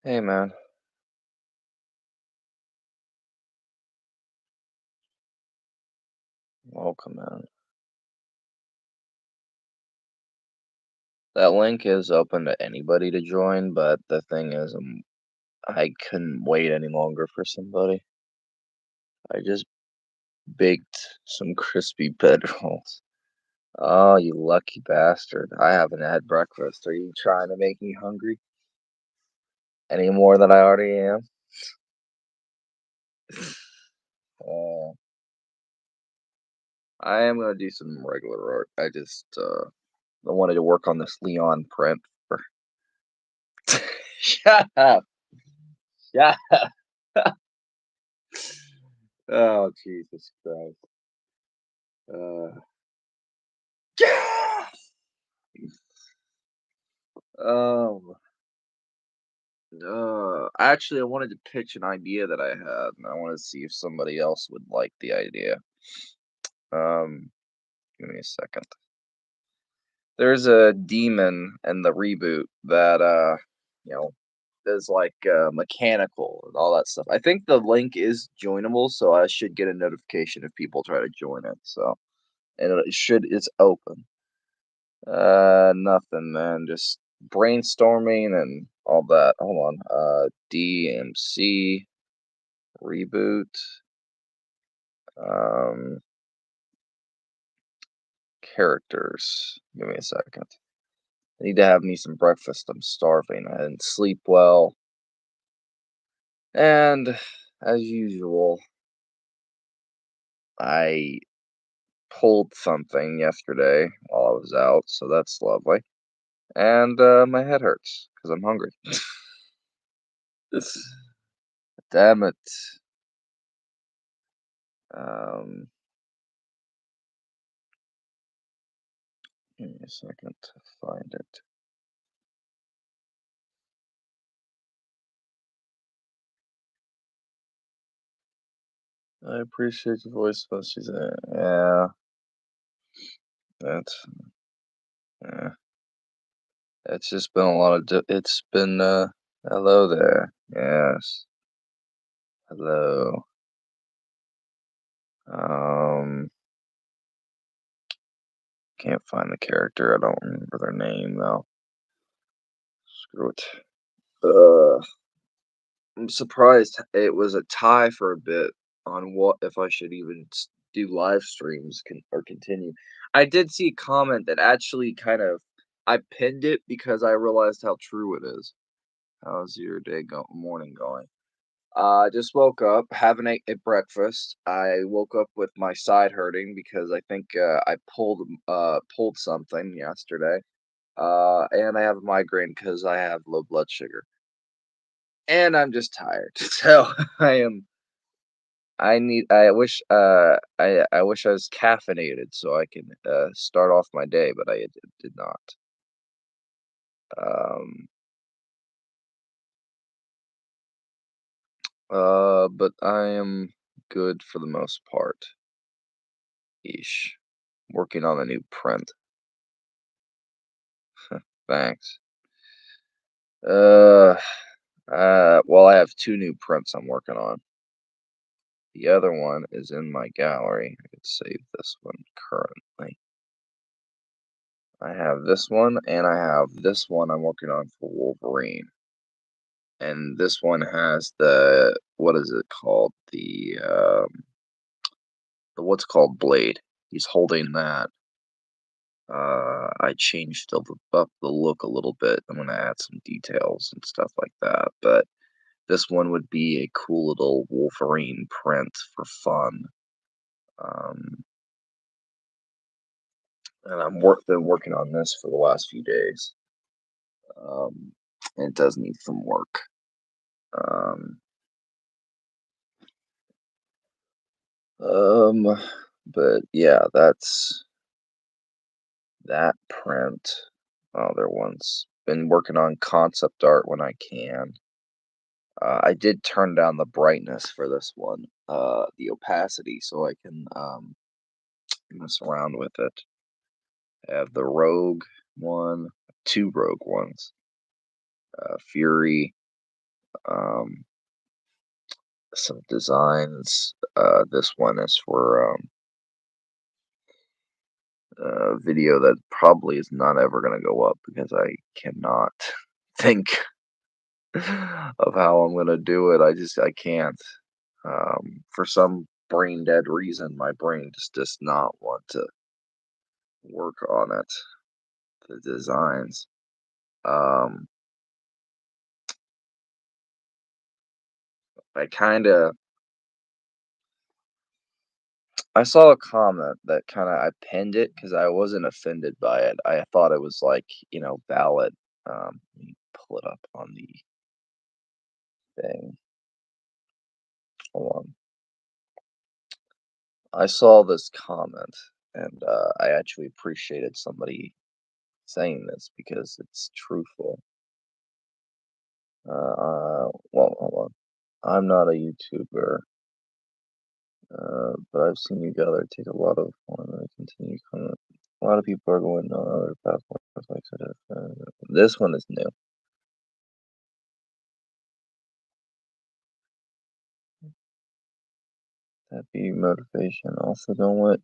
Hey man, welcome man. That link is open to anybody to join, but the thing is, I couldn't wait any longer for somebody. I just baked some crispy bedrolls. Oh, you lucky bastard. I haven't had breakfast. Are you trying to make me hungry any more than I already am? Uh, I am gonna do some regular art. I wanted to work on this Leon print for Shut up. Shut up. Oh, Jesus Christ. Uh, yeah! Um, actually, I wanted to pitch an idea that I had, and I wanted to see if somebody else would like the idea. Um, Give me a second. There's a demon in the reboot that, you know, is like mechanical and all that stuff. I think the link is joinable, so I should get a notification if people try to join it. So, and it's open. Nothing, man. Just brainstorming and all that. Hold on. DMC reboot. Um, Characters. Give me a second. I need to have me some breakfast. I'm starving. I didn't sleep well. And as usual, I pulled something yesterday while I was out, so that's lovely. And my head hurts because I'm hungry. Damn it. Um, Give me a second to find it. I appreciate your voice messages. Yeah, that's yeah. It's just been a lot of. It's been. Hello there. Yes. Hello. Um. Can't find the character. I don't remember their name though. Screw it. Uh. I'm surprised it was a tie for a bit on what if I should even do live streams or continue. I did see a comment that actually kind of I pinned it because I realized how true it is. How's your morning going? I just woke up, haven't ate at breakfast. I woke up with my side hurting because I think I pulled something yesterday. And I have a migraine because I have low blood sugar, and I'm just tired. So I am. I need. I wish I was caffeinated so I can start off my day, but I did not. Um, but I am good for the most part. Ish. Working on a new print. Thanks. Uh, well, I have two new prints I'm working on. The other one is in my gallery. I could save this one currently. I have this one, and I have this one I'm working on for Wolverine. And this one has the what is it called? The what's called blade. He's holding that. I changed up the look a little bit. I'm gonna add some details and stuff like that. But this one would be a cool little Wolverine print for fun. Um, and been working on this for the last few days. Um, it does need some work. Um, um, but yeah, that's that print. Other ones. Been working on concept art when I can. I did turn down the brightness for this one, the opacity, so I can mess around with it. I have the Rogue one, two Rogue ones, Fury, some designs. This one is for a video that probably is not ever gonna go up because I cannot think of how I'm gonna do it. I can't. For some brain dead reason, my brain just does not want to work on it. The designs. Um, I kind of I saw a comment that kind of I pinned it because I wasn't offended by it. I thought it was like valid. Let me pull it up on the thing. Hold on. I saw this comment and I actually appreciated somebody saying this because it's truthful. Well, hold on. I'm not a YouTuber, but I've seen you gather take a lot of fun and continue comment. A lot of people are going on other platforms like that. This one is new. That be motivation. Also, don't let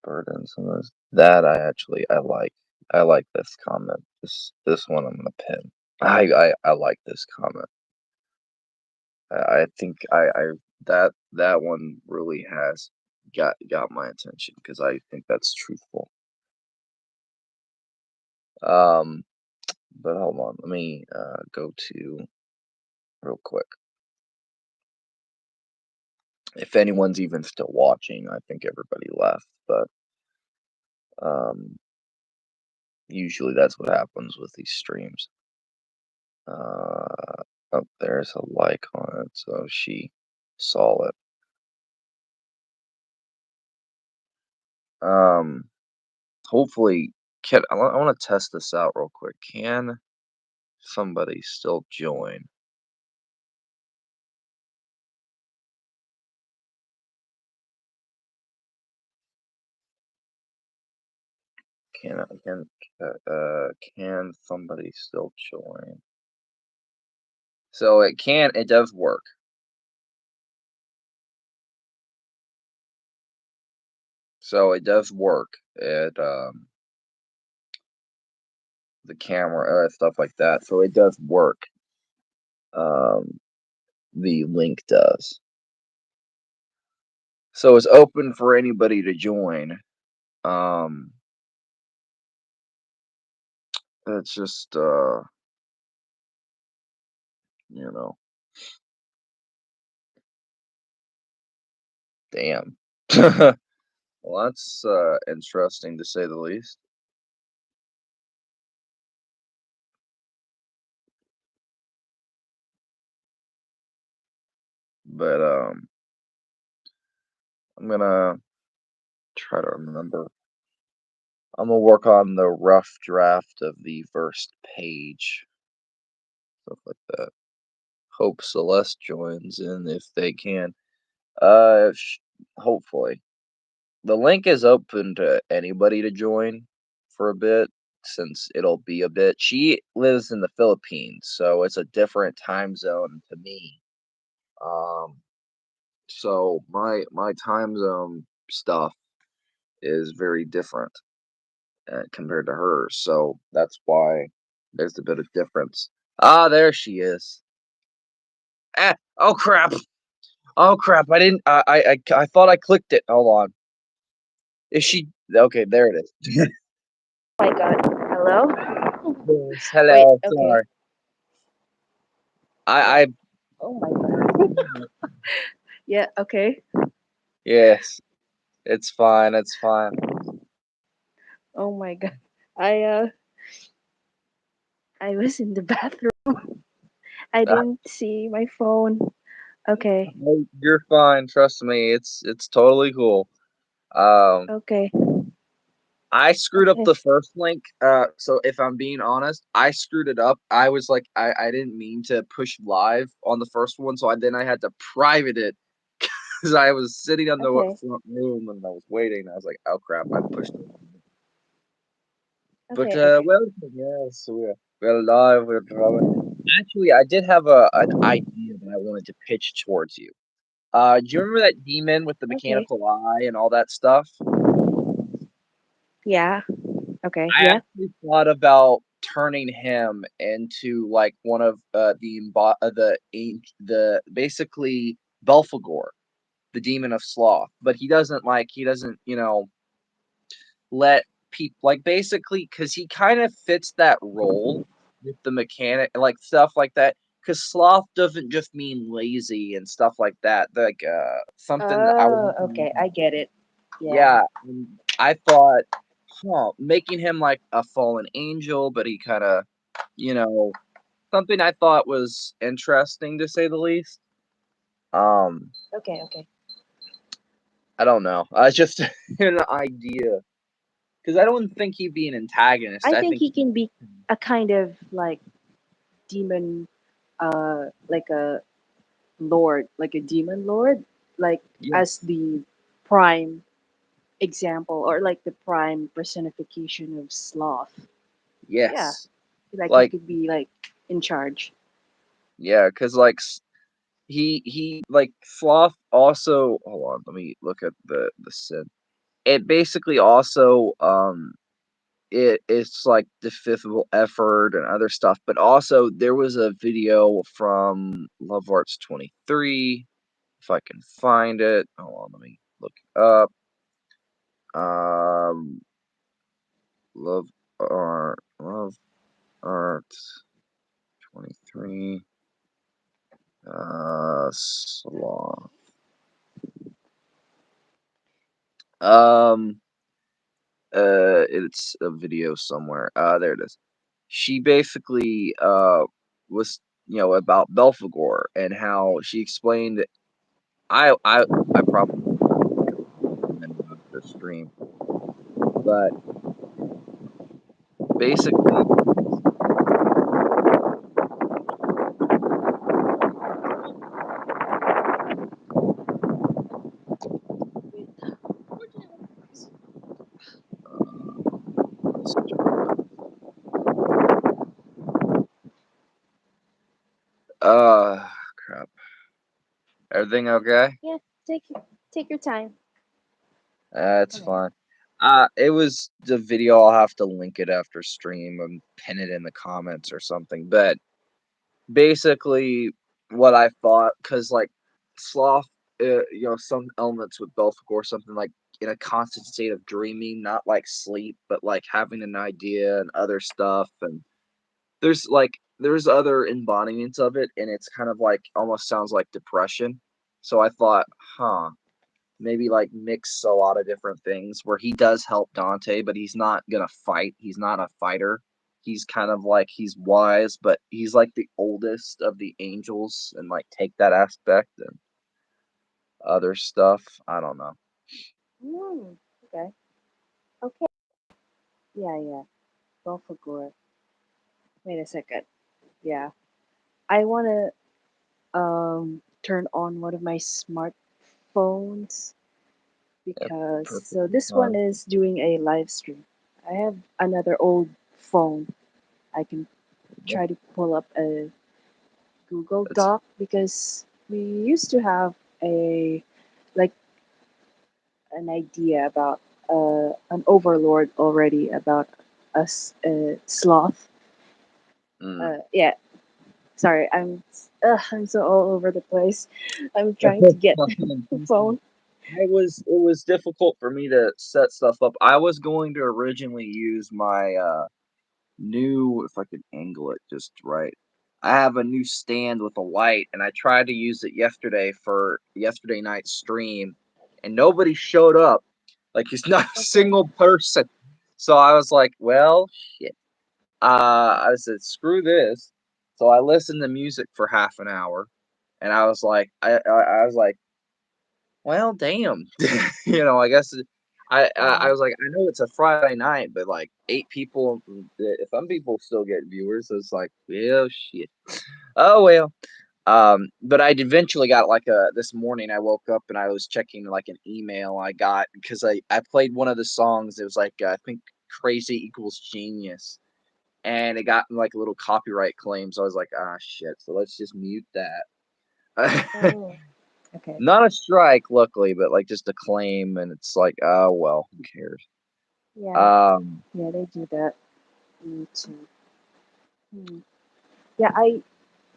burdens on us. That I like. I like this comment. This one I'm gonna pin. I like this comment. I think I that one really has got my attention because I think that's truthful. Um, but hold on, let me go to real quick. If anyone's even still watching, I think everybody left, but um, usually that's what happens with these streams. Oh, there's a like on it, so she saw it. Um, hopefully, I want to test this out real quick. Can somebody still join? Can somebody still join? So it does work. So it does work. The camera, stuff like that. So it does work. Um, the link does. So it's open for anybody to join. Um, it's just, you know, damn. Well, that's interesting to say the least. But I'm gonna try to remember. I'm gonna work on the rough draft of the first page, stuff like that. Hope Celeste joins in if they can. Hopefully. The link is open to anybody to join for a bit since it'll be a bit. She lives in the Philippines, so it's a different time zone to me. Um, so my time zone stuff is very different compared to hers. So that's why there's a bit of difference. Ah, there she is. Oh crap! Oh crap! I didn't. I thought I clicked it. Hold on. Is she okay? There it is. Oh my god. Hello? Yes, Wait, hello. okay. Sorry. I Oh my god. Yeah, okay. yes. It's fine. It's fine. Oh my god. I I was in the bathroom. I Uh, didn't see my phone. Okay. no, you're fine. Trust me. It's totally cool. Um, Okay. I screwed up Okay. the first link. So if I'm being honest, I screwed it up. I was like, I didn't mean to push live on the first one, so I had to private it because I was sitting on the Okay. front room and I was waiting. I was like, oh crap, I pushed it. But Okay, okay. well, yes, we're live. We're drawing. Actually, I did have an idea that I wanted to pitch towards you. Do you remember that demon with the Okay. mechanical eye and all that stuff? Yeah. Okay. I Yeah. actually thought about turning him into like one of the basically Belphegor, the demon of sloth. But he doesn't let people like basically because he kind of fits that role with the mechanic like stuff like that. Because sloth doesn't just mean lazy and stuff like that. Like something that I was Oh, okay. I get it. Yeah. yeah, and I thought, huh, making him like a fallen angel, but he kind of, you know, something I thought was interesting to say the least. Um, Okay. Okay. I don't know. I just an idea because I don't think he'd be an antagonist. I I think think he can be a kind of like demon, like a lord, like a demon lord, like yeah, as the prime example or like the prime personification of sloth. Yeah, yes, like he like could be like in charge. yeah, because like he like sloth also. Hold on, let me look at the sin. It basically also it's like the fifth of effort and other stuff, but also there was a video from Love Arts 23, if I can find it. Hold on, let me look it up. Um, Love Arts 23, Sloth. Um, it's a video somewhere. There it is. She basically was about Belphegor and how she explained I I I probably recommend the stream, but basically, let's crap. Everything okay? Yeah, take your time. That's Okay. fine. It was the video. I'll have to link it after stream and pin it in the comments or something. But basically, what I thought, because like sloth, some elements with Belphegor, something like in a constant state of dreaming, not like sleep, but like having an idea and other stuff. And there's other embodiments of it, and it's kind of like almost sounds like depression. So I thought, huh, maybe like mix a lot of different things where he does help Dante, but he's not gonna fight. He's not a fighter. He's kind of like he's wise, but he's like the oldest of the angels and like take that aspect and other stuff. I don't know. Hmm. Okay. Okay. Yeah, yeah. Go for gore. Wait a second. Yeah. I wanna turn on one of my smartphones Yeah, because so perfectly this one fine. is doing a live stream. I have another old phone. I can Yeah, try to pull up a Google that's Doc because we used to have a like an idea about an overlord already about us sloth. mm. Yeah, sorry, I'm so all over the place. I'm trying to get the phone. It was difficult for me to set stuff up. I was going to originally use my new if I could angle it just right. I have a new stand with a light and I tried to use it yesterday for yesterday night's stream and nobody showed up. Like it's not a Okay. single person. So I was like, well, shit. I said, screw this. So I listened to music for half an hour and I was like I was like, well, damn. I guess I Yeah. was like, I know it's a Friday night, but like 8 people, some people still get viewers. So it's like, well, shit. Oh well. But I eventually got like a this morning. I woke up and I was checking like an email I got because I played one of the songs. It was like I think "Crazy Equals Genius," and it got like a little copyright claim. So I was like, ah, shit. So let's just mute that. Oh, okay. Not a strike, luckily, but like just a claim, and it's like, oh well, who cares? Yeah, Um, yeah, they do that. Me too. Hmm. Yeah, I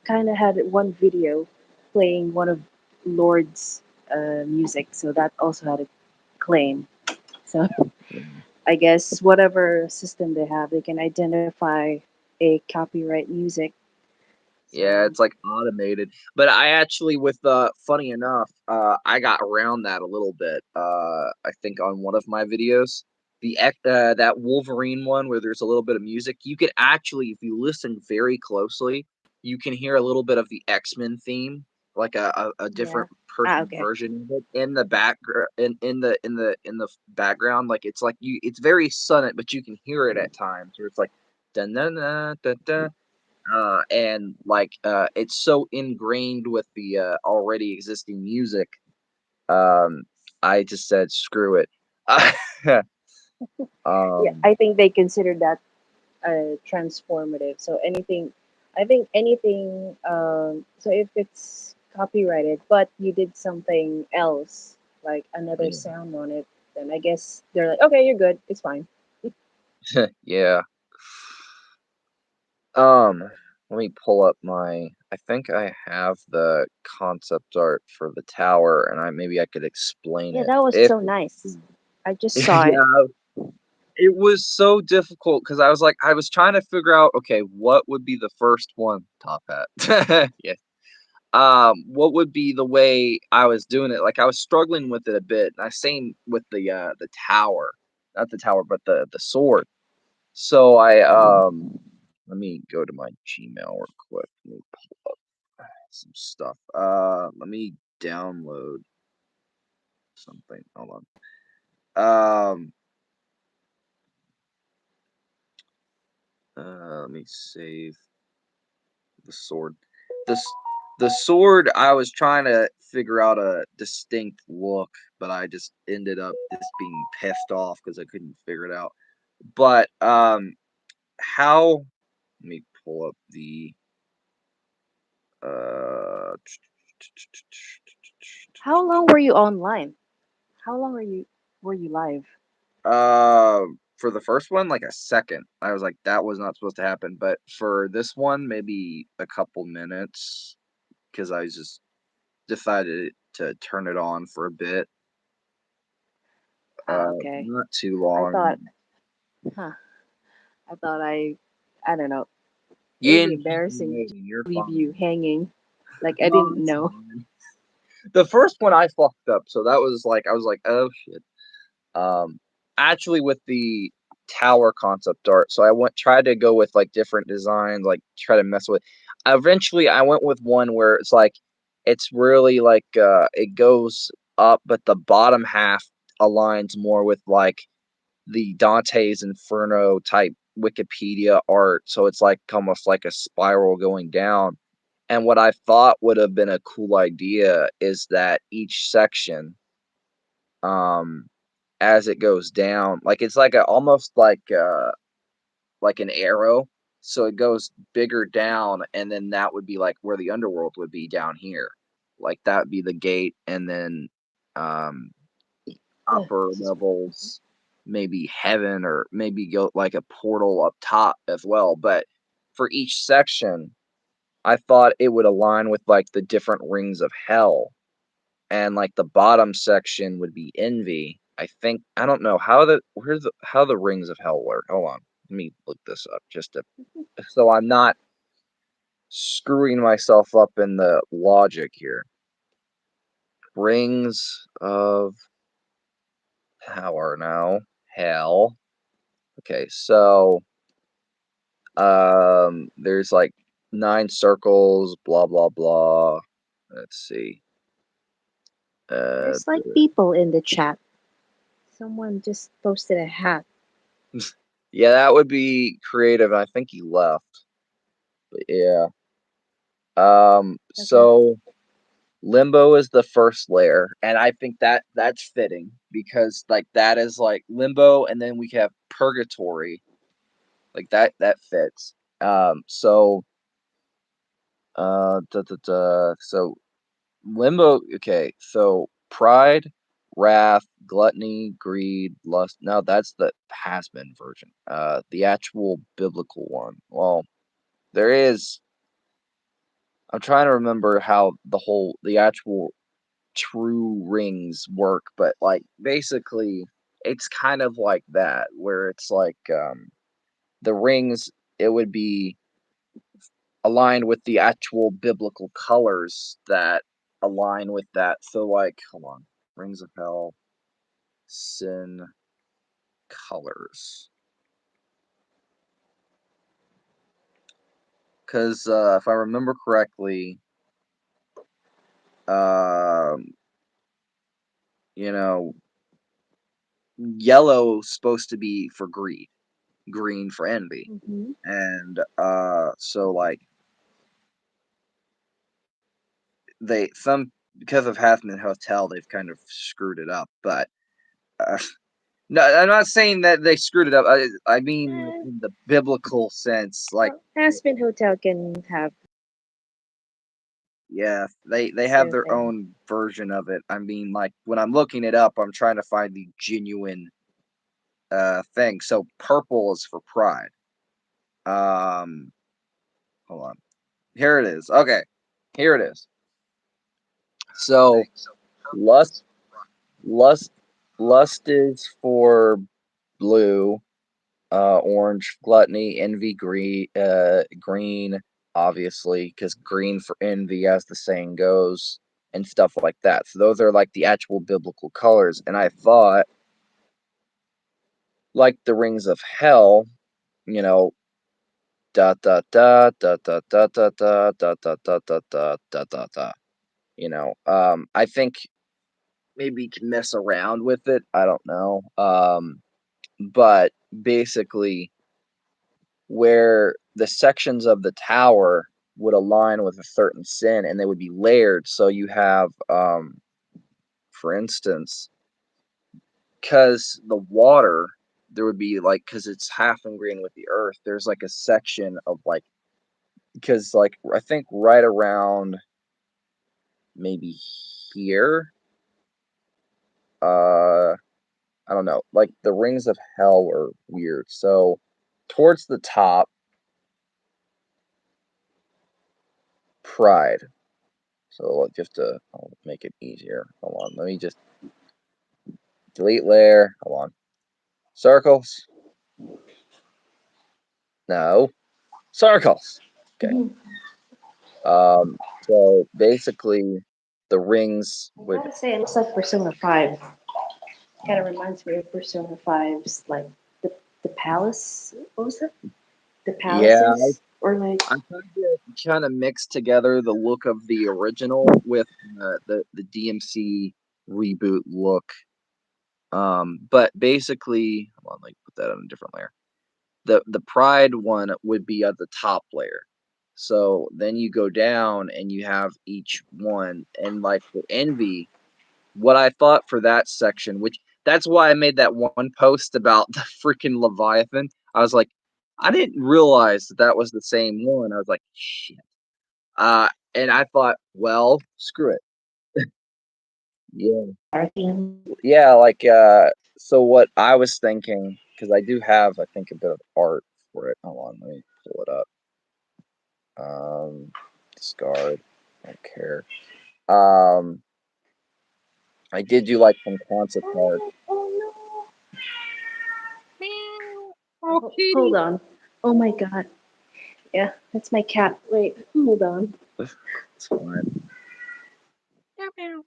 kind of had one video playing one of Lord's music, so that also had a claim. So I guess whatever system they have, they can identify a copyright music. Yeah, So it's like automated. But I actually with funny enough, I got around that a little bit. I think on one of my videos, that Wolverine one where there's a little bit of music, you could actually if you listen very closely, you can hear a little bit of the X-Men theme, like a yeah. different Ah, person okay. version of it in the background in the background. Like it's like you it's very sudden, but you can hear it at times where it's like dun dun dun dun dun and like it's so ingrained with the already existing music. Um, I just said screw it. Yeah, um, I think they consider that transformative. So anything, I think anything. So if it's copyrighted, but you did something else, like another yeah, sound on it, then I guess they're like, okay, you're good. It's fine. yeah. Um, let me pull up my. I think I have the concept art for the tower, and I maybe I could explain Yeah, it that was if. so nice. I just saw it. Yeah, it was so difficult because I was like, I was trying to figure out, okay, what would be the first one? Top hat. Yeah. What would be the way I was doing it? Like I was struggling with it a bit. I same with the tower, not the tower, but the sword. So I let me go to my Gmail real quick. Let me pull up some stuff. Let me download something. Hold on. Let me save the sword. This the sword I was trying to figure out a distinct look, but I just ended up just being pissed off because I couldn't figure it out. But how let me pull up the uh How long were you online? How long were you live? for the first one like a second. I was like that was not supposed to happen, but for this one maybe a couple minutes because I just decided to turn it on for a bit. Ah, okay. Not too I long. thought, huh? I thought I don't know. It You would be didn't keep me embarrassing to waiting. You're leave you fine. hanging. Like I No, didn't it's know. fine. The first one I fucked up, so that was like I was like, oh shit. Um, actually, with the tower concept art, so I went tried to go with like different designs, like try to mess with. Eventually, I went with one where it's like it's really like it goes up, but the bottom half aligns more with like the Dante's Inferno type Wikipedia art. So it's like almost like a spiral going down. And what I thought would have been a cool idea is that each section, um, as it goes down, like it's like a almost like an arrow. So it goes bigger down, and then that would be like where the underworld would be down here. Like that would be the gate, and then um upper Excuse me. levels, maybe heaven, or maybe go like a portal up top as well. But for each section, I thought it would align with like the different rings of hell, and like the bottom section would be envy. I think I don't know how the rings of hell work. Hold on, let me look this up just to so I'm not screwing myself up in the logic here. Rings of power now. Hell. Okay, so there's like 9 circles, blah blah blah. Let's see. Uh, There's like people in the chat. Someone just posted a hat. yeah, that would be creative. I think he left, but yeah. Okay. So limbo is the first layer, and I think that that's fitting because like that is like limbo, and then we have purgatory. Like that fits. So so limbo. Okay, so pride, wrath, gluttony, greed, lust. No, that's the has been version. The actual biblical one. Well, there is. I'm trying to remember how the actual true rings work, but like basically it's kind of like that where it's like the rings, it would be aligned with the actual biblical colors that align with that. So like hold on. Rings of Hell, Sin, colors. Cuz if I remember correctly, um you know, yellow's supposed to be for greed, green for envy. Mm-hmm. And so like they some because of Halfman Hotel, they've kind of screwed it up. But uh, no, I'm not saying that they screwed it up. I mean, like, in the biblical sense, like Well, Aspen Hotel can have yeah, they have same their thing. own version of it. I mean, like when I'm looking it up, I'm trying to find the genuine thing. So purple is for pride. Um, hold on, here it is. Okay, here it is. So lust, lust, lust is for blue, orange, gluttony, envy, green, obviously, because green for envy, as the saying goes, and stuff like that. So those are like the actual biblical colors. And I thought, like the rings of hell, you know, da da da da da da da da da da da da da da da da. I think maybe you can mess around with it. I don't know. But basically where the sections of the tower would align with a certain sin and they would be layered. So you have, for instance, because the water, there would be like, because it's half in green with the earth, there's like a section of like, because like, I think right around maybe here, uh, I don't know, like the rings of hell are weird. So towards the top, pride. So just to I'll make it easier. Hold on. Let me just delete layer. Hold on. Circles. No. Circles. Okay. Mhm. So basically the rings I would gotta say, it looks like Persona 5. Kind of reminds me of Persona 5's, like, the palace. What was it? The yeah, palaces? Or, like, I'm trying to mix together the look of the original with the DMC reboot look. But basically, hold on, like put that on a different layer. The pride one would be at the top layer. So then you go down and you have each one. And like for envy, what I thought for that section, which that's why I made that one post about the freaking Leviathan. I was like, I didn't realize that that was the same one. I was like, shit. And I thought, well, screw it. Yeah. Arcane. Yeah, like so what I was thinking, because I do have, I think, a bit of art for it. Hold on, let me pull it up. Discard. I don't care. Um, I did do like some concept art. Oh, oh Meow. no. Oh, Hold kitty. on. Oh my god. Yeah, that's my cat. Wait, hold on. It's fine. Meow, meow.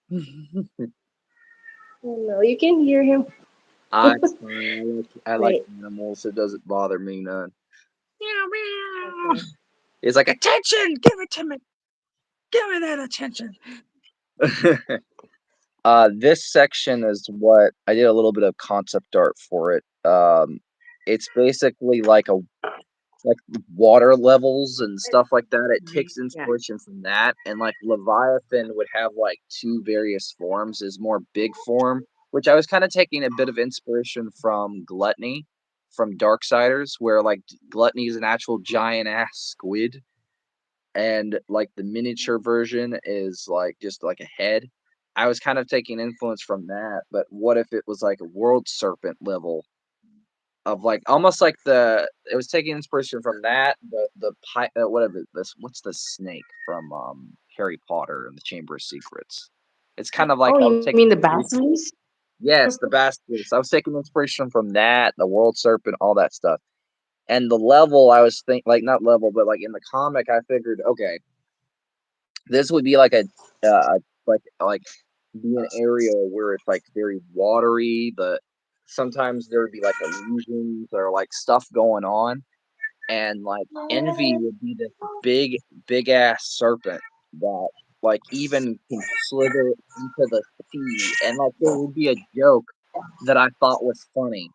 Oh no, you can hear him. It's fine. I like Wait, animals. It doesn't bother me none. Meow, meow. okay. It's like attention. Give it to me. Give me that attention. This section is what I did a little bit of concept art for it. It's basically like water levels and stuff like that. It takes Yeah. inspiration from that, and like Leviathan would have like two various forms. Is more big form, which I was kind of taking a bit of inspiration from Gluttony. from Darksiders, where like Gluttony is an actual giant ass squid, and like the miniature version is like just like a head. I was kind of taking influence from that, but what if it was like a world serpent level of like almost like the it was taking inspiration from that whatever this what's the snake from Harry Potter and the Chamber of Secrets. It's kind of like Oh, I you was mean the taking basilisk? yes, the basilisk. I was taking inspiration from that, the world serpent, all that stuff. And the level I was think like not level, but like in the comic, I figured okay, this would be like a like be an area where it's like very watery. The sometimes there would be like illusions or like stuff going on, and like envy would be this big ass serpent that like even can slither into the sea, and like there would be a joke that I thought was funny,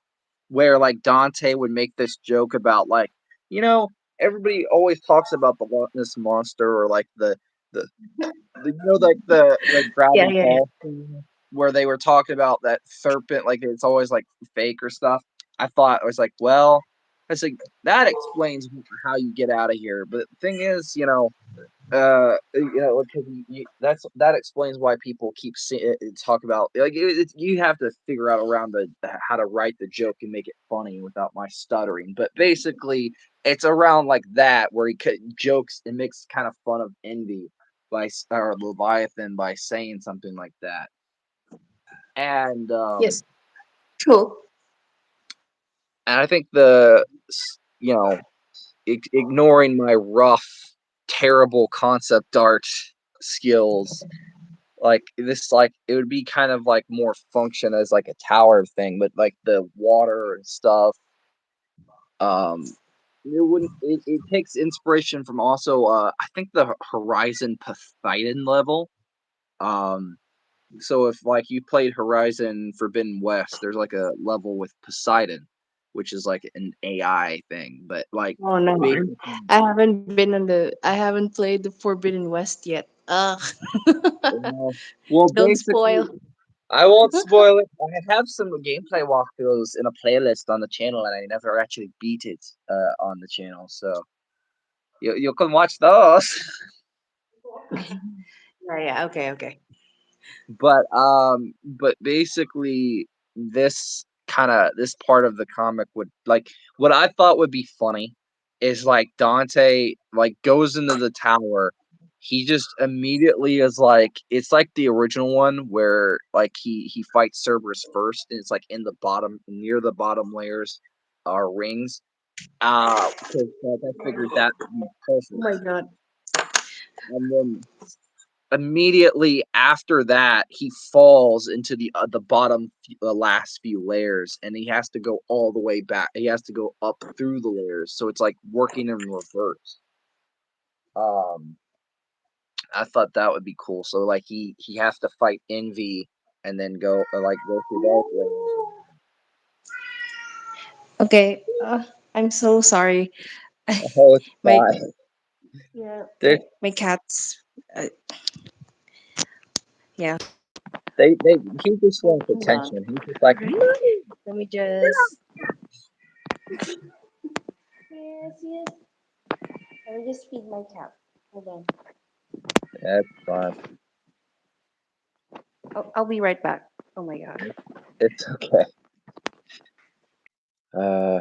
where like Dante would make this joke about like you know everybody always talks about the Loch Ness monster or like the like the Yeah, Gravity yeah, yeah. Falls scene where they were talking about that serpent, like it's always like fake or stuff. I thought I was like, well, I was like that explains how you get out of here. But the thing is, because that explains why people keep talk about like you have to figure out around the how to write the joke and make it funny without my stuttering. But basically, it's around like that where jokes and makes kind of fun of envy or Leviathan by saying something like that. And Yes. True. I think you know ignoring my rough, terrible concept art skills like this like it would be kind of like more function as like a tower thing but like the water and stuff um it takes inspiration from also I think the Horizon Poseidon level um so if like you played Horizon Forbidden West there's like a level with Poseidon which is like an AI thing but like Oh no, basically I haven't played the Forbidden West yet. Ugh. well Don't basically spoil. I won't spoil it. I have some gameplay walkthroughs in a playlist on the channel, and I never actually beat it on the channel. So you can watch those. Yeah, yeah. Okay, okay. But basically, this part of the comic would like what I thought would be funny is like Dante like goes into the tower. He just immediately is like it's like the original one where like he fights Cerberus first, and it's like in the bottom near the bottom layers are rings. Because I figured that would be Oh my perfect. god. And then immediately after that he falls into the bottom last few layers and he has to go all the way back he has to go up through the layers so it's like working in reverse um I thought that would be cool so like he has to fight envy and then go through those layers Okay. I'm so sorry. oh it's my fine yeah, they my cats. Uh, yeah. they he just wants Hold on. attention he's just like no. Let me just. Yes, yes. Let me just feed my cat. Hold on. That's fine I'll be right back. Oh my god. it's okay uh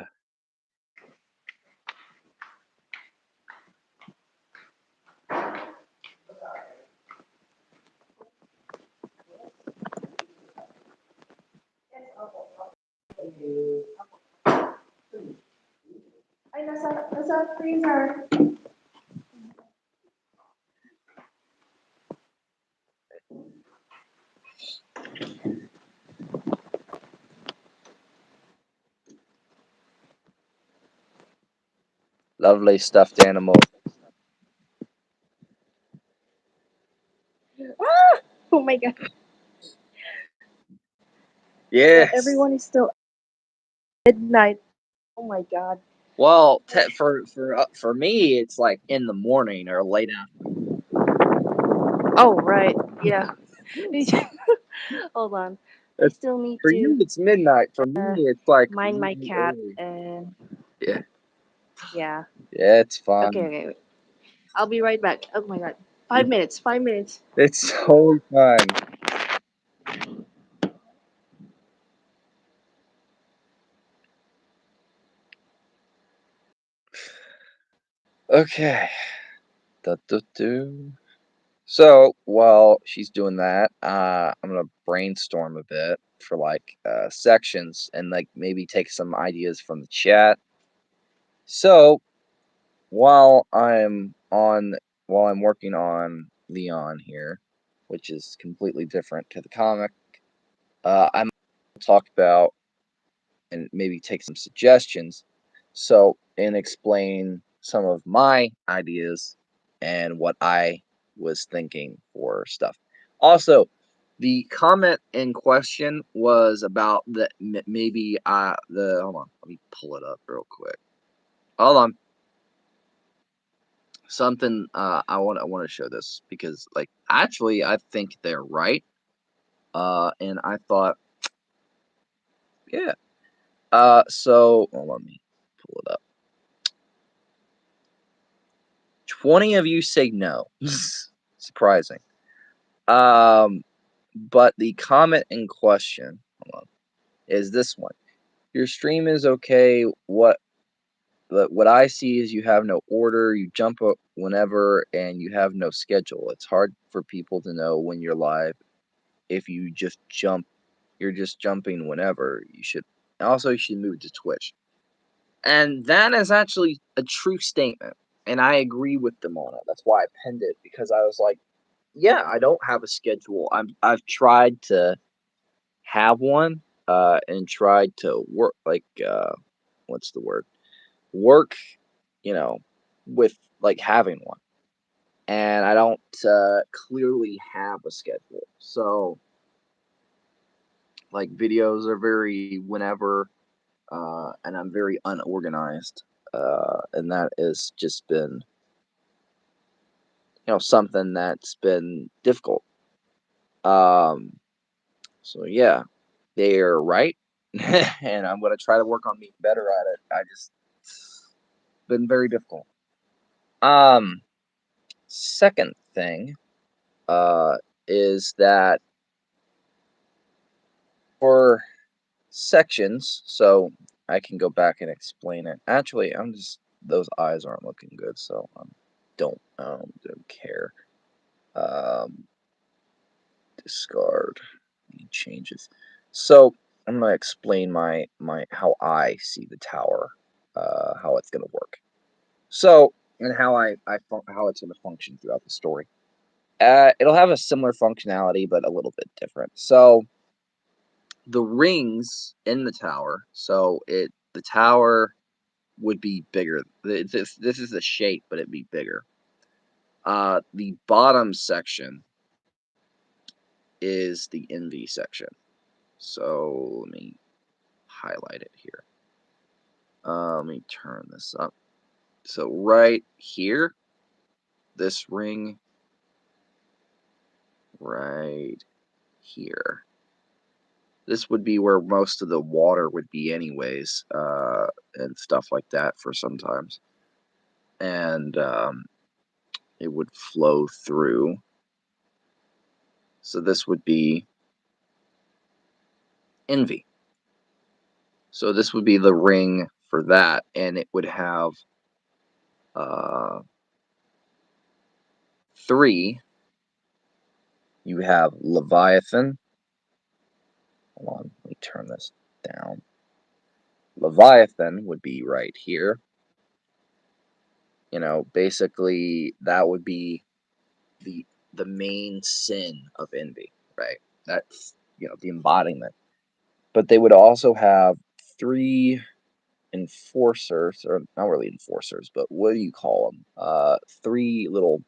Ay, nasa freezer. lovely stuffed animals Ah! Oh my god. But yes. everyone is still midnight. Oh my god. Well, for me, it's like in the morning or late Oh right. Yeah. Hold on. I It's still need for to you, it's midnight. For uh, me, it's, like, mind my really cat early. and Yeah. yeah. Yeah, it's Okay, fine. okay. Wait. I'll be right back. Oh my god. Y 5 minutes. 5 minutes. It's totally fine. Okay. Du, du, du. So, while she's doing that, I'm gonna brainstorm a bit for, like, sections and, like, maybe take some ideas from the chat. So, while I'm working on Leon here, which is completely different to the comic, I might talk about and maybe take some suggestions. So, and explain some of my ideas and what I was thinking for stuff. Also, the comment in question was about the maybe the hold on, let me pull it up real quick. Hold on. Something I want to show this because like actually I think they're right. And I thought, yeah. So let me pull it up. 20 of you say no. Surprising. Um, but the comment in question, hold on, is this one. Your stream is okay. What I see is you have no order. You jump up whenever, and you have no schedule. It's hard for people to know when you're live. If you just jump, you're just jumping whenever. You should move to Twitch. And that is actually a true statement. And I agree with them on it. That's why I pinned it because I was like, yeah, I don't have a schedule. I've tried to have one, and tried to work like what's the word? Work, you know, with like having one. And I don't clearly have a schedule. So like videos are very whenever, and I'm very unorganized. And that has just been, something that's been difficult. Um, so yeah, they're right, and I'm gonna try to work on being better at it. I just it's been very difficult. Um, Second thing, uh, is that for sections, so I can go back and explain it. Actually, I'm just those eyes aren't looking good, so don't care. Um, Discard any changes. So I'm gonna explain my how I see the tower, how it's gonna work. So and how it's gonna function throughout the story. It'll have a similar functionality, but a little bit different. So the rings in the tower. So the tower would be bigger. This is the shape, but it'd be bigger. The bottom section is the envy section. So let me highlight it here. Let me turn this up. So right here, this ring right here. This would be where most of the water would be anyways, and stuff like that for sometimes. And it would flow through. So this would be envy. So this would be the ring for that, and it would have uh, three. You have Leviathan. Hold on, let me turn this down. Leviathan would be right here. Basically that would be the the main sin of envy, right? That's the embodiment. But they would also have three enforcers, or not really enforcers, but what do you call them? Three little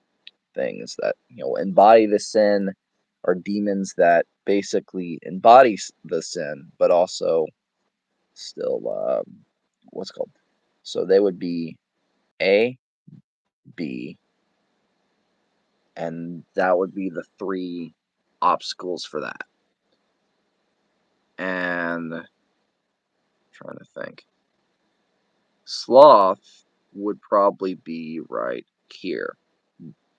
things that embody the sin, or demons that basically embodies the sin, but also still what's called. So they would be A, B, and that would be the three obstacles for that. and trying to think. Sloth would probably be right here.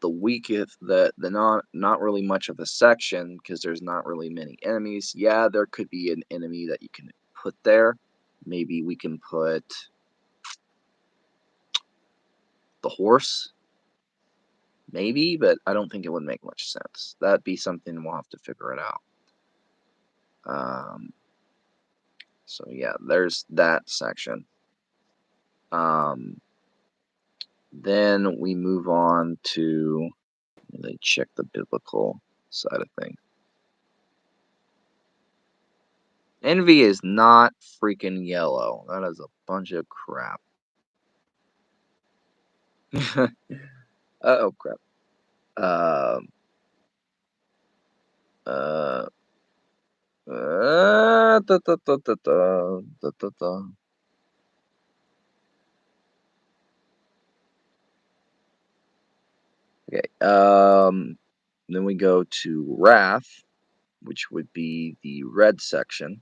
The weakest, the not really much of a section because there's not really many enemies. Yeah, there could be an enemy that you can put there. Maybe we can put the horse, maybe, but I don't think it would make much sense. That'd be something we'll have to figure it out. So yeah, there's that section. Then we move on to, they check the biblical side of things. Envy is not freaking yellow. That is a bunch of crap. Oh crap. Um. Uh. Da, da, da, da, da, da, da, da. Okay. Then we go to wrath, which would be the red section.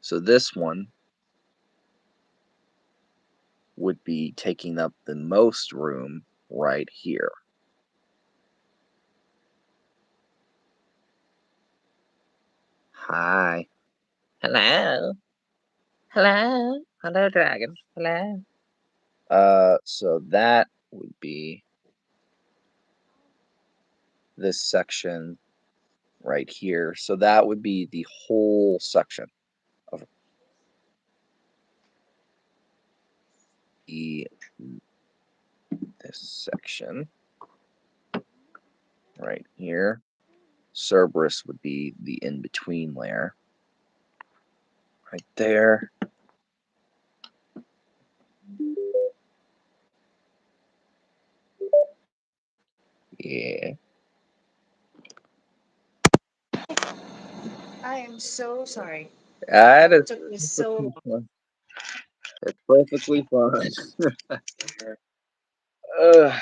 So this one would be taking up the most room right here. Hi. Hello. Hello. Hello, dragon. Hello. So that would be this section right here. So that would be the whole section of the this section right here. Cerberus would be the in-between layer right there. Yeah. I am so sorry. That That is took me so perfectly fine. It's perfectly fine.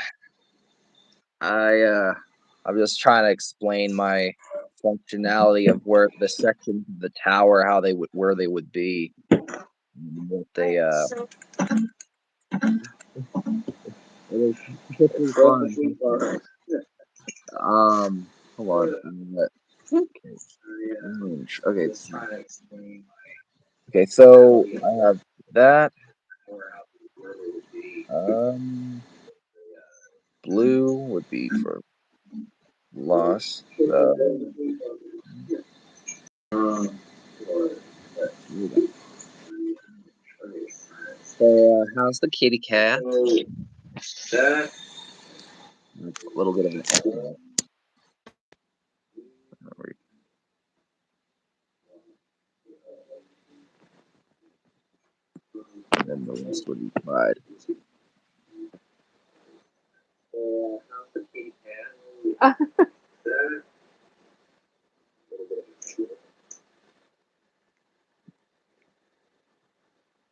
uh, I'm just trying to explain my functionality of where the sections of the tower, how they would, where they would be, what I they am so it is perfectly fine. Hold on. Okay. Okay. Okay. So I have that. Um, blue would be for lost. So how's the kitty cat? A little bit of an echo. And then the rest would be pride.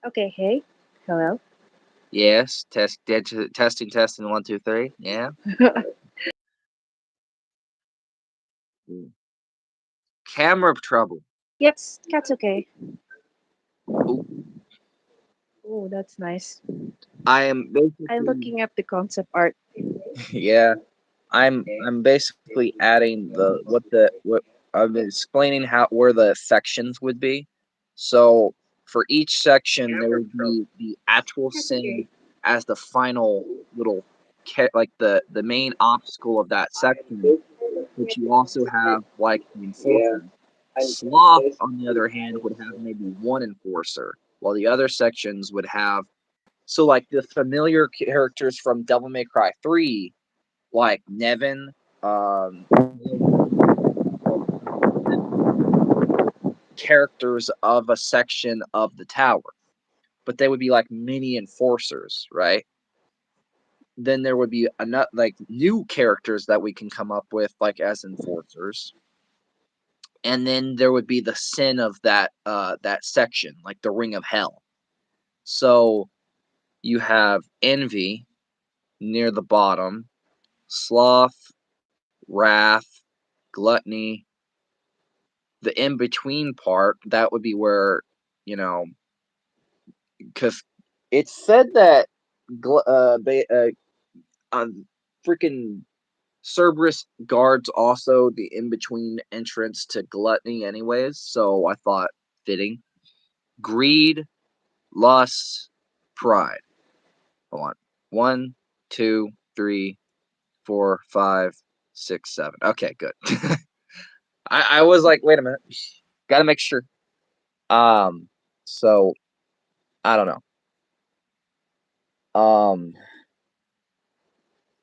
okay. Hey, hello. Yes. Testing. Testing. 1, 2, 3. Yeah. Mm. Camera trouble. Yep, that's okay. Ooh, Oh, that's nice. I am I'm basically looking up the concept art. yeah. I'm basically adding what I'm explaining how where the sections would be. So for each section there would be the actual That's okay. sin as the final little like the main obstacle of that section, but you also have like the enforcer. Sloth, on the other hand, would have maybe one enforcer, while the other sections would have so like the familiar characters from Devil May Cry 3 like Nevin, characters of a section of the tower, but they would be like mini enforcers, right? Then there would be another like new characters that we can come up with like as enforcers, and then there would be the sin of that section, like the Ring of Hell. So you have envy near the bottom, sloth, wrath, gluttony, the in between part, that would be where, you know, because it's said that freaking Cerberus guards also the in between entrance to gluttony, anyways. So I thought fitting. Greed, lust, pride. Hold on. One, two, three, 4, 5, 6, 7. Okay, good. I was like, wait a minute, gotta make sure. Um, so I don't know. Um,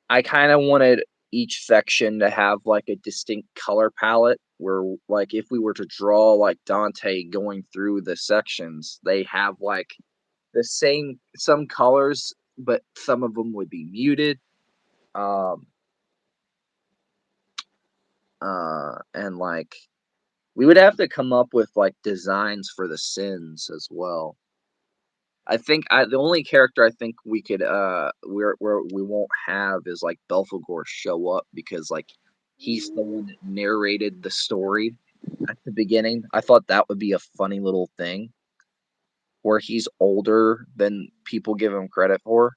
I kind of wanted each section to have like a distinct color palette where, like, if we were to draw like Dante going through the sections, they have like the same some colors, but some of them would be muted. Um, and like we would have to come up with like designs for the sins as well. The only character I think we could where we won't have is like Belphegor show up because like he's the one that narrated the story at the beginning. I thought that would be a funny little thing where he's older than people give him credit for.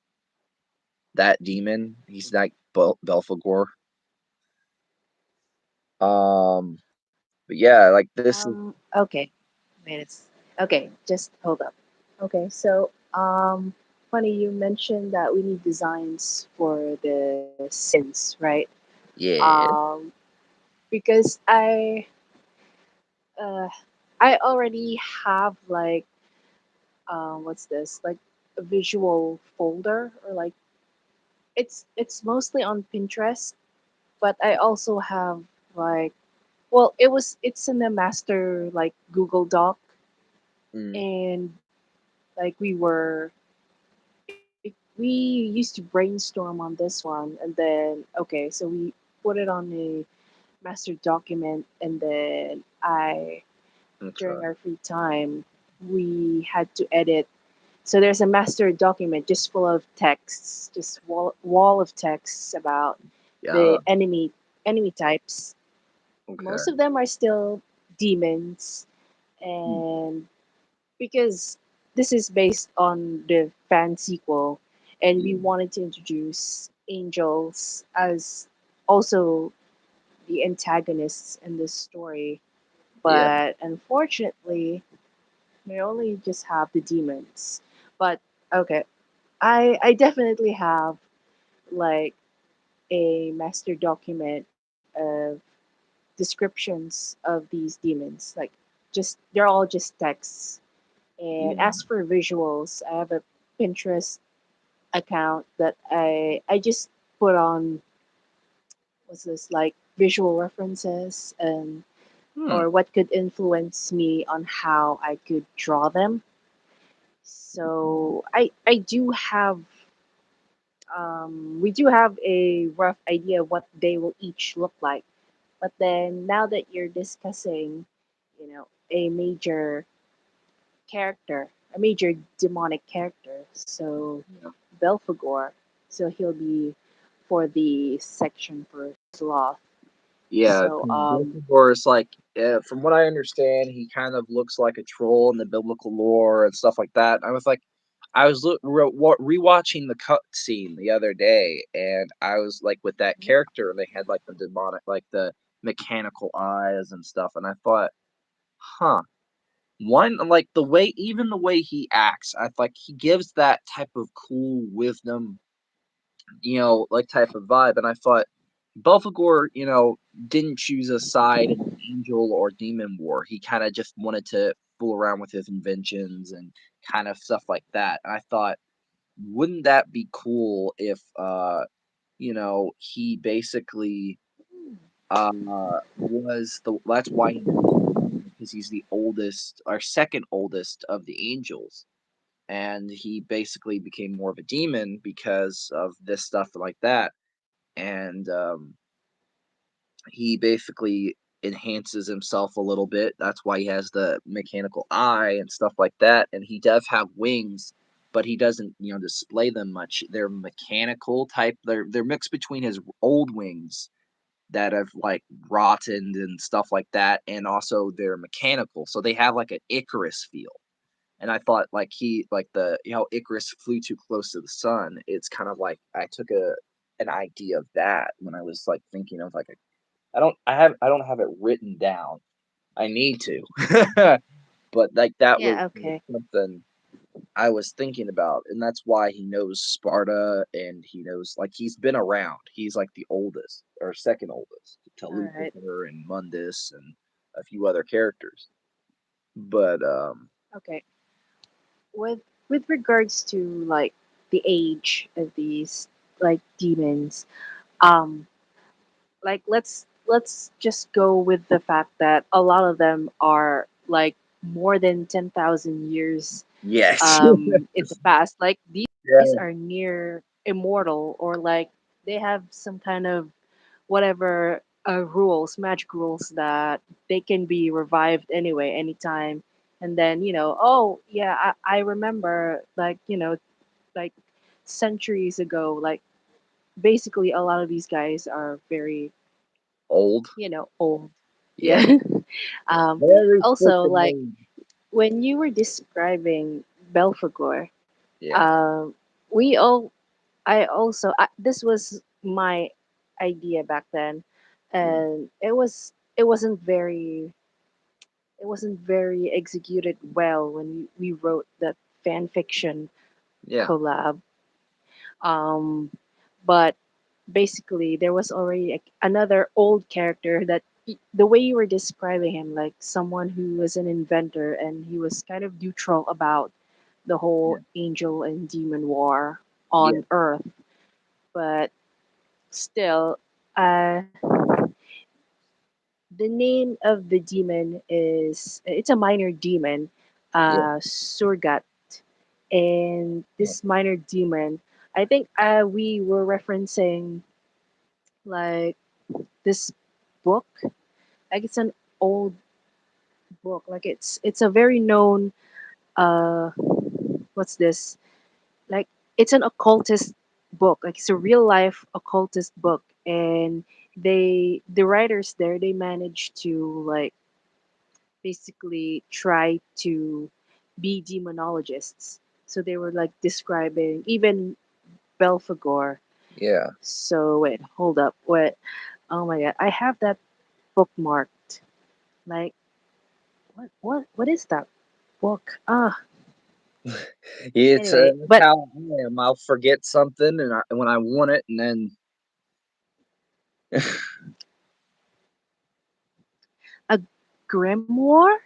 That demon, he's like Belphegor. But yeah, like this is Okay. Wait, it's okay. Just hold up. Okay, so funny you mentioned that we need designs for the sins, right? yeah. Um, because uh I already have like what's this like a visual folder or like it's mostly on Pinterest, but I also have like well it's in a master like Google Doc Mm, and like we used to brainstorm on this one and then okay so we put it on a master document and then I during okay. our free time we had to edit so there's a master document just full of texts just wall of texts about Yeah. the enemy types Okay. most of them are still demons Mm, and because this is based on the fan sequel and we yeah. wanted to introduce angels as also the antagonists in this story Yeah. but unfortunately we only just have the demons but okay I definitely have like a master document of descriptions of these demons like just they're all just texts. And Yeah. as for visuals, I have a Pinterest account that I just put on what's this like visual references and Hmm. or what could influence me on how I could draw them. So I do have we do have a rough idea of what they will each look like. But then now that you're discussing, a major character, a major demonic character. So Yeah. Belphegor, so he'll be for the section for Sloth. Yeah, So 'cause Dumbledore is like, from what I understand, he kind of looks like a troll in the biblical lore and stuff like that. I was rewatching the cut scene the other day, and I was like, with that character, and they had like the demonic, like the mechanical eyes and stuff, and I thought, huh, one like even the way he acts, I like he gives that type of cool wisdom, like type of vibe. And I thought Belphegor, didn't choose a side in the angel or demon war. He kind of just wanted to fool around with his inventions and kind of stuff like that. And I thought, wouldn't that be cool if, he basically was that's why he became a demon because he's the oldest or second oldest of the angels, and he basically became more of a demon because of this stuff like that. And he basically enhances himself a little bit. That's why he has the mechanical eye and stuff like that. And he does have wings, but he doesn't, display them much. They're mechanical type. They're mixed between his old wings that have like rotted and stuff like that, and also they're mechanical, so they have like an Icarus feel. And I thought like he like the Icarus flew too close to the sun. It's kind of like I took an idea of that when I was like thinking of like I don't have it written down. I need to. But like Yeah, was okay. something I was thinking about, and that's why he knows Sparta, and he knows like he's been around. He's like the oldest or second oldest to All right. Lucifer and Mundus and a few other characters. But Okay. With regards to like the age of these like demons, um like let's just go with the fact that a lot of them are like more than 10,000 years yes. in the past. Like these Yeah. are near immortal, or like they have some kind of whatever rules, magic rules, that they can be revived anyway anytime. And then, oh yeah, I remember, like, like centuries ago, like basically a lot of these guys are very, Old. old. Yeah. Yeah. um Very Also, freaking like, old. when you were describing Belphegor, Yeah. um we all this was my idea back then, Yeah. and it wasn't very executed well when we wrote that fan fiction Yeah. collab. um but basically there was already another old character that the way you were describing him, like someone who was an inventor and he was kind of neutral about the whole Yeah. angel and demon war Yeah. on earth. But still, uh the name of the demon is, it's a minor demon, Yeah. Surgat. And Yeah. this minor demon, I think we were referencing like this book. Like, it's an old book. Like, it's a very known, uh what's this? Like, it's an occultist book. Like, it's a real life occultist book. And the writers there, they managed to like basically try to be demonologists. So they were like describing even Belphegor. Yeah. So wait, hold up. What? Oh my god, I have that bookmarked. Like, what is that book? It's Anyway, that's but how I am. I'll forget something, and when I want it, and then a grimoire?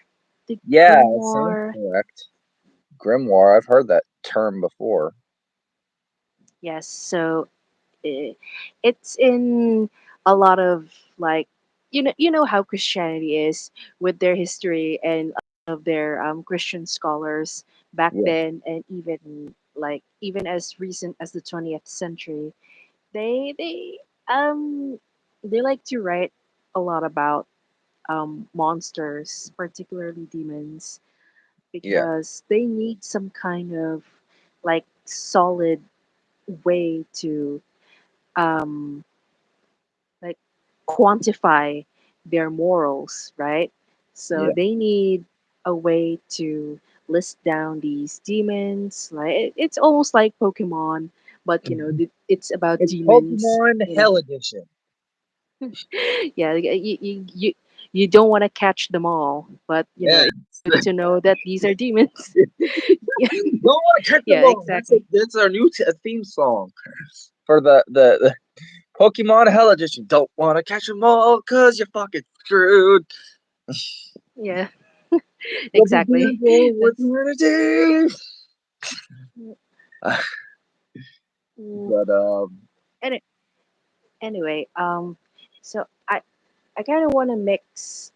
The yeah, it sounds grimoire. correct. Grimoire. I've heard that term before. Yes. So eh, it's in a lot of like, you know how Christianity is with their history, and a lot of their Christian scholars back Yeah. then, and even as recent as the 20th century, they um they like to write a lot about monsters, particularly demons, Yeah. because they need some kind of like solid way to um like quantify their morals, right? So Yeah. they need a way to list down these demons. Like, it's almost like Pokemon, but it's about It's demons. Pokemon Hell Edition. Yeah, you don't want to catch them all, but Yeah. it's good to know that these are demons. Yeah, Don't want to catch them yeah, all. exactly. That's our new theme song for the Pokemon Hell Edition. Don't want to catch them all because you're fucking screwed. Yeah, You'll be exactly. beautiful with That's eternity. mm, But any, anyway. So I kind of want to mix,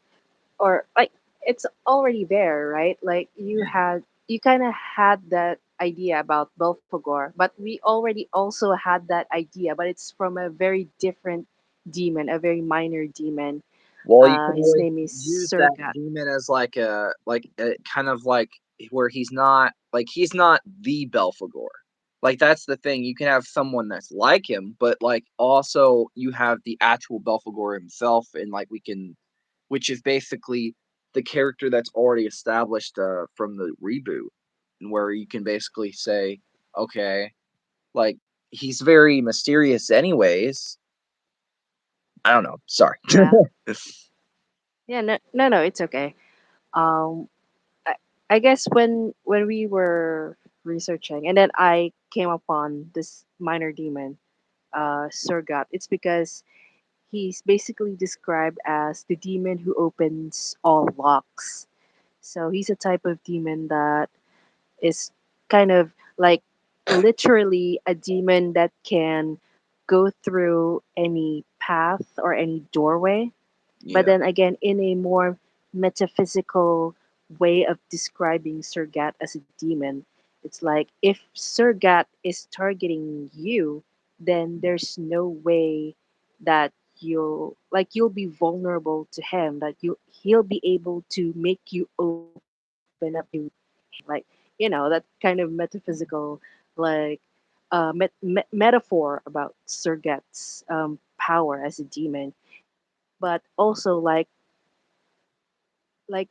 or like, it's already there, right? Like, you kind of had that idea about Belphegor, but we already also had that idea, but it's from a very different demon, a very minor demon. well, you can His always name is use that Surgat. demon as like a kind of like where he's not the Belphegor. Like, that's the thing, you can have someone that's like him, but, like, also you have the actual Belphegor himself, and, like, we can which is basically the character that's already established, from the reboot, and where you can basically say, "Okay, like, he's very mysterious anyways." I don't know, sorry. Yeah. Yeah. No. No. No. It's okay. Um. I, I guess when we were researching, and then I came upon this minor demon, Surgat. It's because he's basically described as the demon who opens all locks. So he's a type of demon that is kind of like literally a demon that can go through any path or any doorway, but Yeah, then again in a more metaphysical way of describing Surgat as a demon. It's like if Surgat is targeting you, then there's no way that you'll be vulnerable to him, that he'll be able to make you open up to him, like, that kind of metaphysical, like, metaphor about Surgat's power as a demon. But also like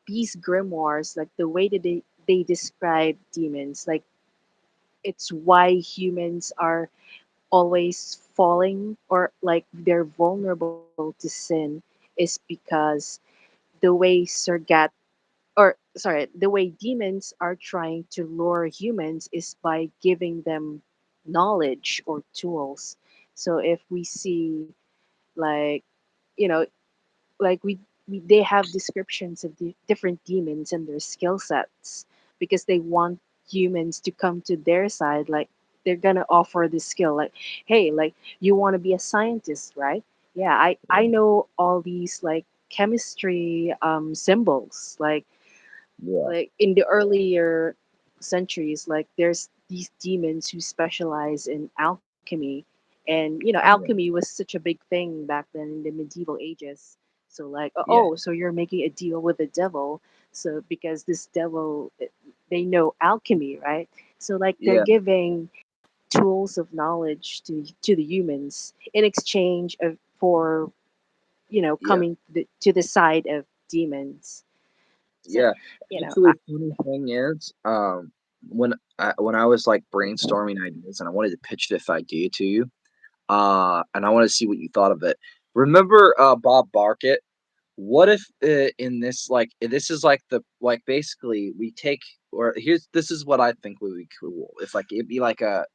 these grimoires, like the way that they describe demons, like it's why humans are always falling, or like they're vulnerable to sin, is because the way Surgat, or sorry, the way demons are trying to lure humans is by giving them knowledge or tools. So if we see, like, you know like we they have descriptions of the different demons and their skill sets, because they want humans to come to their side. Like, they're gonna offer this skill, like, hey, like, you want to be a scientist, right? Yeah, I yeah, know all these, like, chemistry symbols, yeah, like in the earlier centuries. Like, there's these demons who specialize in alchemy, and alchemy yeah, was such a big thing back then in the medieval ages. So like, yeah, oh, so you're making a deal with the devil, so because this devil, they know alchemy, right? So like they're yeah, giving tools of knowledge to the humans in exchange of for yeah, coming to the side of demons. So, yeah. I, Actually, funny thing is, when I was, like, brainstorming ideas and I wanted to pitch this idea to you, and I wanted to see what you thought of it. Remember, Bob Barkett? What if, in this, like, this is like basically we take or here's this is what I think would be cool. If, like, it'd be like a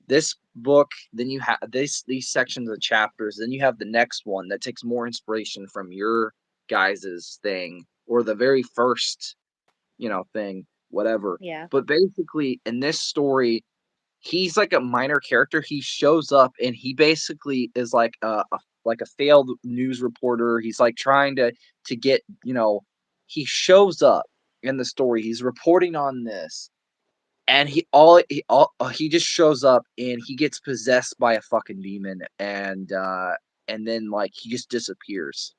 this book, then you have these sections of chapters, then you have the next one that takes more inspiration from your guys's thing or the very first, thing, whatever. yeah. But basically, in this story, he's like a minor character. He shows up and he basically is like a failed news reporter. He's like trying to get, he shows up in the story. He's reporting on this and he just shows up and he gets possessed by a fucking demon and then like he just disappears.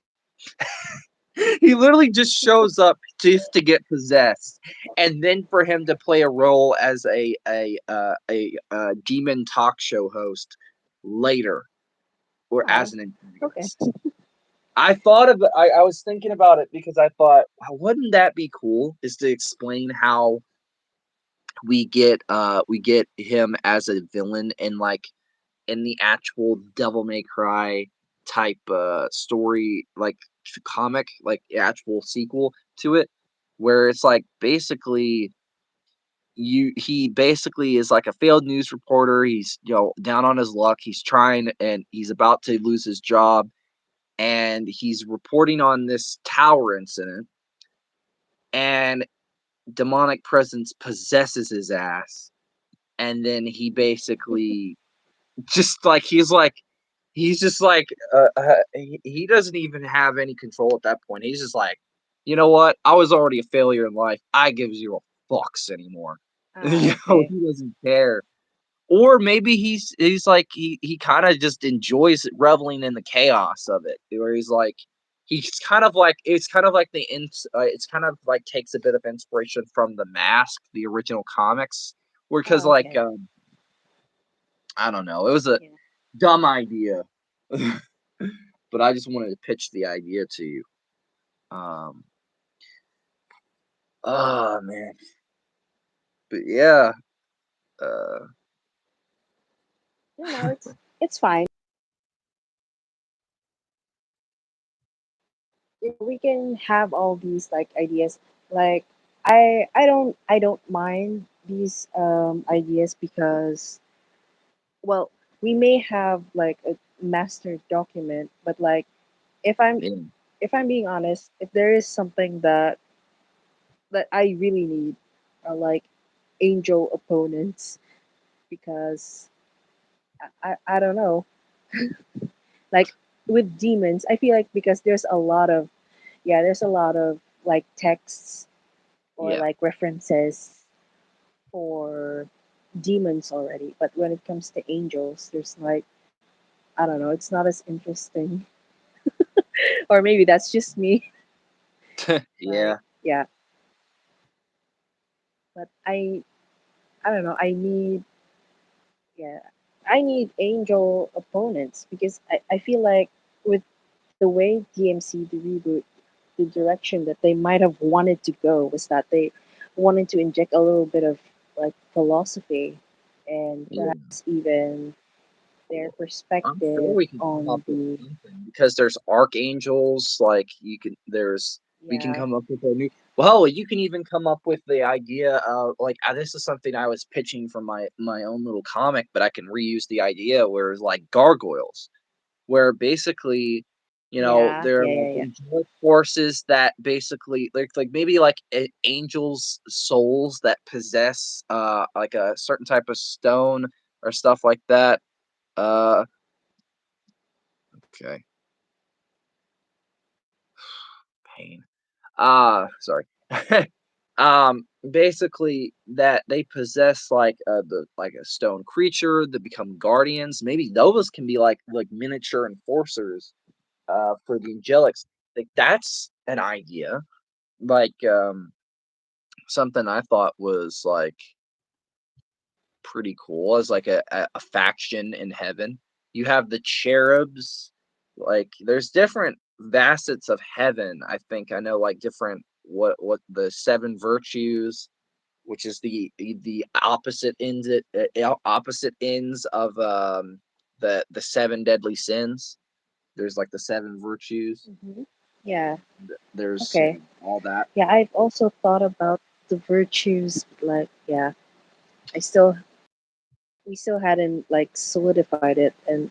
He literally just shows up just to get possessed, and then for him to play a role as a demon talk show host later, or Oh, as an okay. antagonist. I thought of it. I was thinking about it because I thought, "Wow, wouldn't that be cool? Is to explain how we get him as a villain in like in the actual Devil May Cry type story, like comic, like actual sequel to it, where it's like basically he basically is like a failed news reporter. He's down on his luck. He's trying and he's about to lose his job, and he's reporting on this tower incident, and demonic presence possesses his ass, and then he basically just like he's just like he doesn't even have any control at that point. He's just like, you know what? I was already a failure in life. I give zero fucks anymore. Ah, He okay. doesn't care. Or maybe he's like he kind of just enjoys reveling in the chaos of it, where he's like he's kind of like it's kind of like takes a bit of inspiration from the Mask, the original comics, where because Oh, like okay. I don't know. It was a Yeah. dumb idea, but I just wanted to pitch the idea to you. Um, oh man, but yeah, uh, No, it's fine. We can have all these like ideas. Like I don't mind these ideas because, well, we may have like a master document, but like if I'm yeah, if I'm being honest, if there is something that I really need are like angel opponents, because I don't know, like with demons I feel like, because there's a lot of, yeah, there's a lot of like texts or yeah. like references for demons already, but when it comes to angels there's like, I don't know, it's not as interesting. Or maybe that's just me. Like, Yeah. yeah, but I don't know, yeah, I need angel opponents because I feel like with the way DMC, the reboot, the direction that they might have wanted to go was that they wanted to inject a little bit of like philosophy and Yeah. perhaps even their Well, I'm sure perspective we can come up on with the, something because there's archangels, like you can there's we can yeah, come up with a new well, you can even come up with the idea of like this is something I was pitching from my own little comic, but I can reuse the idea where it's like gargoyles, where basically, they're yeah, like yeah. angelic forces that basically like maybe like angels' souls that possess like a certain type of stone or stuff like that. Uh Okay, pain. Sorry. Basically that they possess like like a stone creature that become guardians. Maybe those can be like miniature enforcers for the angelics. Like that's an idea. Like something I thought was like pretty cool as like a faction in heaven. You have the cherubs, like there's different facets of heaven. I think I know like different what the seven virtues, which is the opposite ends of the seven deadly sins. There's like the seven virtues. Hmm. Yeah, There's okay. all that. Yeah, I've also thought about the virtues, like, yeah, I still we still hadn't like solidified it, and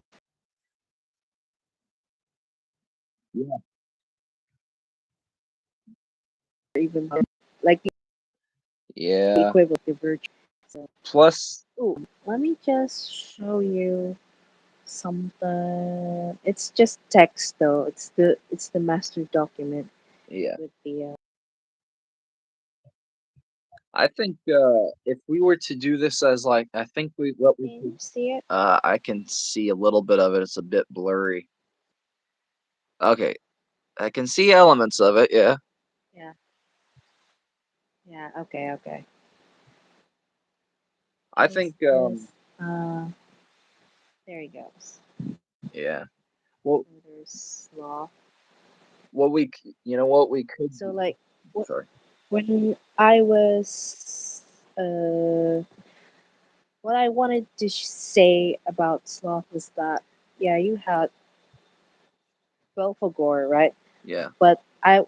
Yeah. even like the Yeah. equivalent of virtue. So, Plus, ooh, let me just show you something. It's just text though. It's the master document yeah. with the. I think if we were to do this as like, I think what we Can you could. see it? I can see a little bit of it. It's a bit blurry. Okay, I can see elements of it. Yeah, Yeah. Yeah. Okay. Okay. I Is think. this? Uh, there he goes. Yeah. Well, So there's sloth. what we could So do. like, Sorry. when I was what I wanted to say about sloth was that, yeah, you had Belphegor, right? Yeah. But I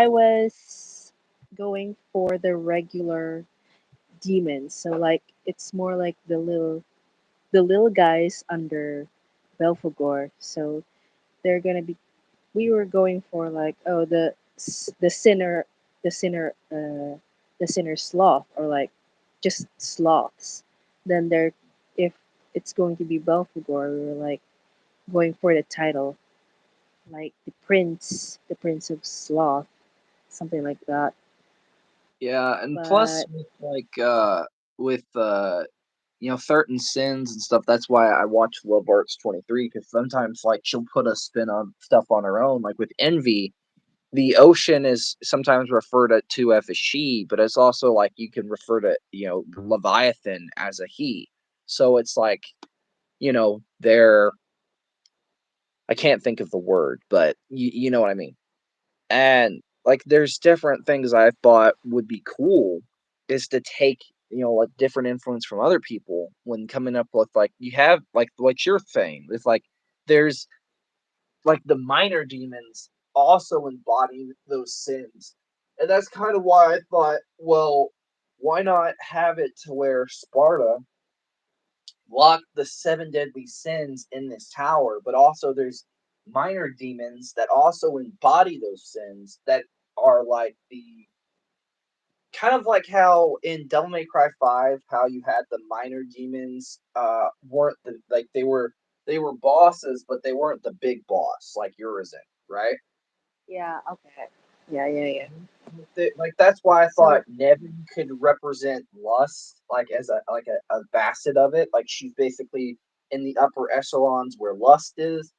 was going for the regular demons. So like it's more like the little guys under Belphegor. So they're gonna be. We were going for like, oh, the sinner, the sinner the sinner sloth, or like just sloths. Then there, if it's going to be Belphegor, we were like going for the title, like the prince of sloth, something like that. Yeah, and plus But with with certain sins and stuff. That's why I watch Lil Bart's 23 because sometimes like she'll put a spin on stuff on her own. Like with envy, the ocean is sometimes referred to as a she, but it's also like you can refer to Leviathan as a he. So it's like they're I can't think of the word, but you know what I mean. And like there's different things I thought would be cool is to take, like different influence from other people when coming up with like you have like your thing. It's like there's like the minor demons also embody those sins. And that's kind of why I thought, well, why not have it to where Sparta locked the seven deadly sins in this tower, but also there's minor demons that also embody those sins that are like the kind of like how in Devil May Cry 5, how you had the minor demons weren't they were bosses, but they weren't the big boss like yours in, right? Yeah. Okay. Yeah. Yeah. Yeah. Like that's why I thought So Nevin could represent lust, like as a facet of it. Like she's basically in the upper echelons where lust is,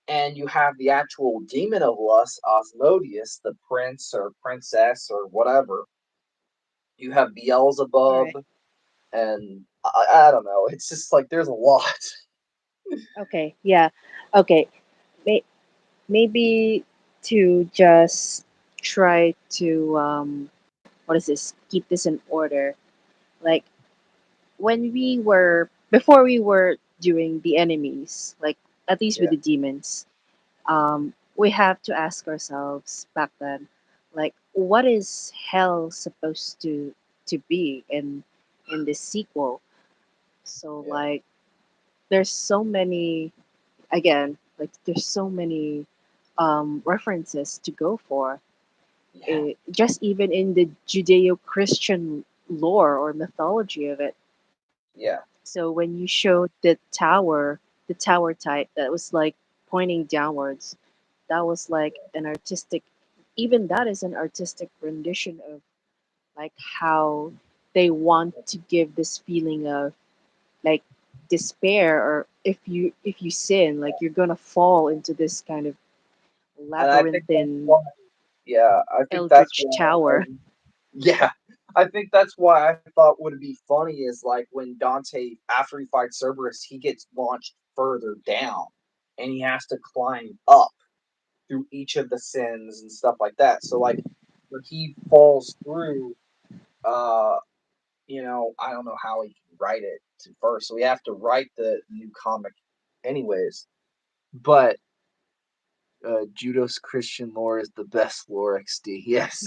and you have the actual demon of lust, Osmodius, the prince or princess or whatever. You have all Beelzebub, right. and I don't know. It's just like there's a lot. Okay. Yeah. Okay. May- Maybe to just try to what is this? Keep this in order. Like when we were before we were doing the enemies, like at least with Yeah, the demons, we have to ask ourselves back then, like, what is hell supposed to be in this sequel? So yeah, like, there's so many again, like there's so many references to go for. yeah, Just even in the Judeo-Christian lore or mythology of it. yeah, So when you showed the tower type that was like pointing downwards, that was like an artistic, even that is an artistic rendition of like how they want to give this feeling of like despair, or if you sin, like you're gonna fall into this kind of and I think that's labyrinthine why. Yeah, I think that's eldritch why. tower. Yeah, I think that's why I thought would be funny is like when Dante, after he fights Cerberus, he gets launched further down, and he has to climb up through each of the sins and stuff like that. So like when he falls through, uh, I don't know how he can write it to first, so we have to write the new comic anyways. But Judo's Christian lore is the best lore XD. Yes.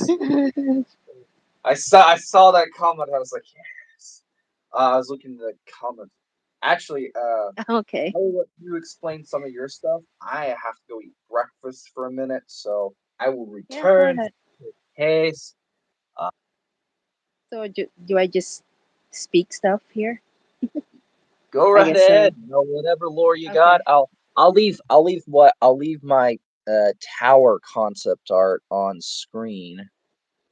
I saw that comment. I was like, yes. I was looking at the comments. Actually, Okay. I will let you explain some of your stuff. I have to go eat breakfast for a minute, so I will Yeah, go return. ahead. Case. Uh, So do I just speak stuff here? Go I right guess ahead. so. Whatever lore you got. Okay. I'll leave my tower concept art on screen.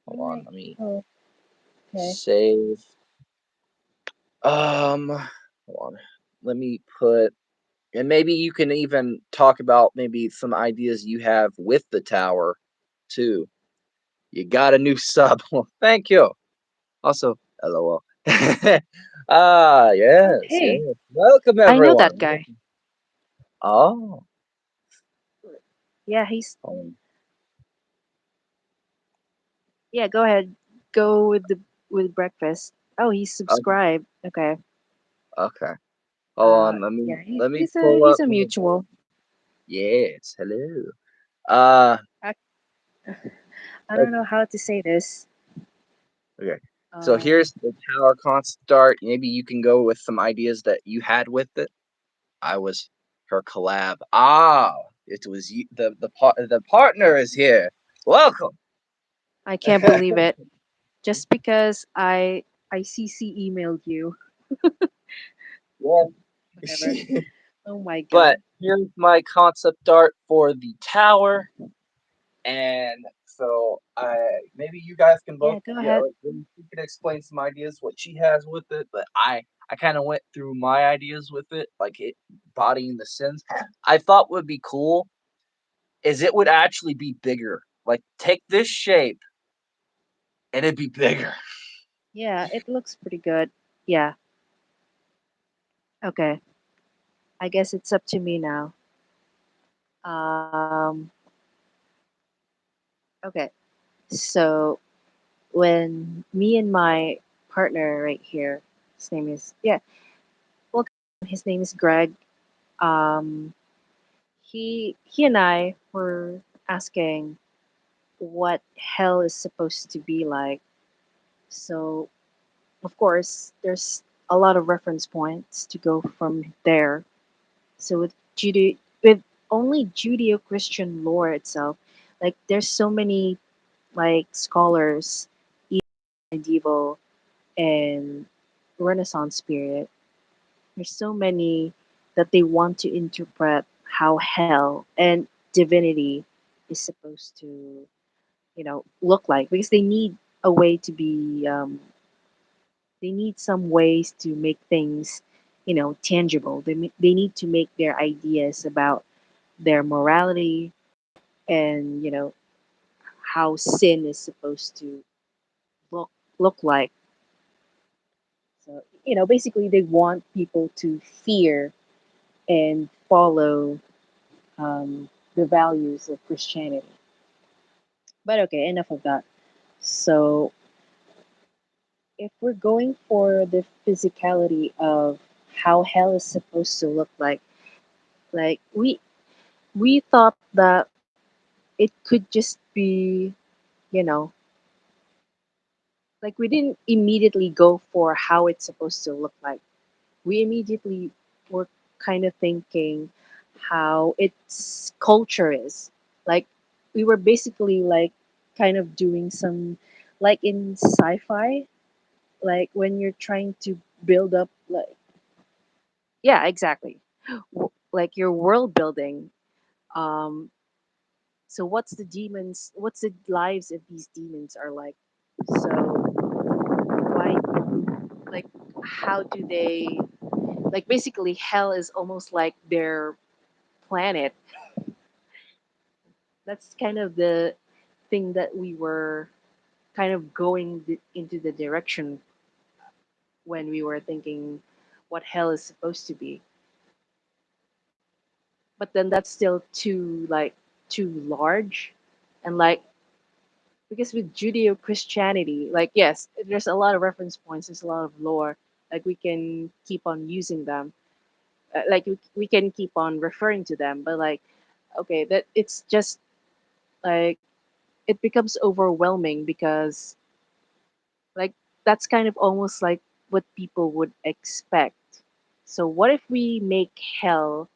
Hold All on, right. let me Oh, okay. save. Hold on. Let me put. And maybe you can even talk about maybe some ideas you have with the tower too. You got a new sub. Well, thank you. Also, LOL. Oh, Yes, yes. hey, Welcome I know everyone. that guy. Oh, Yeah, he's um, yeah. Go ahead. Go with breakfast. Oh, he's okay. subscribed. Okay. Okay. Hold on. Let me Yeah, let me he's a pull he's up a my. mutual. Yes. Hello. Uh. I, I o- don't know how to say this. Okay. So Uh, here's the tower concept art. Maybe you can go with some ideas that you had with it. I was her collab. Ah, it was you. The partner is here. Welcome. I can't believe it. Just because I CC emailed you, Yeah. whatever. Oh my But god. here's my concept art for the tower, and so I maybe you guys can both Yeah, go yeah ahead. like, maybe you can explain some ideas what she has with it, but I kind of went through my ideas with it, like it bodying the sins. I thought would be cool is it would actually be bigger. Like take this shape and it'd be bigger. Yeah, it looks pretty good. Yeah. Okay. I guess it's up to me now. Um, okay. So when me and my partner right here, his name is yeah, well, his name is Greg. Um, he and I were asking what hell is supposed to be like. So of course, there's a lot of reference points to go from there. So with only Judeo-Christian lore itself, like there's so many like scholars, even medieval and Renaissance period. There's so many that they want to interpret how hell and divinity is supposed to, look like because they need a way to be. They need some ways to make things, tangible. They need to make their ideas about their morality and how sin is supposed to look look like. So basically they want people to fear and follow the values of Christianity. But okay, enough of that. So if we're going for the physicality of how hell is supposed to look like we thought that it could just be, you know, like we didn't immediately go for how it's supposed to look like. We immediately were kind of thinking how its culture is. Like we were basically like kind of doing some like in sci-fi, like when you're trying to build up like yeah, exactly. Like your world building. Um so what's the lives of these demons are like? So why like how do they like basically hell is almost like their planet. That's kind of the thing that we were kind of going into the direction when we were thinking what hell is supposed to be. But then that's still too large, and like because with Judeo Christianity, like yes, there's a lot of reference points, there's a lot of lore, like we can keep on using them, like we can keep on referring to them, but like okay, that it's just like it becomes overwhelming because like that's kind of almost like what people would expect. So what if we make hell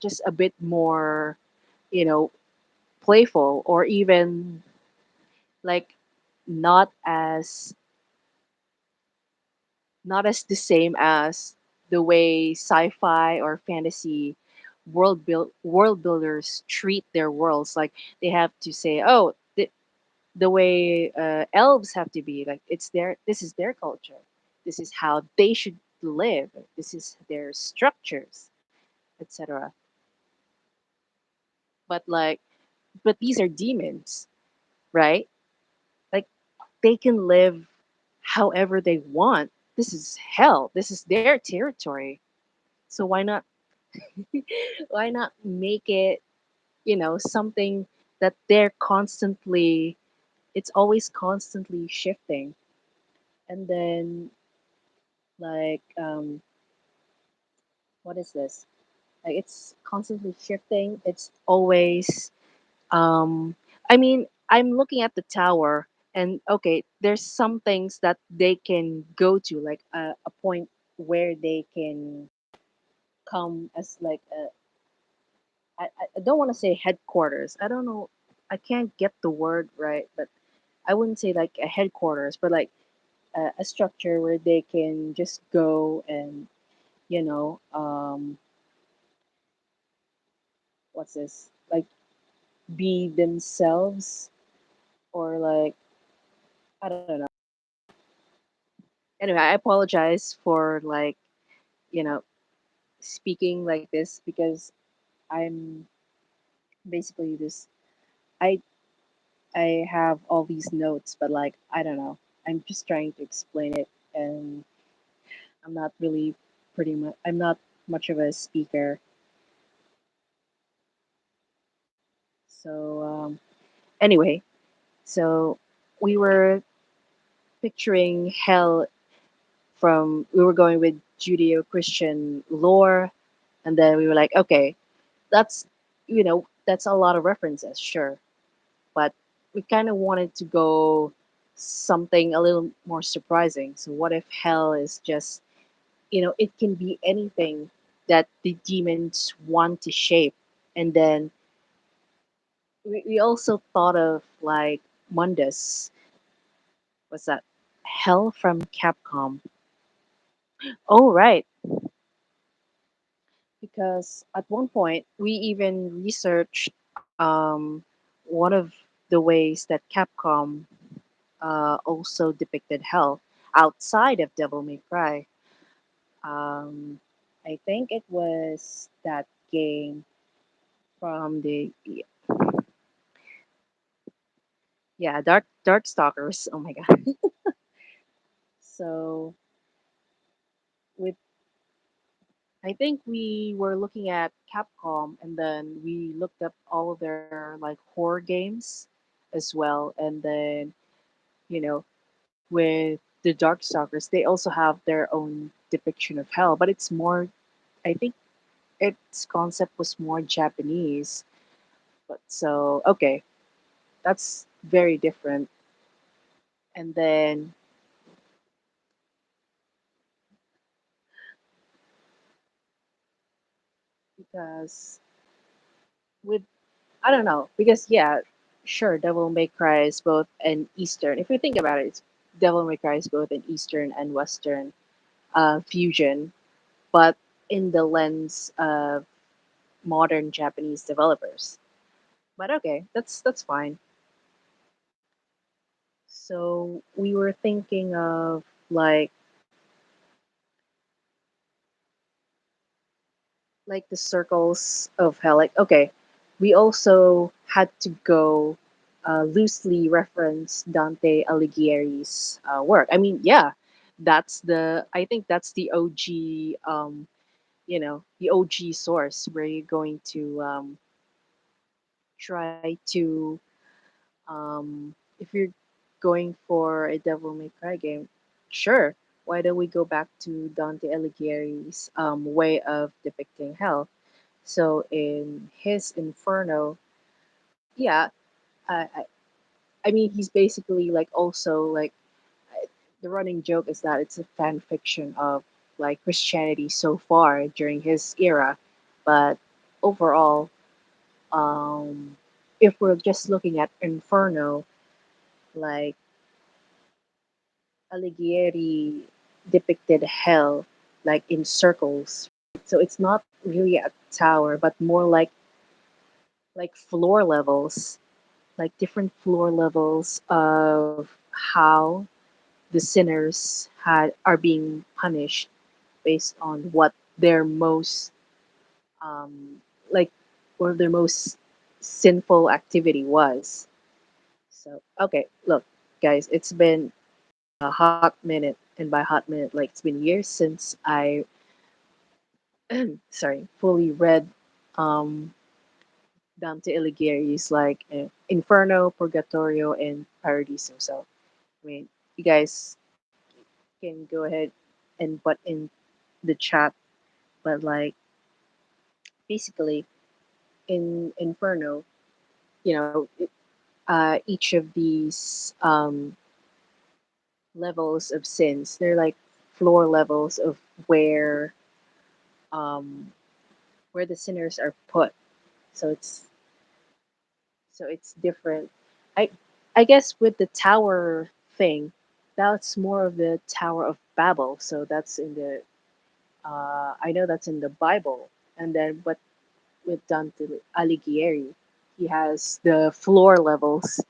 just a bit more, you know, playful or even like not as not as the same as the way sci-fi or fantasy world builders treat their worlds, like they have to say oh the way elves have to be like it's their this is their culture, this is how they should live, this is their structures, etc. But like but these are demons, right? Like they can live however they want. This is hell, this is their territory. So why not make it, something that they're constantly it's always constantly shifting. And then like what is this? Like it's constantly shifting. It's always um I mean, I'm looking at the tower and okay, there's some things that they can go to, like a point where they can come as like I don't want to say headquarters. I don't know. I can't get the word right, but I wouldn't say like a headquarters, but like a structure where they can just go and what's this like be themselves or like I don't know. Anyway, I apologize for like you know speaking like this because I'm basically this. I I have all these notes, but like I don't know. I'm just trying to explain it, and I'm not really pretty much. I'm not much of a speaker. So anyway, so we were picturing hell from we were going with Judeo-Christian lore, and then we were like, okay, that's that's a lot of references, sure, but we kind of wanted to go something a little more surprising. So what if hell is just it can be anything that the demons want to shape, and then we also thought of like Mundus. What's that? Hell from Capcom. Oh right, because at one point we even researched one of the ways that Capcom also depicted hell outside of Devil May Cry. Um, I think it was that game from the yeah Dark Stalkers. Oh my god! So with I think we were looking at Capcom, and then we looked up all of their like horror games as well, and then you know with the Darkstalkers, they also have their own depiction of hell, but it's more. I think its concept was more Japanese. But so okay, that's very different. And then because with I don't know because yeah, sure, Devil May Cry is both an Eastern. If you think about it, it's Devil May Cry is both an Eastern and Western fusion, but in the lens of modern Japanese developers. But okay, that's fine. So we were thinking of like the circles of hell. Like okay, we also had to go loosely reference Dante Alighieri's work. I mean, yeah, that's the I think that's the OG the OG source where you're going to try to if you're going for a Devil May Cry game, sure. Why don't we go back to Dante Alighieri's way of depicting hell? So in his Inferno, yeah, I, I, I mean he's basically like also like the running joke is that it's a fan fiction of like Christianity so far during his era, but overall, um, if we're just looking at Inferno, like Alighieri depicted hell like in circles. So it's not really a tower, but more like floor levels, like different floor levels of how the sinners are being punished based on what their most like what their most sinful activity was. So okay, look, guys, it's been a hot minute, and by hot minute, like it's been years since I sorry fully read um Dante Alighieri's like Inferno, Purgatorio, and Paradiso. So I mean, you guys can go ahead and butt in the chat, but like basically in Inferno, each of these levels of sins, they're like floor levels of where um, where the sinners are put. So it's different. I I guess with the tower thing, that's more of the Tower of Babel. So that's in the I know that's in the Bible. And then but with Dante Alighieri, he has the floor levels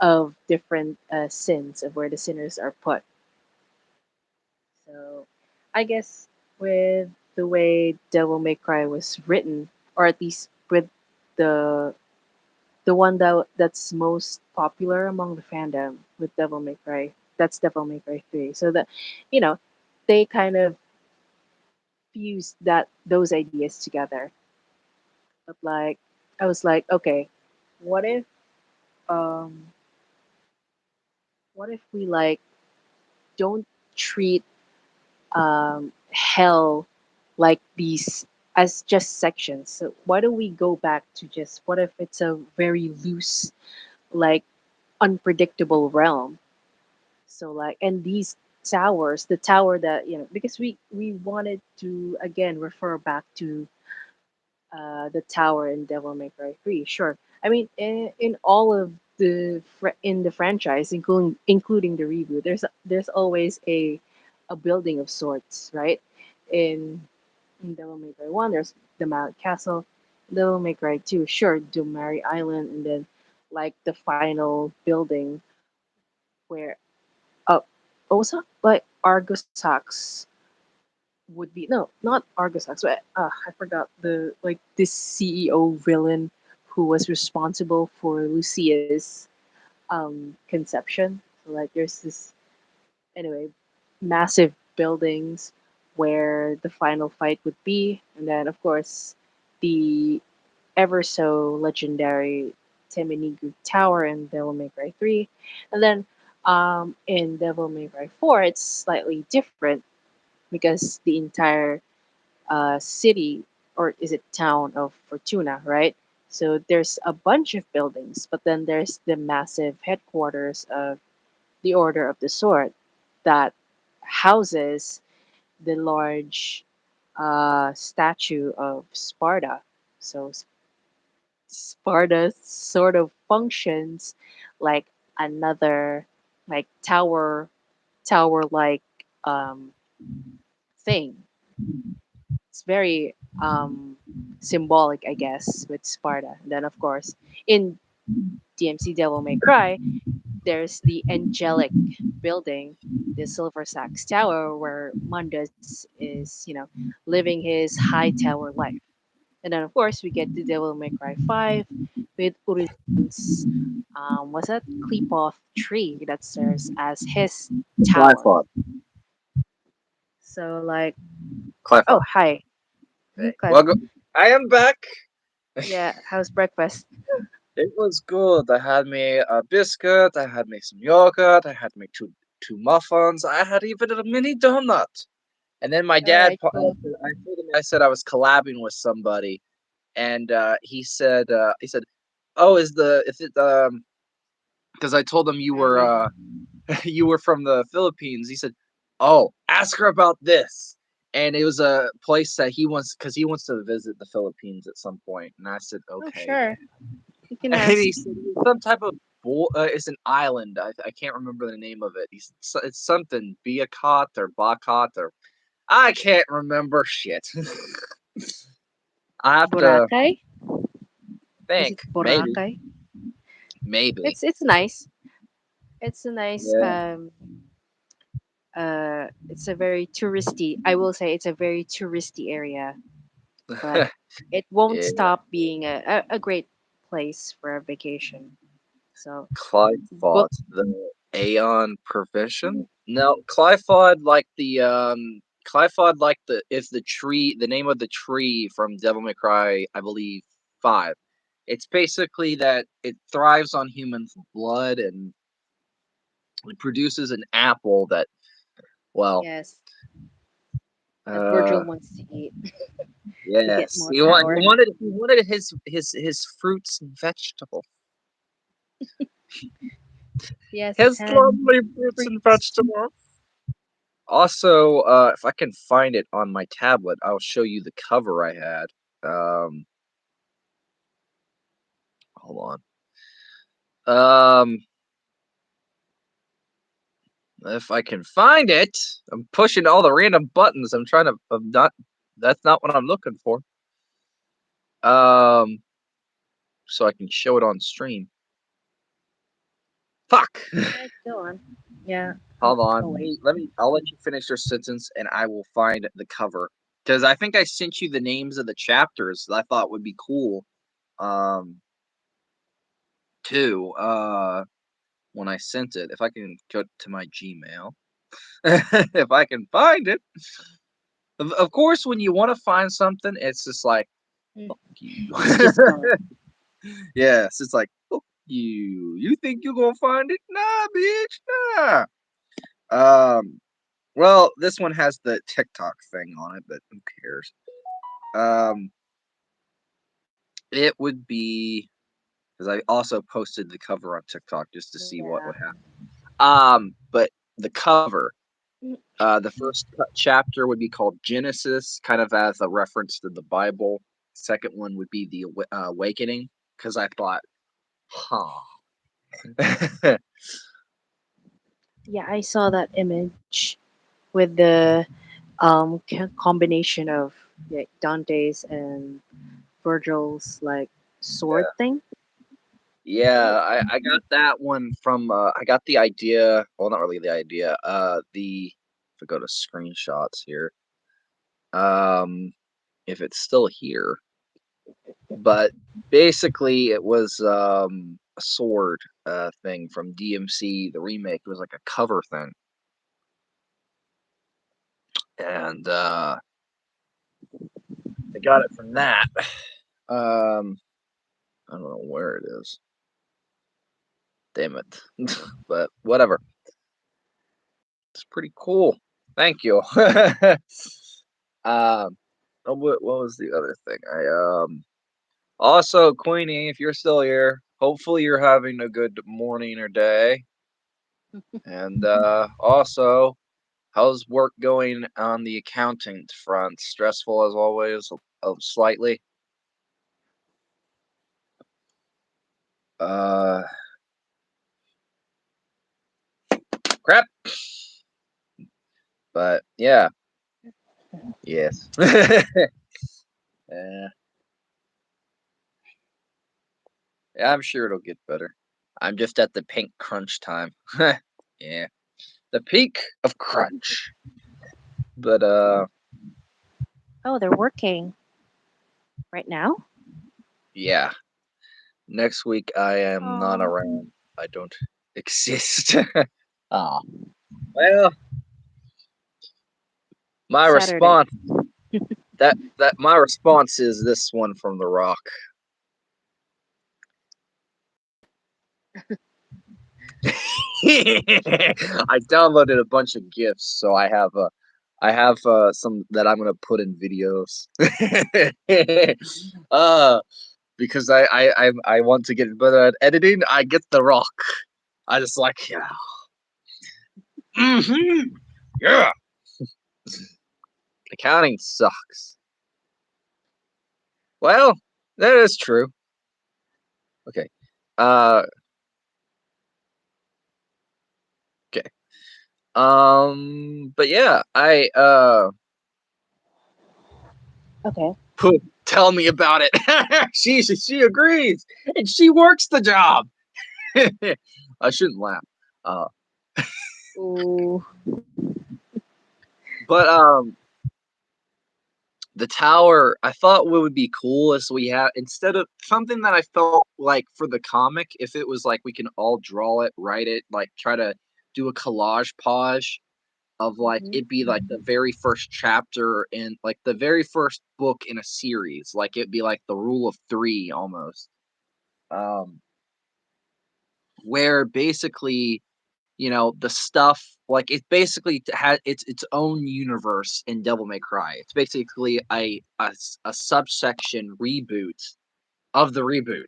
of different sins of where the sinners are put. So I guess with the way Devil May Cry was written, or at least with the one that's most popular among the fandom with Devil May Cry, that's Devil May Cry 3. So that you know, they kind of fused that those ideas together. But like I was like, okay, what if um what if we like don't treat hell like these as just sections? So why don't we go back to just what if it's a very loose, like unpredictable realm? So like, and these towers, the tower that because we wanted to again refer back to the tower in Devil May Cry 3. Sure, I mean in all of in the franchise, including the reboot, there's always a building of sorts, right? In in Devil May Cry 1, there's the Mallet Castle. Devil May Cry 2, sure, Dumari Island, and then like the final building where also like Argosax would be no, not Argosax, but I forgot the like this CEO villain who was responsible for Lucia's conception. So like there's this anyway massive buildings where the final fight would be, and then of course the ever so legendary Temenigu Tower in Devil May Cry 3, and then in Devil May Cry 4 it's slightly different because the entire city, or is it town of Fortuna, right? So there's a bunch of buildings, but then there's the massive headquarters of the Order of the Sword that houses the large statue of Sparta. So Sparta sort of functions like another like tower like um, thing. It's very symbolic, I guess, with Sparta. And then, of course, in DMC Devil May Cry, there's the angelic building, the Silver Sacks Tower, where Mundus is, living his high tower life. And then, of course, we get the Devil May Cry 5 with Urizen's, what's that? Kleepoth tree that serves as his tower. Clive So, like, oh, Clive hi. Hey, Clive. well, I am back. Yeah, how's breakfast? It was good. I had me a biscuit. I had me some yogurt. I had me two muffins. I had even a mini donut. And then my All dad, right, cool. I told him I said I was collabing with somebody, and he said, "Oh, is it because I told him you were Collaboration. you were from the Philippines." He said, "Oh, ask her about this." And it was a place that he wants to visit the Philippines at some point. And I said, Oh, "Okay, sure. You can and ask. he said it's some type of it's an island. I can't remember the name of it. It's something Biakot or Bakot or I can't remember shit. I have to Boracay? Is think. it Maybe. Boracay? Maybe. It's nice. It's a nice Yeah. it's a very touristy. I will say it's a very touristy area, but it won't Yeah. stop being a great place for a vacation. So, but Clyfod, the Aeon Provision? No, Clyfod like the Clyfod like the is the tree the name of the tree from Devil May Cry, I believe 5. It's basically that it thrives on human blood and it produces an apple that well yes, that uh Virgil wants to eat to get yes. more power. He wanted his fruits and vegetables. Yes, His and lovely fruits and fruits. vegetables. Also, if I can find it on my tablet, I'll show you the cover I had. Um, hold on. If I can find it, I'm pushing all the random buttons. I'm not. That's not what I'm looking for. Um, so I can show it on stream. Fuck. Yeah, go on. Yeah, Hold on. I'll wait. I'll let you finish your sentence, and I will find the cover because I think I sent you the names of the chapters that I thought would be cool. Um, too. When I sent it. If I can go to my Gmail, if I can find it. Of course, when you want to find something, it's just like Mm. fuck you. You just gone. Yes, it's like fuck you. You think you're gonna find it? Nah, bitch. Nah. Well, this one has the TikTok thing on it, but who cares? Um, it would be because I also posted the cover on TikTok just to see what Yeah. would happen. But the cover, Mm. the first chapter would be called Genesis, kind of as a reference to the Bible. Second one would be the Awakening, because I thought, huh. Yeah, I saw that image with the combination of like Dante's and Virgil's like sword thing. Yeah, I got that one from I got the idea, well not really the idea. If I go to screenshots here, um if it's still here, but basically it was a sword thing from DMC, the remake. It was like a cover thing. And I got it from that. Um I don't know where it is. Damn it. But whatever. It's pretty cool. Thank you. Um, what was the other thing? Also, Queenie, if you're still here, hopefully you're having a good morning or day. And also, how's work going on the accounting front? Stressful as always, slightly. Uh, crap. But yeah, yes. Yeah, I'm sure it'll get better. I'm just at the pink crunch time. Yeah, the peak of crunch. But Oh, they're working right now. yeah. Next week I am not Oh, around. I don't exist. Ah, well, my Saturday. response that my response is this one from The Rock. I downloaded a bunch of gifs, so I have some that I'm gonna put in videos. uh, because I want to get better at editing. I get The Rock. I just like yeah. Yeah. Accounting sucks. Well, that is true. Okay. Uh, okay. But yeah, Okay. tell me about it. She agrees, and she works the job. I shouldn't laugh. Uh, Ooh. but the tower. I thought what would be cool is we have instead of something that I felt like for the comic, if it was like we can all draw it, write it, like try to do a collage page of like Hmm. it be like the very first chapter in like the very first book in a series, like it'd be like the rule of three almost, um where basically the stuff like it basically has its own universe in Devil May Cry. It's basically a subsection reboot of the reboot,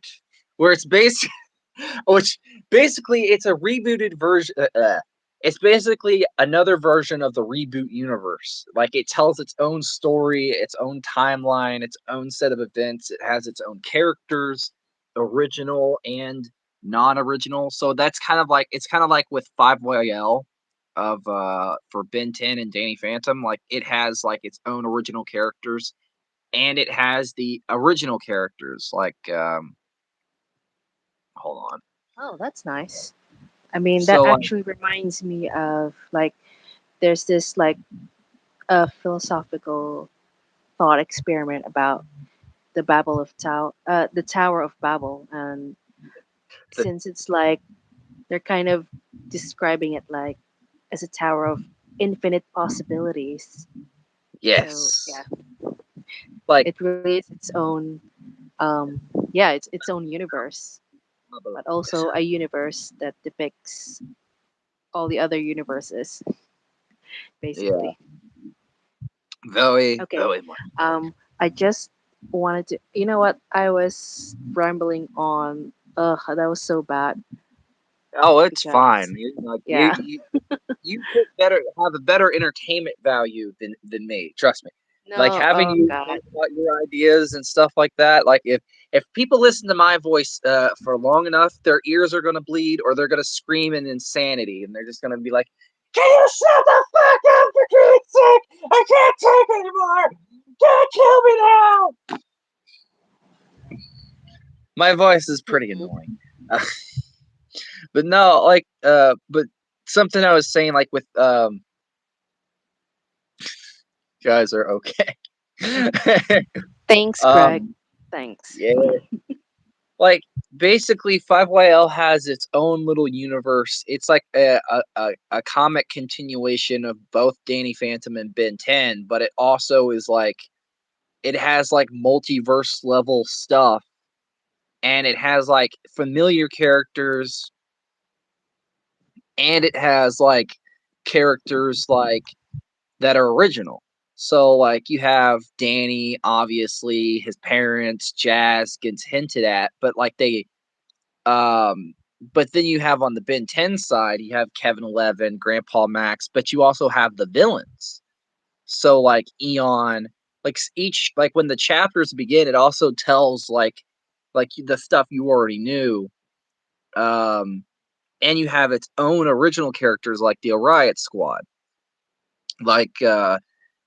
where it's based which basically it's a rebooted version. It's basically another version of the reboot universe. Like it tells its own story, its own timeline, its own set of events. It has its own characters, original and non-original. So that's kind of like it's kind of like with 5YL of for Ben 10 and Danny Phantom. Like it has like its own original characters, and it has the original characters. Like hold on. Oh, that's nice. I mean, that So like actually reminds me of like there's this like a philosophical thought experiment about the Tower of Babel, and the since it's like they're kind of describing it like as a tower of infinite possibilities. So Yes. yeah, Like, it really is its own yeah, it's its own universe, but yes. also a universe that depicts all the other universes, Yeah. basically. Very, Okay. very much. I just wanted to, you know what? I was rambling on. Ugh, that was so bad Oh, it's fine. because, Like yeah. you could better have a better entertainment value than me. Trust me. Like No, having oh you God. talk about your ideas and stuff like that. Like if people listen to my voice for long enough, their ears are gonna bleed or they're gonna scream in insanity, and they're just gonna be like, "Can you shut the fuck up for God's sake? I can't take anymore. Can't kill me now." My voice is pretty Mhm. annoying. But no, but something I was saying, like with guys are okay. Thanks, Greg. um, Thanks. yeah, like basically 5YL has its own little universe. It's like a comic continuation of both Danny Phantom and Ben 10, but it also is like it has like multiverse level stuff, and it has like familiar characters, and it has like characters like that are original. So like you have Danny, obviously, his parents, Jazz gets hinted at, but like um but then you have on the Ben 10 side, you have Kevin 11, Grandpa Max, but you also have the villains. So like Eon, each like when the chapters begin, it also tells like the stuff you already knew. Um and you have its own original characters like the Riot Squad, like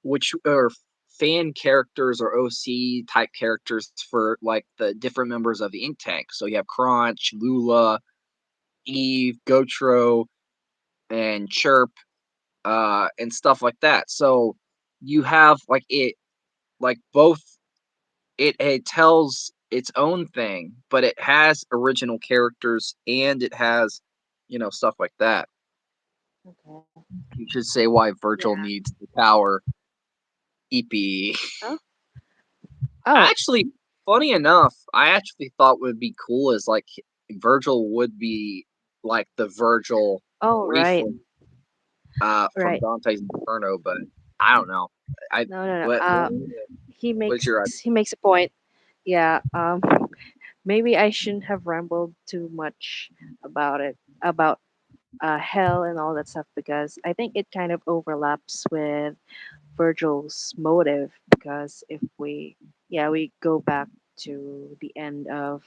which are fan characters or OC type characters for like the different members of the Ink Tank. So you have Crunch, Lula, Eve, Gotro, and Chirp, and stuff like that. So you have like both. It tells its own thing, but it has original characters and it has stuff like that. Okay. You should say why Virgil Yeah. needs the power. EP. Oh. Oh. Actually, funny enough, I actually thought would be cool is like Virgil would be like the Virgil Oh. Right. briefly from Right. Dante's Inferno, but I don't know. I No. No. No. what's your He makes a point. Yeah. Maybe I shouldn't have rambled too much about it, about hell and all that stuff, because I think it kind of overlaps with Virgil's motive. Because if we, yeah, we go back to the end of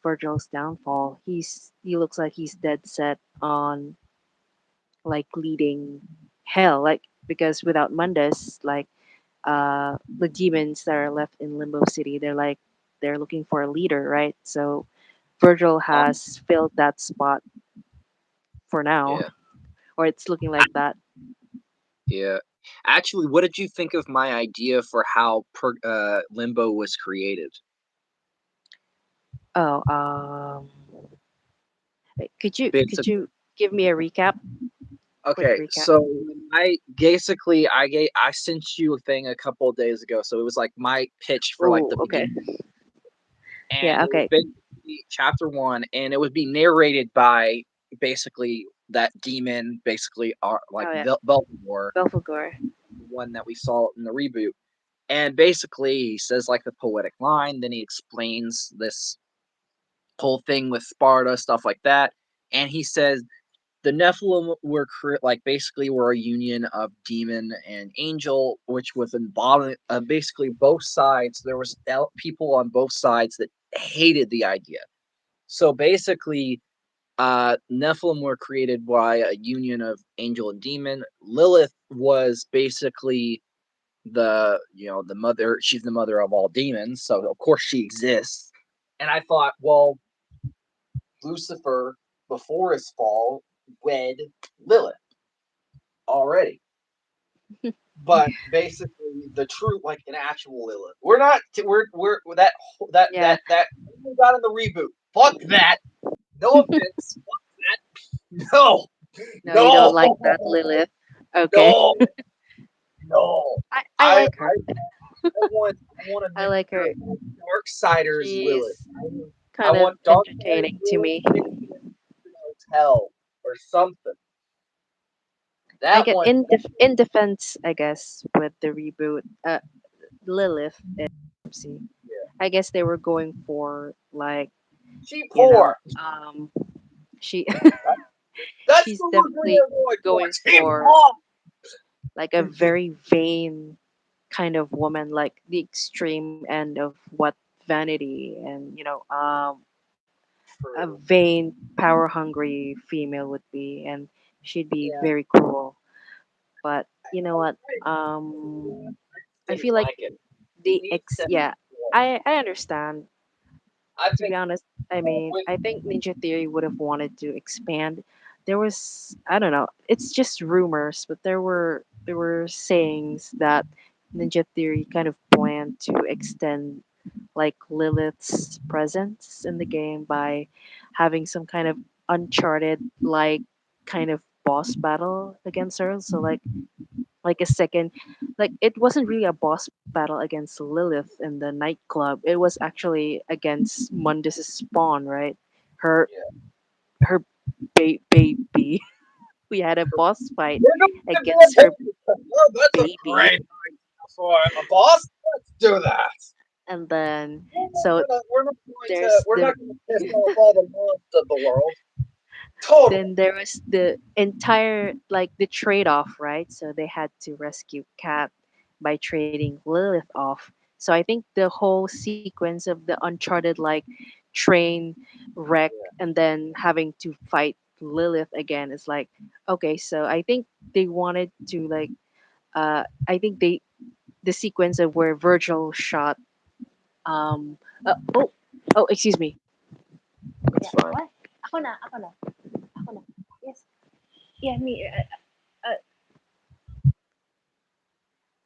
Virgil's downfall, he looks like he's dead set on like leading hell, like because without Mundus, like the demons that are left in Limbo City, they're looking for a leader, right? So Virgil um has filled that spot for now, yeah, or it's looking like that. yeah. Actually, what did you think of my idea for how Limbo was created? Oh, wait, could Basically, you give me a recap? Quick okay, recap. so I sent you a thing a couple of days ago, so it was like my pitch for like Oh, the okay. beginning, and Yeah, it was okay. basically chapter one, and it would be narrated by basically that demon, basically like Oh yeah, Belphegor, Belphegor. the one that we saw in the reboot. And basically, he says like the poetic line, then he explains this whole thing with Sparta, stuff like that, and he says the Nephilim were like basically were a union of demon and angel, which was involved basically both sides. There was people on both sides that hated the idea. So basically, Nephilim were created by a union of angel and demon. Lilith was basically the mother. She's the mother of all demons, so of course she exists. And I thought, well, Lucifer before his fall wed Lilith already. But basically, the true, like an actual Lilith. We're not. We're that Yeah. that we got in the reboot. Fuck that. No offense. Fuck that. No. No, you don't like No. that, Lilith. Okay. No. No, I I like her. I I want a I like mixture her. of Darksiders Lilith. She's I kind of want Darksiders entertaining to Lilith me. mixed with Hotel or something. I That get one, in defense, I guess, with the reboot. Lilith and Ramsey. yeah. I guess they were going for like She you poor. know, she That's she's the look we definitely are going for. going She for poor. like a very vain kind of woman, like the extreme end of what vanity and a True. vain, power hungry female would be, and she'd be Yeah. very cruel. But you know what? I I didn't feel like like it. the Needs ex. to. Yeah, I understand. I To be think honest, I mean, with I think Ninja Theory would have wanted to expand. There was, I don't know, it's just rumors, but there were sayings that Ninja Theory kind of planned to extend like Lilith's presence in the game by having some kind of Uncharted like kind of boss battle against her. So like a second, like it wasn't really a boss battle against Lilith in the nightclub. It was actually against Mundus' spawn, right? Her yeah. her baby. We had a boss fight We're doing it for a against her baby. Oh, that's a baby, great for a boss. Let's do that. and then so there's We're the not going to piss off all the moms of the world. Totally. then there was the entire like the trade off, right? So they had to rescue Kat by trading Lilith off. So I think the whole sequence of the Uncharted like train wreck Yeah. and then having to fight Lilith again is like okay. So I think they wanted to like I think they the sequence of where Virgil shot um oh excuse me. That's Yeah, fine. what? Ako na. Yes. Yeah, me.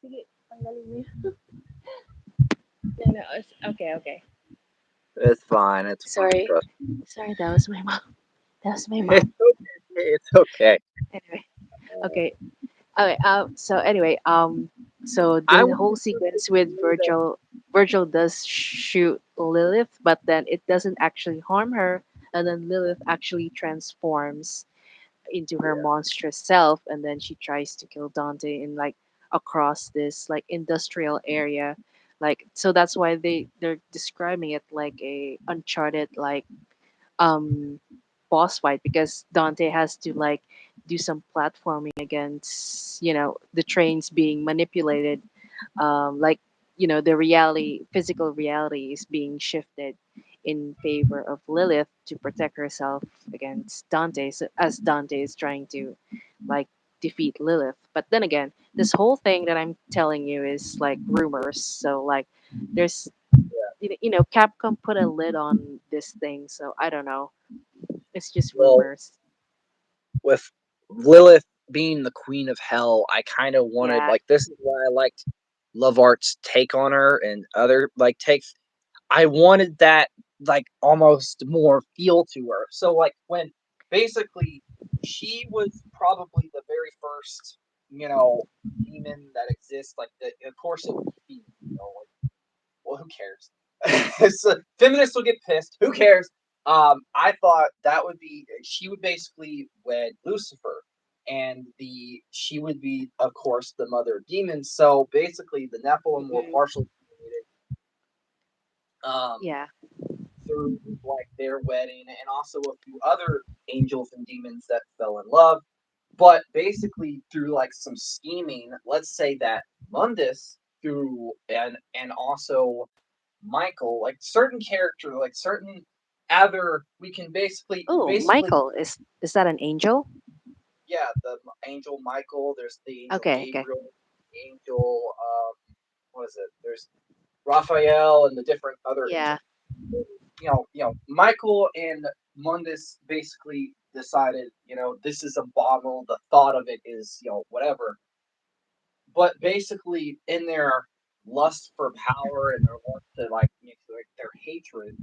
Sige, tanggalin mo yun. No, no, okay, okay. It's fine. It's fine. Sorry. Trust Sorry, that was my mom. That was my me. mom. It's okay. Anyway, okay. Okay, so anyway, so I the would whole prefer sequence to with say that. Virgil does shoot Lilith, but then it doesn't actually harm her, and then Lilith actually transforms into her Yeah. monstrous self, and then she tries to kill Dante in like across this like industrial area. Like so that's why they're describing it like a uncharted like um boss fight because Dante has to like do some platforming against the trains being manipulated, like the physical reality is being shifted in favor of Lilith to protect herself against Dante, so, as Dante is trying to like defeat Lilith. But then again, this whole thing that I'm telling you is like rumors. So like there's Capcom put a lid on this thing, so I don't know. It's just Well, rumors. with Lilith being the queen of hell, I kind of wanted Yeah. like this is why I liked Love Art's take on her and other like takes. I wanted that like almost more feel to her. So like when basically she was probably the very first, demon that exists. Like of course it would be female. Well, who cares? So, feminists will get pissed. Who cares? I thought that would be she would basically wed Lucifer, and the she would be, of course, the mother of demons. So basically, the Nephilim were Hmm. partially created um, Yeah. through like their wedding, and also a few other angels and demons that fell in love. But basically, through like some scheming, let's say that Mundus through and also Michael, like certain character, like certain other, we can Oh, basically, Michael, is that an angel? yeah, the angel Michael. There's the angel Okay, okay. Gabriel, angel, what is it? There's Raphael and the different other Yeah. angels. Michael and Mundus basically decided, this is abominable. The thought of it is, whatever. But basically, in their lust for power and their lust to like their hatred,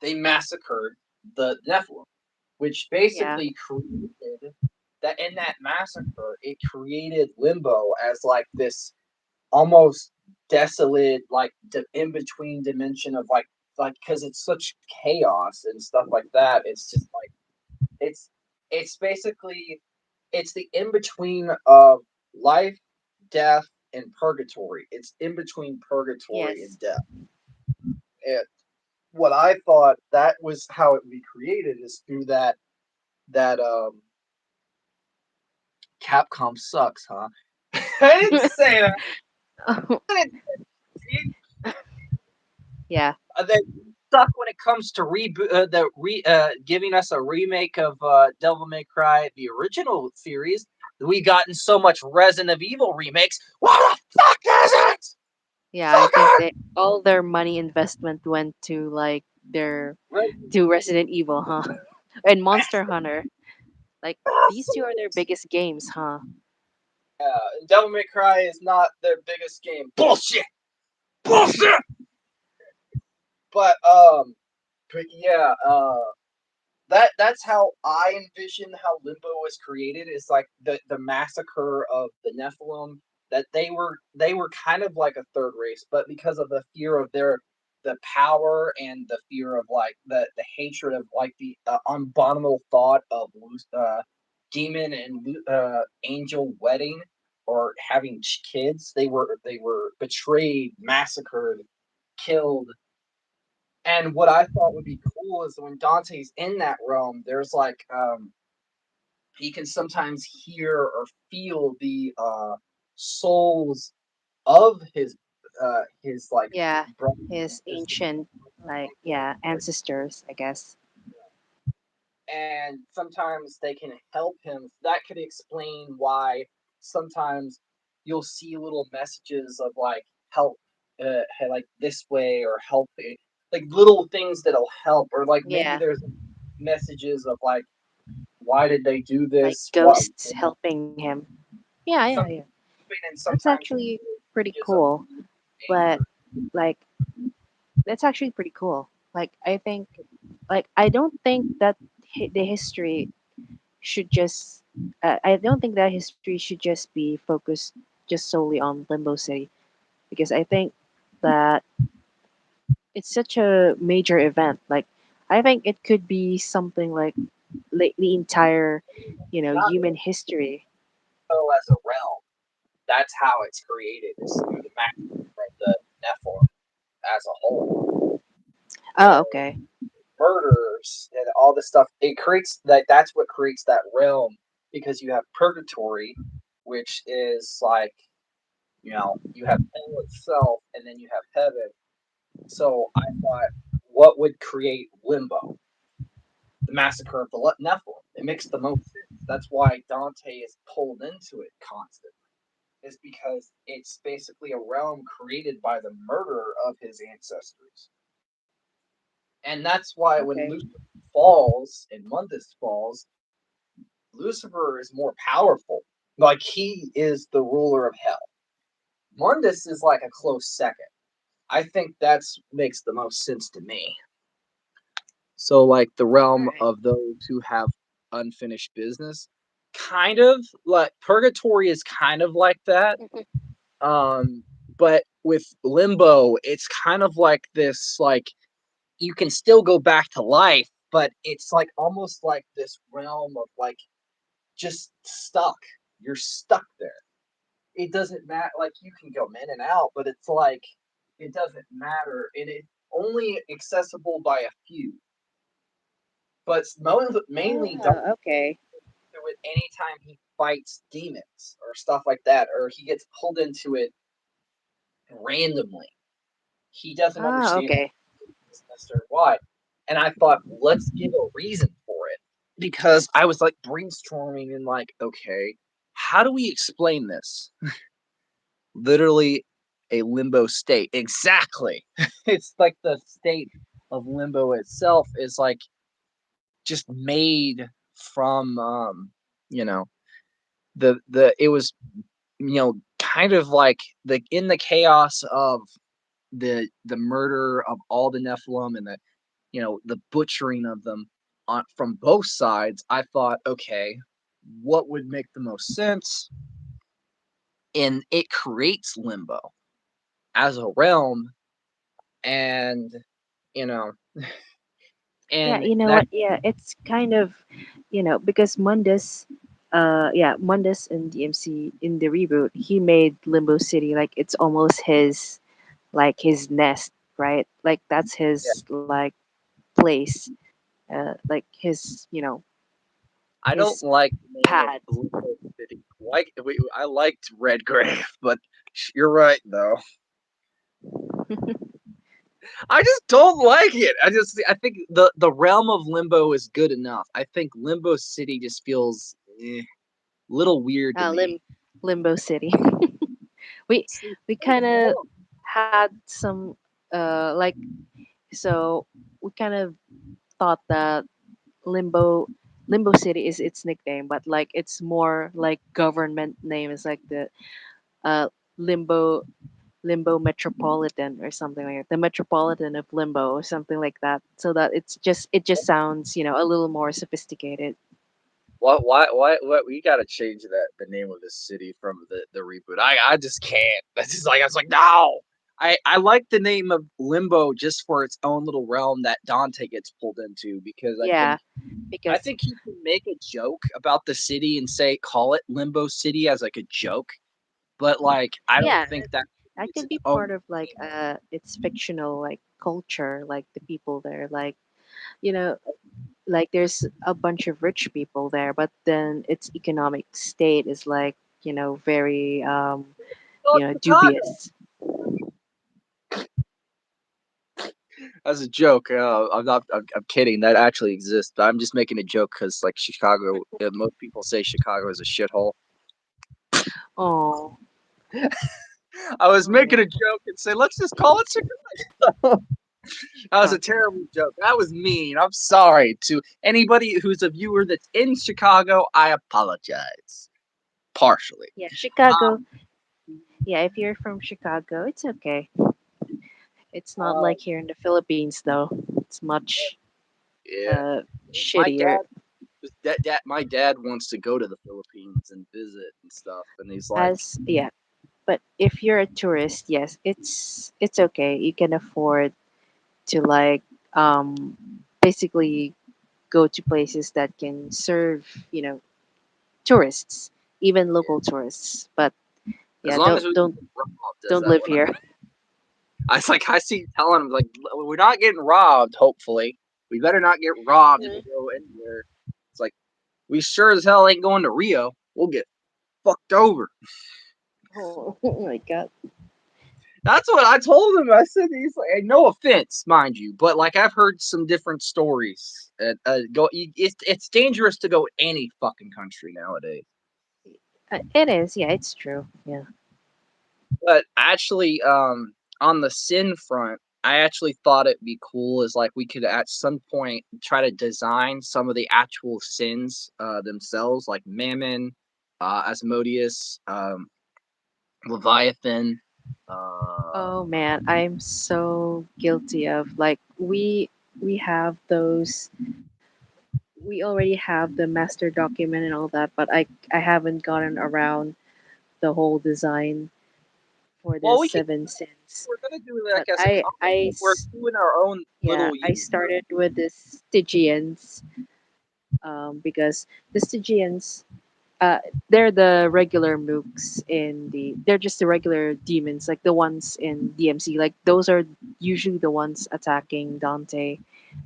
they massacred the Nephilim, which Yeah. basically created that in that massacre, it created Limbo as like this almost desolate, like in between dimension of like because it's such chaos and stuff like that. It's just like it's it's basically it's the in between of life, death, and purgatory. It's in between purgatory and Yes. death. And what I thought that was how it would be created is through that Capcom sucks, huh? I didn't say that. Oh, I didn't, yeah. they suck when it comes to reboot giving us a remake of Devil May Cry, the original series. We gotten so much Resident Evil remakes. What the fuck is it? Yeah, I think Sucker! they all their money investment went to like their to Resident Evil, huh? And Monster Hunter. Like these two are their biggest games, huh? Yeah, Devil May Cry is not their biggest game. Bullshit! Bullshit! But yeah, that's how I envision how Limbo was created. Is like the massacre of the Nephilim. That they were kind of like a third race, but because of the fear of the power and the fear of like the hatred of like the unbondable thought of demon and angel wedding or having kids, they were betrayed, massacred, killed. And what I thought would be cool is when Dante's in that realm, there's like he can sometimes hear or feel the souls of his like Yeah, brothers and his sisters, ancient like yeah ancestors, I guess. and sometimes they can help him. That could explain why sometimes you'll see little messages of like help, hey, like this way or help, like little things that'll help, or like maybe Yeah, there's messages of like why did they do like this? What ghosts helping him. Yeah, yeah, some yeah. and That's sometimes actually pretty messages of cool. But anger. like that's actually pretty cool. Like I think like I don't think that the history should just I don't think that history should just be focused just solely on Limbo City because I think that it's such a major event. Like I think it could be something like the entire, Not human history. so as a realm. That's how it's created. Is through the massacre of the Nephilim as a whole. Oh, So okay. murders and all this stuff. It creates that. That's what creates that realm because you have purgatory, which is like you have hell itself, and then you have heaven. So I thought, what would create limbo? The massacre of the Nephilim. It makes the most sense. That's why Dante is pulled into it constantly. Is because it's basically a realm created by the murder of his ancestors. And that's why when Okay. Lucifer falls and Mundus falls, Lucifer is more powerful. Like he is the ruler of hell. Mundus is like a close second. I think that's makes the most sense to me. So like the All realm right. of those who have unfinished business, kind of like purgatory is kind of like that. Um, but with limbo, it's kind of like this like you can still go back to life, but it's like almost like this realm of like just stuck. You're stuck there. It doesn't matter. Like you can go in and out, but it's like it doesn't matter, and it's only accessible by a few. But mainly don't Ah, okay. do it anytime he fights demons or stuff like that, or he gets pulled into it randomly. He doesn't Ah, understand okay. necessarily why. And I thought, let's give a reason for it. Because I was like brainstorming and like, okay, how do we explain this? Literally a limbo state. Exactly. It's like the state of limbo itself is like just made from you know, the it was kind of like the in the chaos of the murder of all the Nephilim and the butchering of them from both sides. I thought, okay, what would make the most sense, and it creates limbo as a realm, and you know, Yeah, and you know that what? Yeah, it's kind of, because Mundus, yeah, Mundus in DMC in the reboot, he made Limbo City like it's almost his nest, right? Like that's yeah, his like place, like his, I don't his like the name of pad. Limbo City. I liked Red Grave, but you're right though. I just don't like it. I think the realm of Limbo is good enough. I think Limbo City just feels little weird to me. Limbo City. we See, we kind of had some like so we kind of thought that limbo limbo city is its nickname, but like it's more like government name is like the uh limbo metropolitan or something like that, the metropolitan of limbo or something like that, so that it just sounds a little more sophisticated. what we gotta change the name of this city from the reboot. I just can't. That's just like I was like, no. I like the name of Limbo just for its own little realm that Dante gets pulled into because Yeah, I because think he can make a joke about the city and say call it Limbo City as like a joke, but like I don't yeah, think that that its could be own part of like thing. its fictional like culture, like the people there, like you know like there's a bunch of rich people there, but then its economic state is like very Well, it's Chicago. dubious. As a joke, I'm not. I'm kidding. That actually exists. But I'm just making a joke because, like, Chicago. Most people say Chicago is a shithole. Oh, I was oh making man, a joke and say, let's just call it Chicago. That was a Chicago. terrible joke. That was mean. I'm sorry to anybody who's a viewer that's in Chicago. I apologize partially. Yeah, Chicago. Um, Yeah, if you're from Chicago, it's okay. It's not uh, like here in the Philippines, though. It's much yeah. uh My shittier. dad my dad wants to go to the Philippines and visit and stuff, and he's like, As yeah, but if you're a tourist, yes, it's okay. You can afford to like um basically go to places that can serve, tourists, even yeah. local tourists. But As yeah, long don't as we don't get robbed, as don't that live one. here. I was like, I see telling him like, we're not getting robbed. Hopefully, we better not get robbed if we go anywhere. It's like we sure as hell ain't going to Rio. We'll get fucked over. Oh, oh my god. That's what I told him. I said, he's like, and no offense, mind you, but like I've heard some different stories. It's dangerous to go any fucking country nowadays. It is. Yeah, it's true. Yeah. But actually, on the sin front, I actually thought it'd be cool is like we could at some point try to design some of the actual sins themselves, like Mammon, Asmodeus, Leviathan. Oh man, I'm so guilty of like we have those we already have the master document and all that, but I haven't gotten around the whole design for the Well, we can. seven sins. We're gonna do But like as a comic. We're doing our own yeah, little I universe. started with the Stygians because the Stygians uh, they're the regular mooks they're just the regular demons, like the ones in DMC. Like those are usually the ones attacking Dante,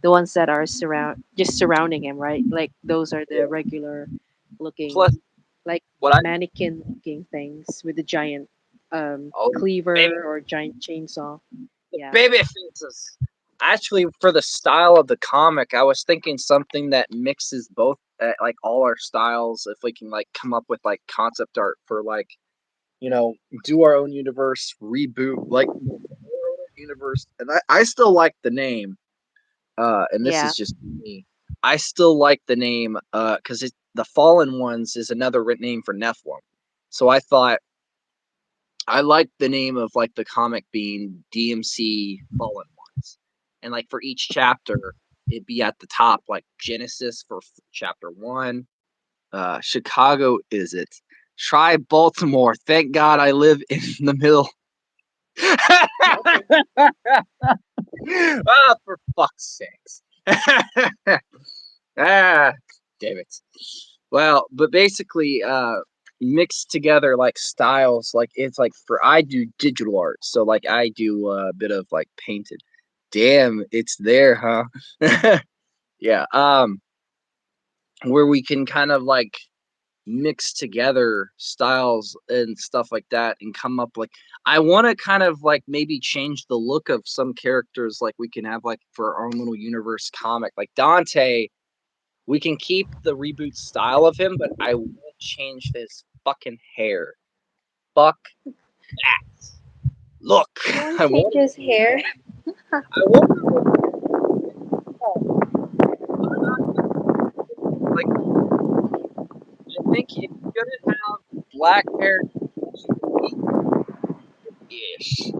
the ones that are surrounding him, right? Like those are the Yeah. regular looking, Plus, like what I mannequin looking things with the giant oh baby cleaver or giant chainsaw. the Yeah. baby faces. Actually, for the style of the comic, I was thinking something that mixes both, like all our styles. If we can like come up with like concept art for like do our own universe, reboot like our own universe, and I still like the name. And this Yeah. is just me. I still like the name because the Fallen Ones is another name for Nephilim. So I thought I liked the name of like the comic being DMC Fallen Ones, and like for each chapter, it'd be at the top like Genesis for chapter one, Chicago is it? Try Baltimore. Thank God I live in the middle. Okay. Ah, for fuck's sakes. Ah, damn it. Well, but basically, mixed together like styles, like it's like for I do digital art, so like I do a bit of like painted. Damn, it's there, huh? Yeah. Where we can kind of like mix together styles and stuff like that and come up like I want to kind of like maybe change the look of some characters like we can have like for our own little universe comic like Dante. We can keep the reboot style of him, but I will change his fucking hair. Fuck that. Look, You want I to change want his hair? I want like I think if you're gonna have black hair ish.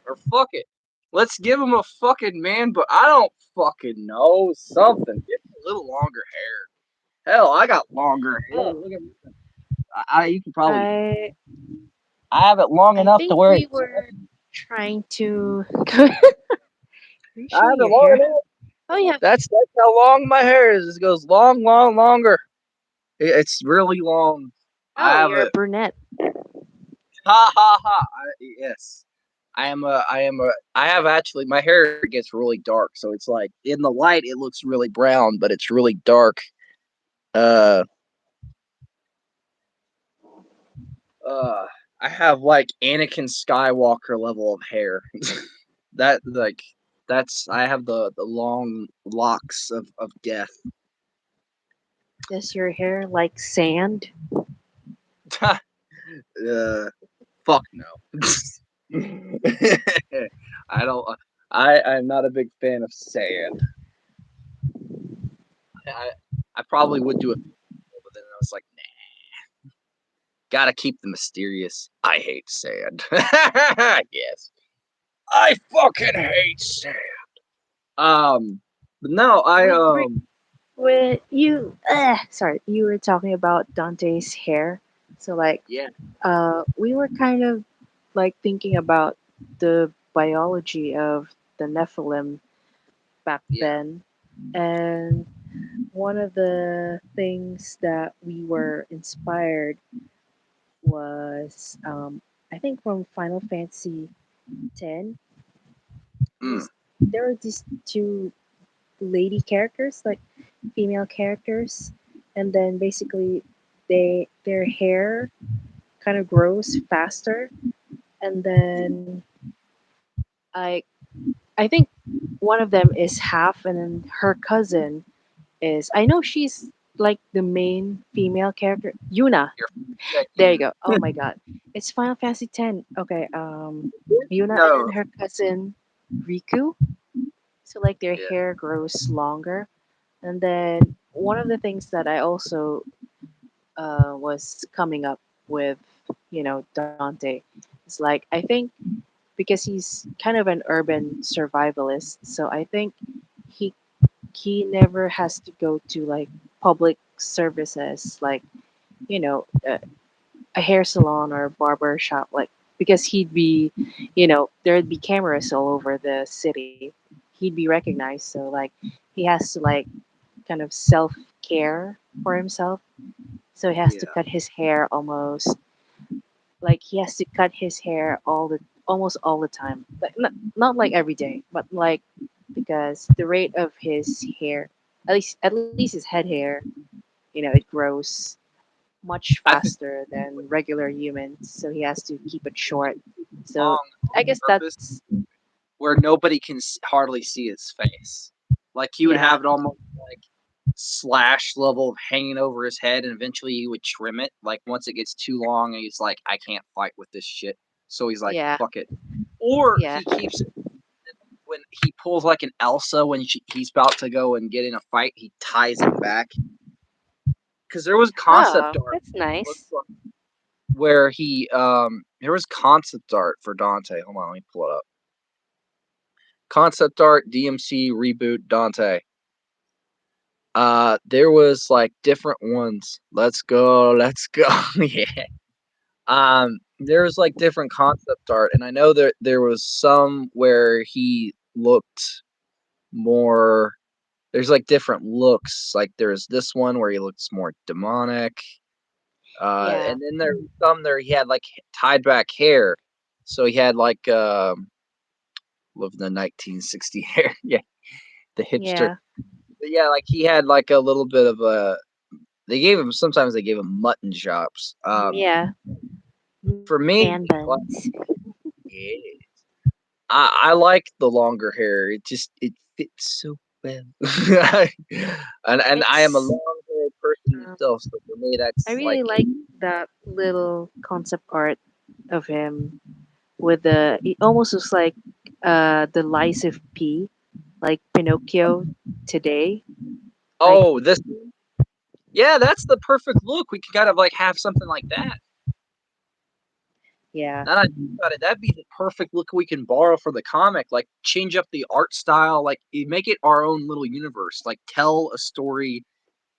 Or fuck it. Let's give him a fucking man, but I don't fucking know. Something. Give him a little longer hair. Hell, I got longer hair. Oh, Look at me. You can probably. I I have it long I enough to think where we it's. were trying to. Are you I have showing it your long hair? enough. Oh, yeah. That's how long my hair is. It goes long, long, longer. It's really long. I Oh, have you're a it. brunette. Ha ha ha. Yes. I have actually, my hair gets really dark. So it's like in the light, it looks really brown, but it's really dark. Uh, uh, I have like Anakin Skywalker level of hair. that, like, I have the long locks of death. Is your hair like sand? Fuck no. I don't, I'm not a big fan of sand. I, I probably would do it, but then I was like, nah. Gotta keep the mysterious. I hate sand. Yes. I fucking hate sand. But no, Wait, wait, you. Sorry, you were talking about Dante's hair. So, like, yeah, we were kind of like thinking about the biology of the Nephilim back yeah. then. And one of the things that we were inspired was, I think, from Final Fantasy X. Mm, Was there were these two lady characters, like female characters, and then basically their hair kind of grows faster, and then I I think one of them is half, and then her cousin is, I know she's like the main female character, Yuna. you're that There you you go. Oh my god. It's Final Fantasy X. Okay, Yuna and then no. her cousin Riku. So like their Yeah, hair grows longer. And then one of the things that I also was coming up with, Dante, is like I think because he's kind of an urban survivalist, so I think he he never has to go to like public services like you know a hair salon or a barber shop, like because he'd be, there'd be cameras all over the city. He'd be recognized, so like he has to like kind of self care for himself. So he has to yeah. cut his hair almost like he has to cut his hair almost all the time. Like not like every day, but like because the rate of his hair, at least his head hair, it grows much I think faster than regular humans, so he has to keep it short. So long I on guess purpose that's where nobody can hardly see his face. Like he would yeah. have it almost like slash level hanging over his head, and eventually he would trim it. Like once it gets too long, and he's like, I can't fight with this shit. So he's like, Yeah. fuck it. Or Yeah. he keeps when he pulls like an Elsa when he's about to go and get in a fight, he ties it back. Because there was concept Oh, art that's nice. where he there was concept art for Dante. Hold on, let me pull it up. Concept art, DMC reboot Dante. There was like different ones. Let's go, let's go. Yeah. There's like different concept art, and I know there was some where he looked more. There's like different looks. Like there's this one where he looks more demonic. Yeah. And then there was some there he had like tied back hair, so he had like live in the 1960 hair. Yeah, the hipster. Yeah. But yeah, like he had like a little bit of a. They gave him sometimes they gave him mutton chops. Yeah. For me, Man like, buns. yeah, I like the longer hair. It fits so well. And I am a It's long haired person um, myself, so for me I that's like really like that little concept art of him with the it almost looks like the lies of P, like Pinocchio today. Like oh this yeah, that's the perfect look. We could kind of like have something like that. yeah. Now that I think about it, that'd be the perfect look we can borrow for the comic. Like change up the art style, like make it our own little universe. Like tell a story,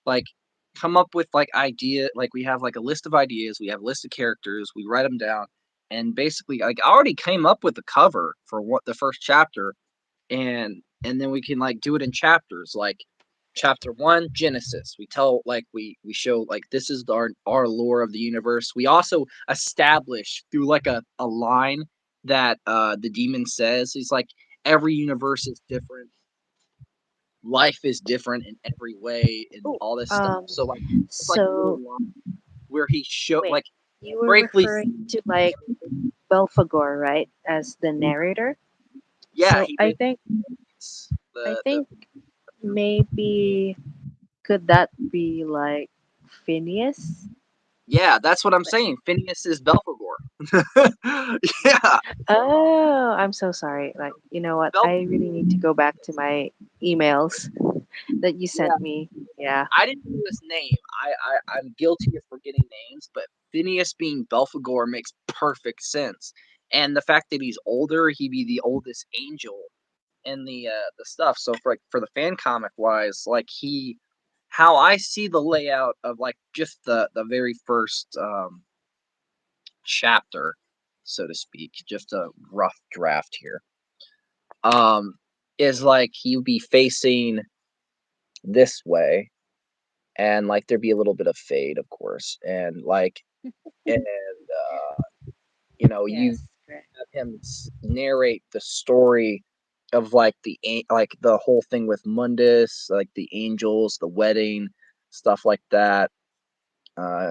like come up with like idea. Like we have like a list of ideas, we have a list of characters, we write them down, and basically, like I already came up with the cover for what the first chapter, and then we can like do it in chapters like chapter 1 Genesis. We tell like we show like this is our lore of the universe. We also establish through like a line that the demon says. He's like every universe is different, life is different in every way and Oh, all this stuff, so like it's like a little so line where he show wait, like you were briefly. referring to like Belphegor, right, as the narrator? Yeah, So he I basically think I the think maybe could that be like Phineas? yeah, that's what I'm Like, saying. Phineas is Belphegor. Yeah, oh, I'm so sorry. Like, you know what? I Belphegor. really need to go back to my emails that you Yeah, sent me. Yeah. I didn't know his name. I'm guilty of forgetting names, but Phineas being Belphegor makes perfect sense. And the fact that he's older, he'd be the oldest angel in the stuff. So for like for the fan comic wise, like he, how I see the layout of like just the very first chapter, so to speak, just a rough draft here. Um, is like he'll be facing this way, and like there'd be a little bit of fade, of course, and like and you Yes, correct. have him narrate the story of like like the whole thing with Mundus, like the angels, the wedding, stuff like that.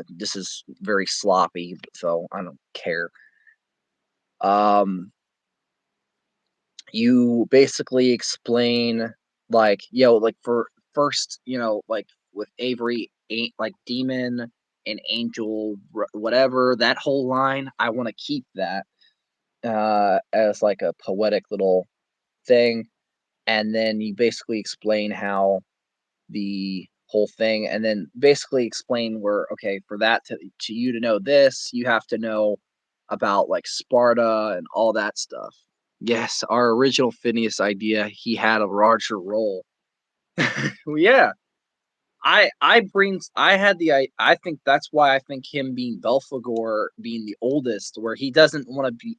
This is very sloppy, so I don't care. Um, you basically explain like like for first like with Avery ain't like demon and angel whatever that whole line I want to keep that as like a poetic little thing, and then you basically explain how the whole thing, and then basically explain where okay for that to you to know this you have to know about like Sparta and all that stuff. Yes, our original Phineas idea, he had a larger role. Well, yeah, I had I think that's why I think him being Belphegor being the oldest, where he doesn't want to be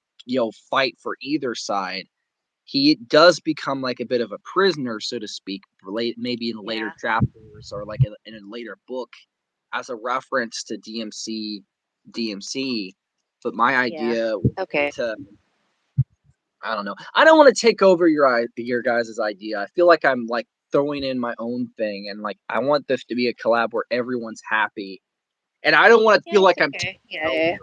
fight for either side. He does become like a bit of a prisoner, so to speak, maybe in later Yeah. chapters or like in a later book, as a reference to DMC. But my Yeah. idea would be Okay. to I don't know. I don't want to take over your guys' idea. I feel like I'm like throwing in my own thing, and like I want this to be a collab where everyone's happy, and I don't want to Yeah, feel it's like I'm okay. taking Yeah, over. yeah.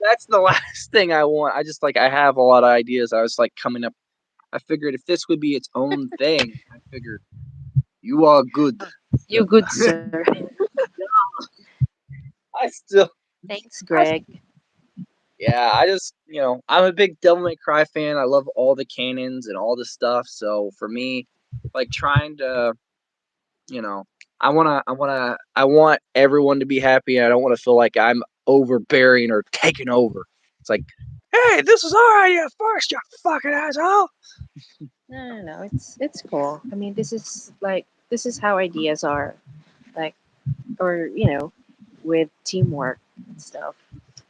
That's the last thing I want. I just like I have a lot of ideas. I was like coming up. I figured if this would be its own thing, I figured you are good. You good, sir. I still, Thanks, I Greg. yeah, I just I'm a big Devil May Cry fan. I love all the canons and all the stuff. So for me, like trying to you know, I want everyone to be happy, and I don't want to feel like I'm overbearing or taking over. It's like, hey, this was our idea first, you fucking asshole. No, no, no. It's cool. I mean, this is like this is how ideas are, like, or with teamwork and stuff.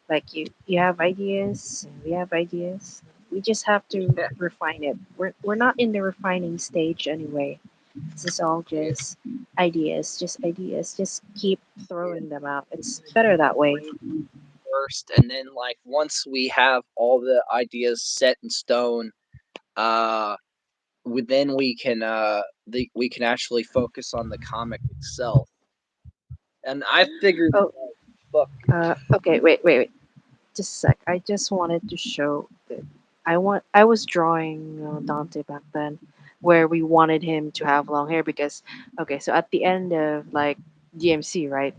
Like you have ideas, and we have ideas. We just have to Yeah, refine it. We're not in the refining stage anyway. This is all yeah, just ideas, just ideas. Just keep yeah. throwing them out. It's better that way. First, and then like once we have all the ideas set in stone, uh, then we can actually focus on the comic itself. And I figured, Oh, fuck, okay. Wait. Just a sec. I just wanted to show that I was drawing Dante back then, where we wanted him to have long hair because okay, so at the end of like DMC, right?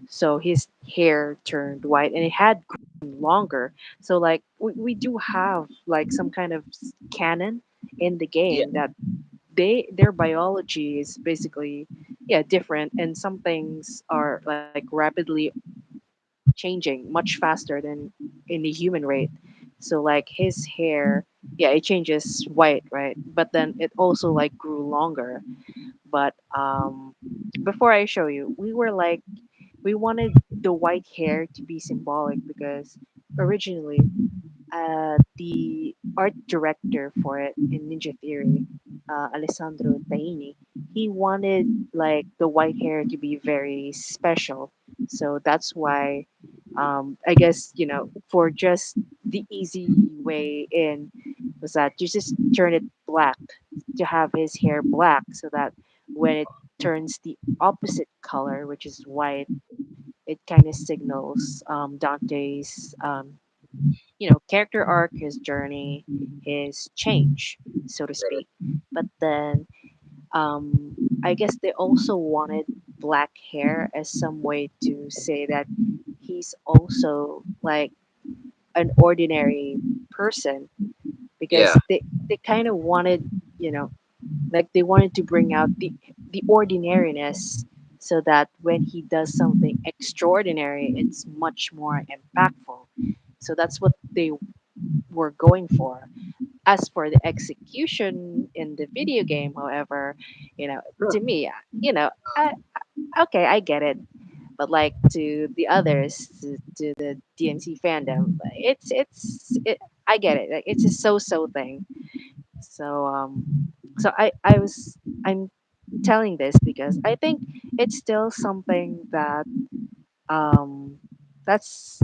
So his hair turned white and it had grown longer. So like we do have like some kind of canon in the yeah, game that their biology is basically yeah different, and some things are like rapidly changing much faster than in the human rate. So like his hair, yeah, it changes white, right? But then it also like grew longer. But before I show you, we wanted the white hair to be symbolic because originally the art director for it in Ninja Theory, Alessandro Taini, he wanted like the white hair to be very special. So that's why, I guess for just the easy way in was that you just turn it black to have his hair black, so that when it turns the opposite color, which is white, it kind of signals Dante's character arc, his journey, his change, so to speak. But then I guess they also wanted black hair as some way to say that he's also like an ordinary person Yeah. because they kind of wanted, you know, like they wanted to bring out the ordinariness so that when he does something extraordinary, it's much more impactful. So that's what they were going for. As for the execution in the video game, however, to me, I, okay, I get it. But like to the others, to the DMC fandom, I get it. Like it's a so-so thing. So I'm telling this because I think it's still something that um that's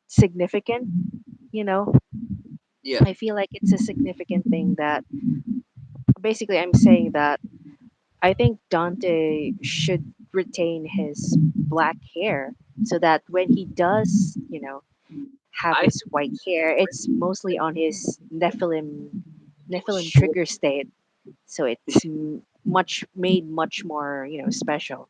significant. You know, yeah. I feel like it's a significant thing that basically I'm saying that I think Dante should retain his black hair so that when he does, have I his think white hair, it's mostly on his Nephilim sure, trigger state. So it's much made much more, special.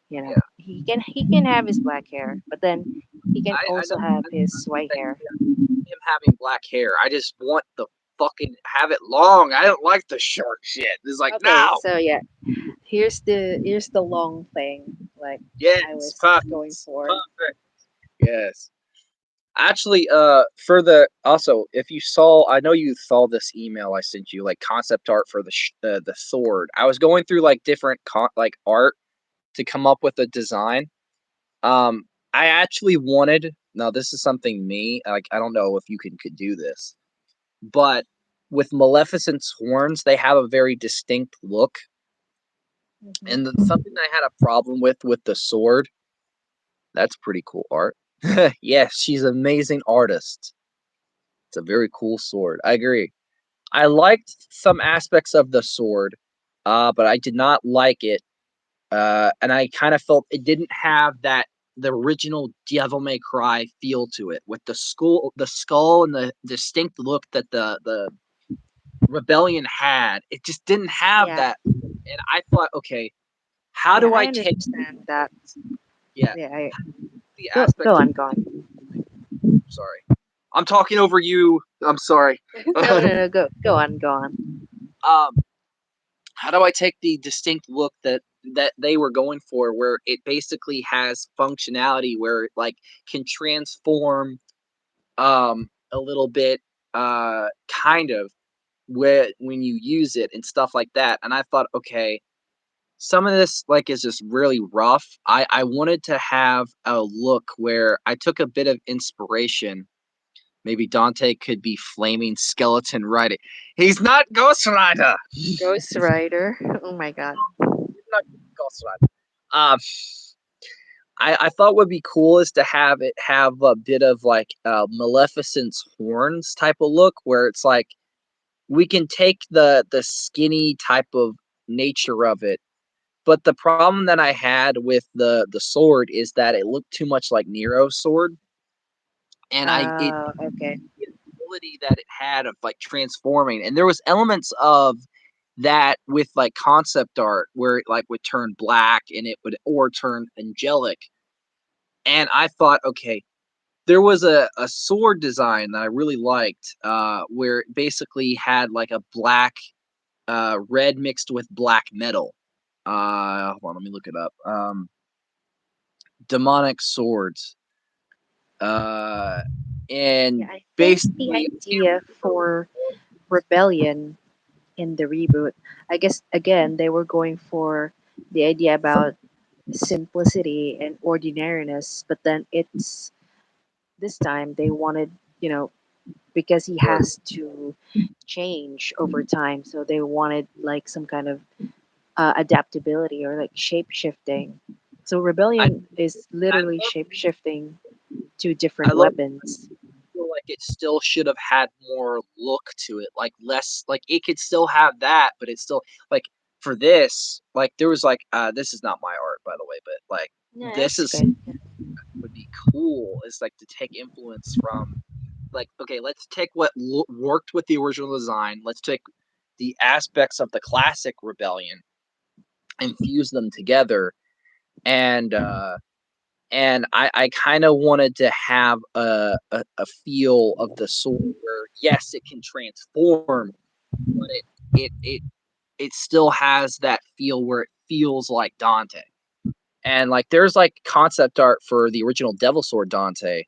yeah. He can have his black hair, but then he can I also know have his white that hair. him having black hair. I just want the fucking have it long. I don't like the short shit. It's like Okay, no. so yeah, here's the long thing like I Yes, was perfect, going for. perfect. Yes. Actually, for the also, if you saw, I know you saw this email I sent you, like concept art for the sword. I was going through like different like art to come up with a design. Um, I actually wanted. Now, this is something me. Like, I don't know if you could do this, but with Maleficent's horns, they have a very distinct look, and Mhm. something I had a problem with the sword. That's pretty cool art. Yes, she's an amazing artist. It's a very cool sword. I agree. I liked some aspects of the sword, but I did not like it. And I kind of felt it didn't have that the original Devil May Cry feel to it, with the skull, and the distinct look that the rebellion had. It just didn't have Yeah, that. And I thought, okay, how yeah, do I I take understand that. yeah Yeah, the go aspects of on, go on. sorry, I'm talking over you. I'm sorry. No, go on, go on. um how do I take the distinct look that they were going for, where it basically has functionality, where it like can transform a little bit, kind of when you use it and stuff like that. And I thought, okay, some of this like is just really rough. I wanted to have a look where I took a bit of inspiration. Maybe Dante could be flaming skeleton riding. He's not Ghost Rider. Ghost Rider. Oh my god. He's not Ghost Rider. Um, I thought would be cool is to have it have a bit of like Maleficent's horns type of look, where it's like we can take the skinny type of nature of it. But the problem that I had with the sword is that it looked too much like Nero's sword, and I it Okay. the ability that it had of like transforming, and there was elements of that with like concept art where it like would turn black and it would or turn angelic, and I thought, okay, there was a sword design that I really liked, where it basically had like a black red mixed with black metal. Hold on, let me look it up. Demonic swords. Uh, Yeah, and I think the basically, I can't idea for rebellion in the reboot, I guess again they were going for the idea about simplicity and ordinariness, but then it's this time they wanted, you know, because he remember. has to change over time, so they wanted like some kind of adaptability or like shape shifting. So I rebellion is I literally love shape shifting to I different love weapons. feel like it still should have had more look to it, like less like it could still have that, but it's still like for this, like there was like this is not my art by the way, but like Yeah, this it's is good. would be cool is like to take influence from like okay, let's take what worked with the original design, let's take the aspects of the classic rebellion and fuse them together and I kind of wanted to have a feel of the sword where yes, it can transform, but it still has that feel where it feels like Dante. And like there's like concept art for the original Devil Sword Dante,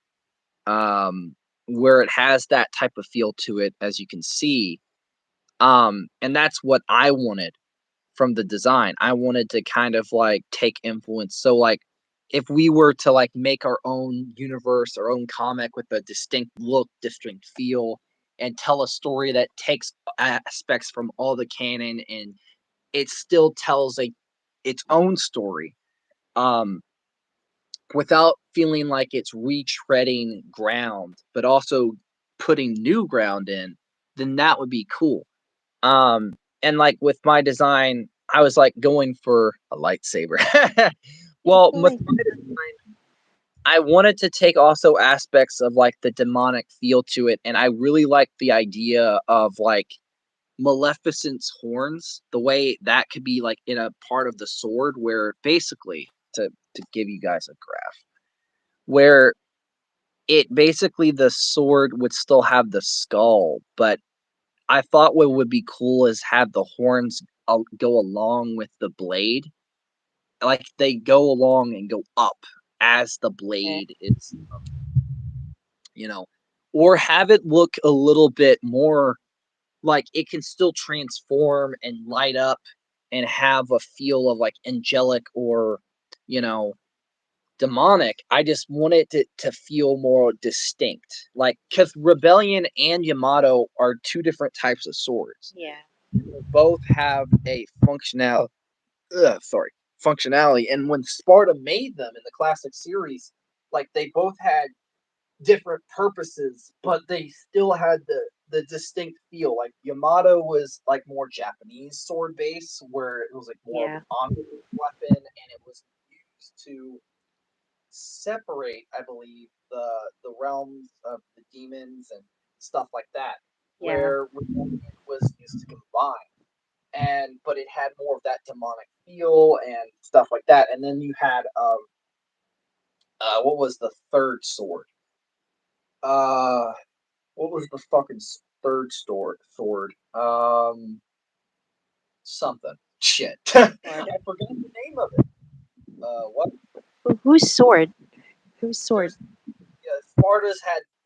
where it has that type of feel to it, as you can see. And that's what I wanted from the design. I wanted to kind of like take influence. So like if we were to like make our own universe, our own comic with a distinct look, distinct feel, and tell a story that takes aspects from all the canon and it still tells a its own story. Um without feeling like it's retreading ground, but also putting new ground in, then that would be cool. And like with my design, I was like going for a lightsaber. Well, Oh with my my design, I wanted to take also aspects of like the demonic feel to it, and I really like the idea of like Maleficent's horns, the way that could be like in a part of the sword, where basically to give you guys a graph, where it basically the sword would still have the skull, but I thought what would be cool is have the horns go along with the blade, like they go along and go up as the god. blade is, you know, or have it look a little bit more like it can still transform and light up and have a feel of like angelic or, you know, demonic. I just want it to feel more distinct. Like, because Rebellion and Yamato are two different types of swords. Yeah. They both have a functionality. And when Sparta made them in the classic series, like they both had different purposes, but they still had the distinct feel. Like Yamato was like more Japanese sword base, where it was like more of Yeah. an honorable weapon, and it was used to separate, I believe, the realms of the demons and stuff like that. Yeah. Where Rebellion was used to combine, and but it had more of that demonic feel and stuff like that. And then you had what was the third sword? Uh, what was the fucking third sword? Something. Shit. I What? forgot the name of it. What? Whose sword? Whose sword? There's yeah,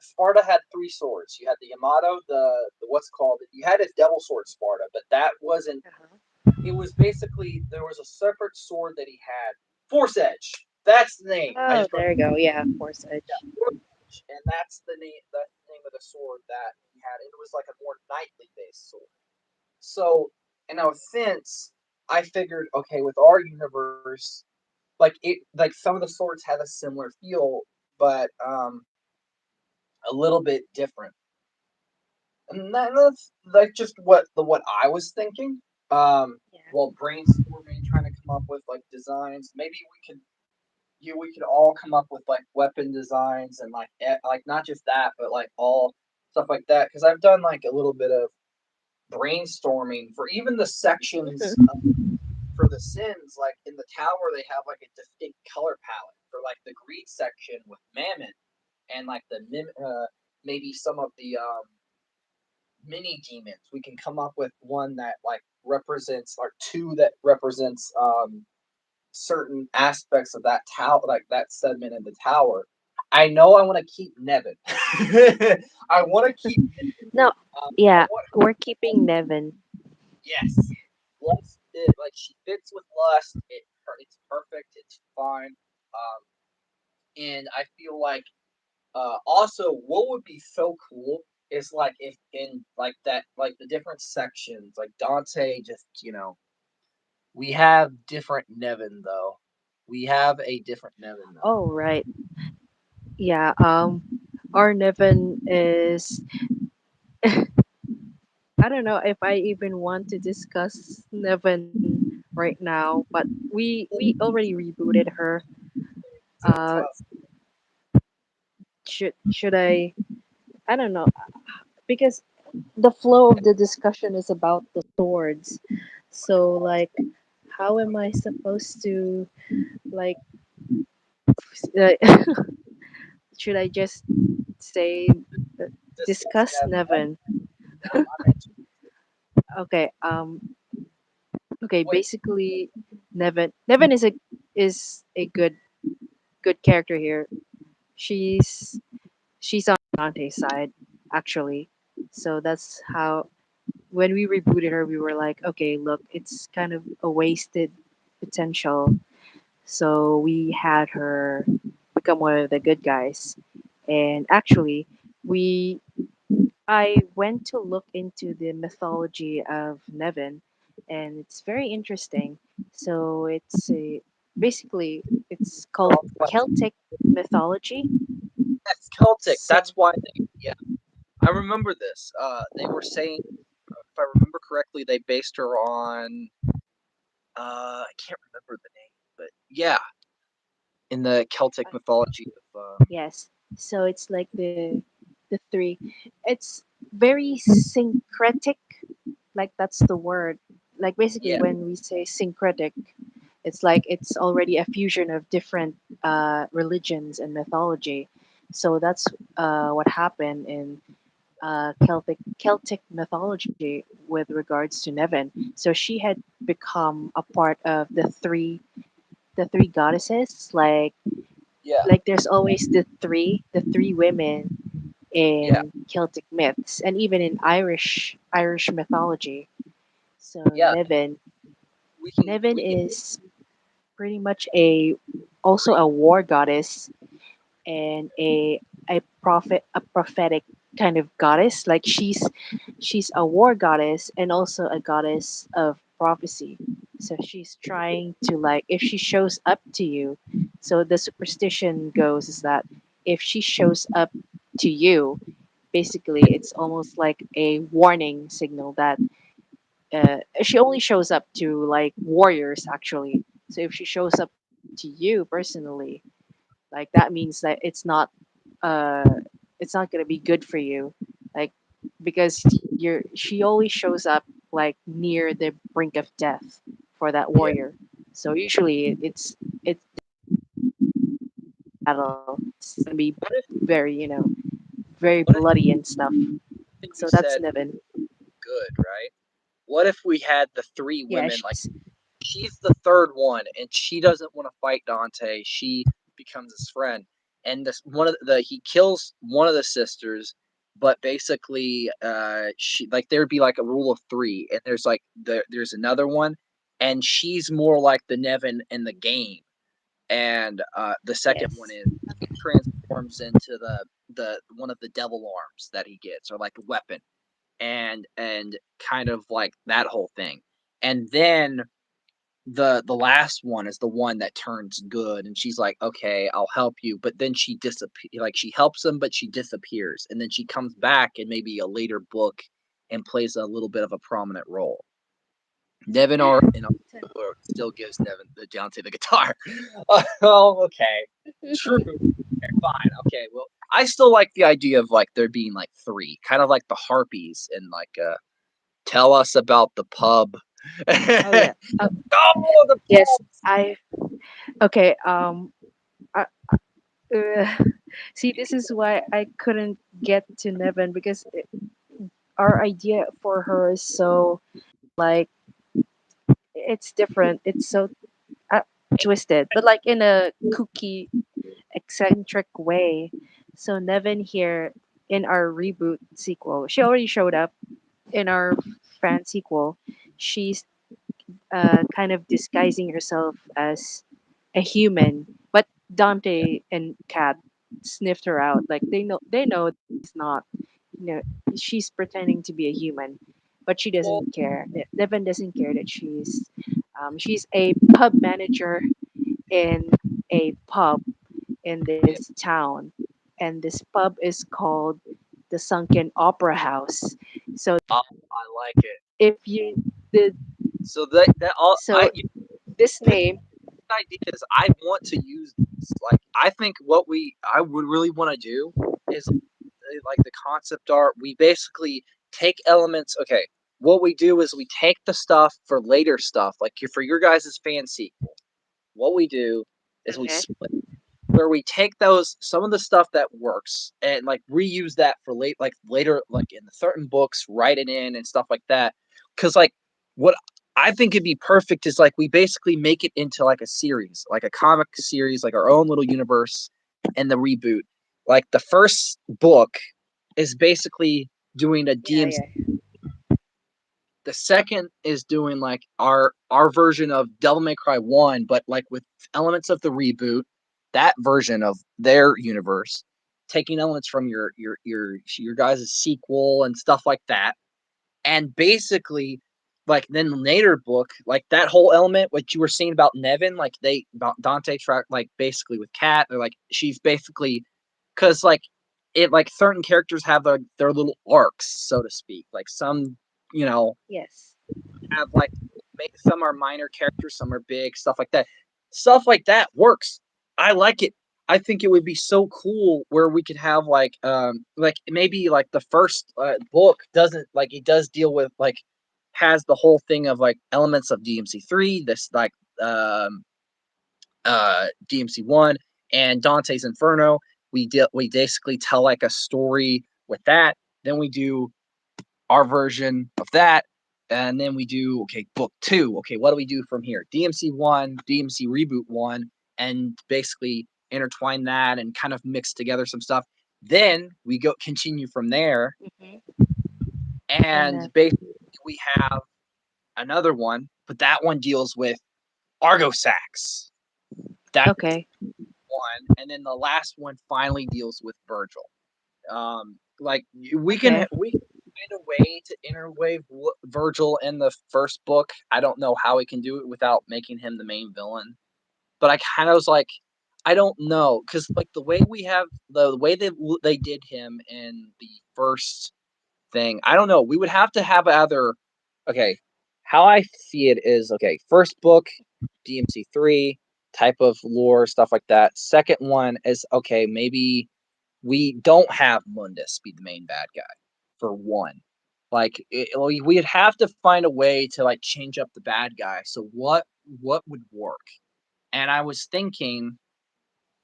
Sparta had three swords. You had the Yamato, the what's called you had a devil sword Sparta, but that wasn't Uh-huh. It was basically there was a separate sword that he had. Force Edge. That's the name. I Oh, just there remember. you go. Yeah, Force Yeah, Edge. Force Edge, and that's the name. That's the name of the sword that he had. It was like a more knightly based sword. So, and now since I figured, okay, with our universe, like some of the swords have a similar feel, but a little bit different. And that's like just what I was thinking. Yeah. While brainstorming, trying to come up with like designs. Maybe we could all come up with like weapon designs and like not just that, but like all stuff like that. Because I've done like a little bit of brainstorming for even the sections for the sins. Like in the tower, they have like a distinct color palette for like the greed section with Mammon and like maybe some of the mini demons. We can come up with one that like represents or two that represents certain aspects of that tower, like that segment in the tower. I know I want to keep Nevin. I want to keep Nevin. No, I yeah, want we're keeping Nevin. yes. Lust it like she fits with lust. It's perfect. It's fine. And I feel like also what would be so cool is like if in like that like the different sections like Dante just we have different Nevin though. We have a different Nevin though. Oh, right. Yeah, our Nevin is I don't know if I even want to discuss Nevin right now, but we already rebooted her. Uh, should I don't know because the flow of the discussion is about the swords. So like how am I supposed to like uh, should I just say uh, Discuss discuss Nevin. Nevin? I'm into Okay, okay, wait. basically Nevin is a good character here. She's she's on Dante's side actually. So that's how when we rebooted her we were like, okay, look, it's kind of a wasted potential. So we had her become one of the good guys. And actually, we I went to look into the mythology of Nevin, and it's very interesting. So basically it's called Celtic mythology. That's Celtic. So That's why yeah. I remember this. They were saying if I remember correctly, they based her on I can't remember the name, but yeah, in the Celtic mythology of yes, so it's like the three. It's very syncretic, like that's the word. Like basically, yeah, when we say syncretic, it's like it's already a fusion of different religions and mythology. So that's what happened in Celtic mythology with regards to Nevin. So she had become a part of the three goddesses. yeah, Like there's always the three women yeah, in Celtic myths and even in Irish mythology. So yeah. Nevin We can is pretty much a also agree. a war goddess and a prophetic kind of goddess. Like she's a war goddess and also a goddess of prophecy. So she's trying to like if she shows up to you. So the superstition goes is that if she shows up to you, basically it's almost like a warning signal that she only shows up to like warriors actually. So if she shows up to you personally, like that means that uh it's not gonna be good for you, like because she always shows up like near the brink of death for that Yeah. warrior. So usually it's battle. It's gonna be What if very very what if bloody and stuff. thing you So that's said Niven. good, right? What if we had the three Yeah, women like she's the third one and she doesn't want to fight Dante. She becomes his friend. And this one of the he kills one of the sisters, but basically, she like there'd be like a rule of three, and there's another one, and she's more like the Nevin in the game, and the second one Yes. is he transforms into the one of the devil arms that he gets, or like a weapon, and kind of like that whole thing, and then the last one is the one that turns good, and she's like, okay, I'll help you, but then she disappears. Like, she helps him, but she disappears, and then she comes back in maybe a later book and plays a little bit of a prominent role. Nevin or still gives Nevin the Dante the guitar. Oh, okay, true. Okay, fine. Okay, well, I still like the idea of like there being like three, kind of like the harpies, and like tell us about the pub. Oh yeah. Oh, the Yes. pub. I okay. I, see, this is why I couldn't get to Nevin because our idea for her is so like it's different. It's so uh, twisted, but like in a kooky, eccentric way. So Nevin here in our reboot sequel, she already showed up in our fan sequel. She's kind of disguising herself as a human, but Dante and Kat sniffed her out. Like they know it's not. You know, she's pretending to be a human, but she Well, doesn't care. Devin doesn't care that she's a pub manager in a pub in yeah. this town, and this pub is called the Sunken Opera House. So Oh, I like it. if you did So that all so this this name, idea is I want to use this. Like, I think what I would really want to do is like the concept art. We basically take elements. Okay, what we do is we take the stuff for later stuff, like for your guys' fan sequel. What we do is we okay, split where we take those some of the stuff that works and like reuse that for later like in the certain books, write it in and stuff like that. Cause like what I think it'd be perfect is like we basically make it into like a series, like a comic series, like our own little universe and the reboot. Like the first book is basically doing a yeah, DMC. yeah, The second is doing like our version of Devil May Cry 1, but like with elements of the reboot, that version of their universe, taking elements from your guys' sequel and stuff like that. And basically, like then later book, like that whole element, what you were saying about Nevin, like they about Dante track, like basically with Kat, they're like she's basically because like it like certain characters have their little arcs, so to speak. Like some, you know, yes, have like some are minor characters, some are big, stuff like that. Stuff like that works. I like it. I think it would be so cool where we could have like maybe like the first book doesn't like it does deal with like has the whole thing of like elements of DMC3, this like um DMC1 and Dante's Inferno. We basically tell like a story with that. Then we do our version of that. And then we do, okay, book two. Okay, what do we do from here? DMC one, DMC reboot one, and basically intertwine that and kind of mix together some stuff. Then we go continue from there, hmm and and basically we have another one, but that one deals with Argo Sax. That's okay, one, and then the last one finally deals with Virgil. Like okay, we can find a way to interweave Virgil in the first book. I don't know how we can do it without making him the main villain, but I kind of was like, I don't know, because like the way we have the way they did him in the first thing, I don't know. We would have to have either okay. How I see it is okay. First book, DMC3 type of lore stuff like that. Second one is okay. Maybe we don't have Mundus be the main bad guy for one. Like we'd have to find a way to like change up the bad guy. So what would work? And I was thinking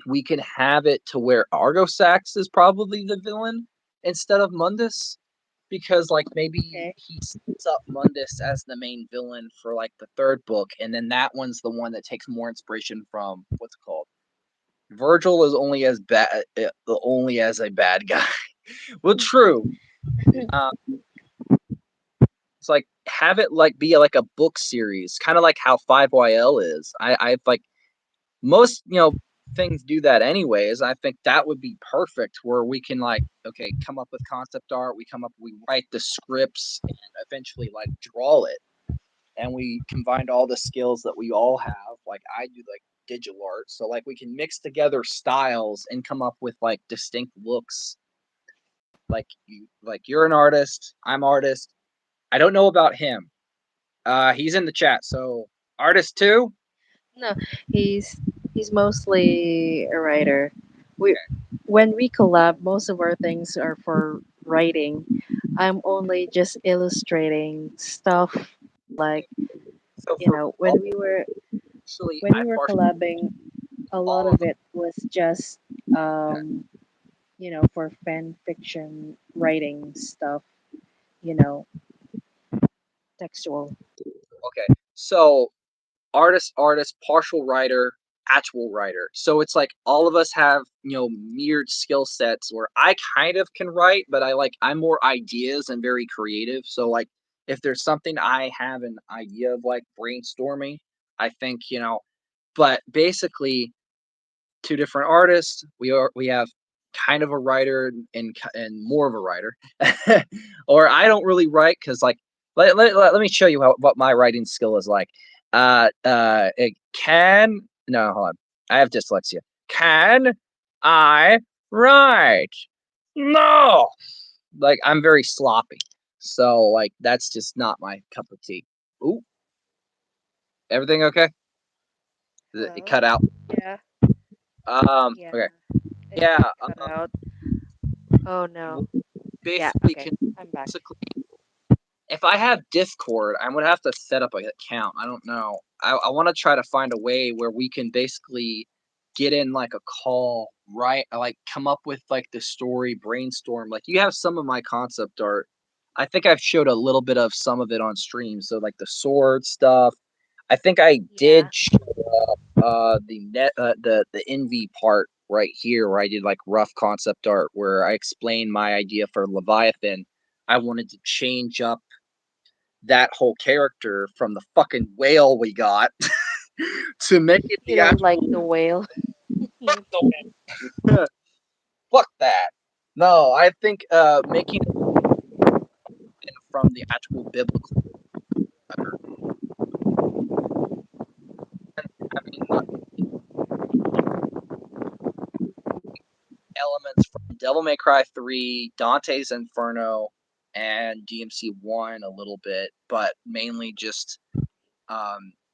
we could have it to where Argosax is probably the villain instead of Mundus because like maybe okay, he sets up Mundus as the main villain for like the third book, and then that one's the one that takes more inspiration from what's it called. Virgil is only as bad, only as a bad guy. Well, true. Uh, it's like have it like be like a book series, kind of like how 5YL is. I like most things do that anyways. I think that would be perfect where we can like okay come up with concept art, we write the scripts and eventually like draw it, and we combined all the skills that we all have. Like I do like digital art, so like we can mix together styles and come up with like distinct looks. Like you're an artist, I'm artist. I don't know about him. He's in the chat, so artist too. No, he's he's mostly a writer. We when we collab, most of our things are for writing. I'm only just illustrating stuff like So for when I we were partially collabing, a lot all of of them. it was just for fan fiction writing stuff, you know, textual. Okay, so artist, partial writer, actual writer. So it's like all of us have, mirrored skill sets where I kind of can write, but I'm more ideas and very creative. So like if there's something I have an idea of like brainstorming, I think, but basically two different artists. We have kind of a writer and more of a writer, or I don't really write because like let me show you what my writing skill is like. It can no hold on. I have dyslexia. Can I write? No, like I'm very sloppy. So like that's just not my cup of tea. Ooh, everything okay? It Hello? cut out. Yeah. Yeah. Okay. It Yeah. cut out. Oh no. Yeah, Basically okay. can I'm back. basically if I have Discord, I'm gonna have to set up an account. I don't know. I want to try to find a way where we can basically get in like a call, right? Like come up with like the story, brainstorm. Like you have some of my concept art. I think I've showed a little bit of some of it on stream. So like the sword stuff. I think I did Yeah. show up the envy part right here where I did like rough concept art where I explained my idea for Leviathan. I wanted to change up that whole character from the fucking whale we got to make it You the don't like actual the whale. fuck the whale. Fuck that. No, I think making it from the actual biblical having elements from Devil May Cry 3, Dante's Inferno, and DMC 1 a little bit, but mainly just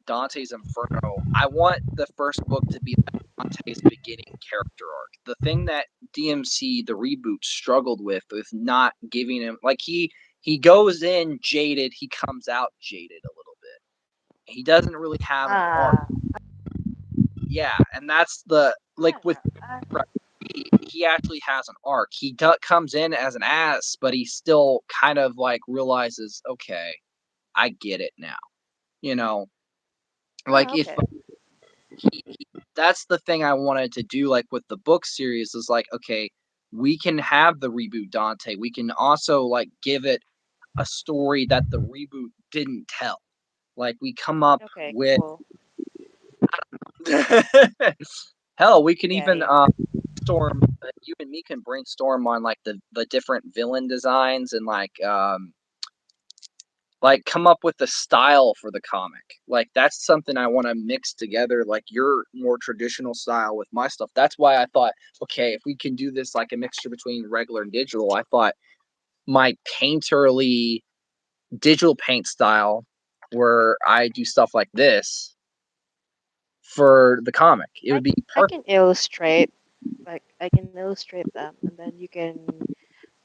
Dante's Inferno. I want the first book to be Dante's beginning character arc. The thing that DMC the reboot struggled with not giving him like he goes in jaded, he comes out jaded a little bit. He doesn't really have an arc. Ah, Yeah, and that's the I like don't with know. he actually has an arc. He comes in as an ass, but he still kind of like realizes, okay, I get it now. You know, like if Okay. that's the thing I wanted to do, like with the book series, is like, okay, we can have the reboot Dante. We can also like give it a story that the reboot didn't tell. Like we come up Okay, with cool. hell, we can Yeah, even yeah. storm. You and me can brainstorm on like the different villain designs and like come up with a style for the comic. Like that's something I want to mix together, like your more traditional style with my stuff. That's why I thought, okay, if we can do this like a mixture between regular and digital, I thought my painterly digital paint style where I do stuff like this for the comic. It would be I perfect. can illustrate, like I can illustrate them, and then you can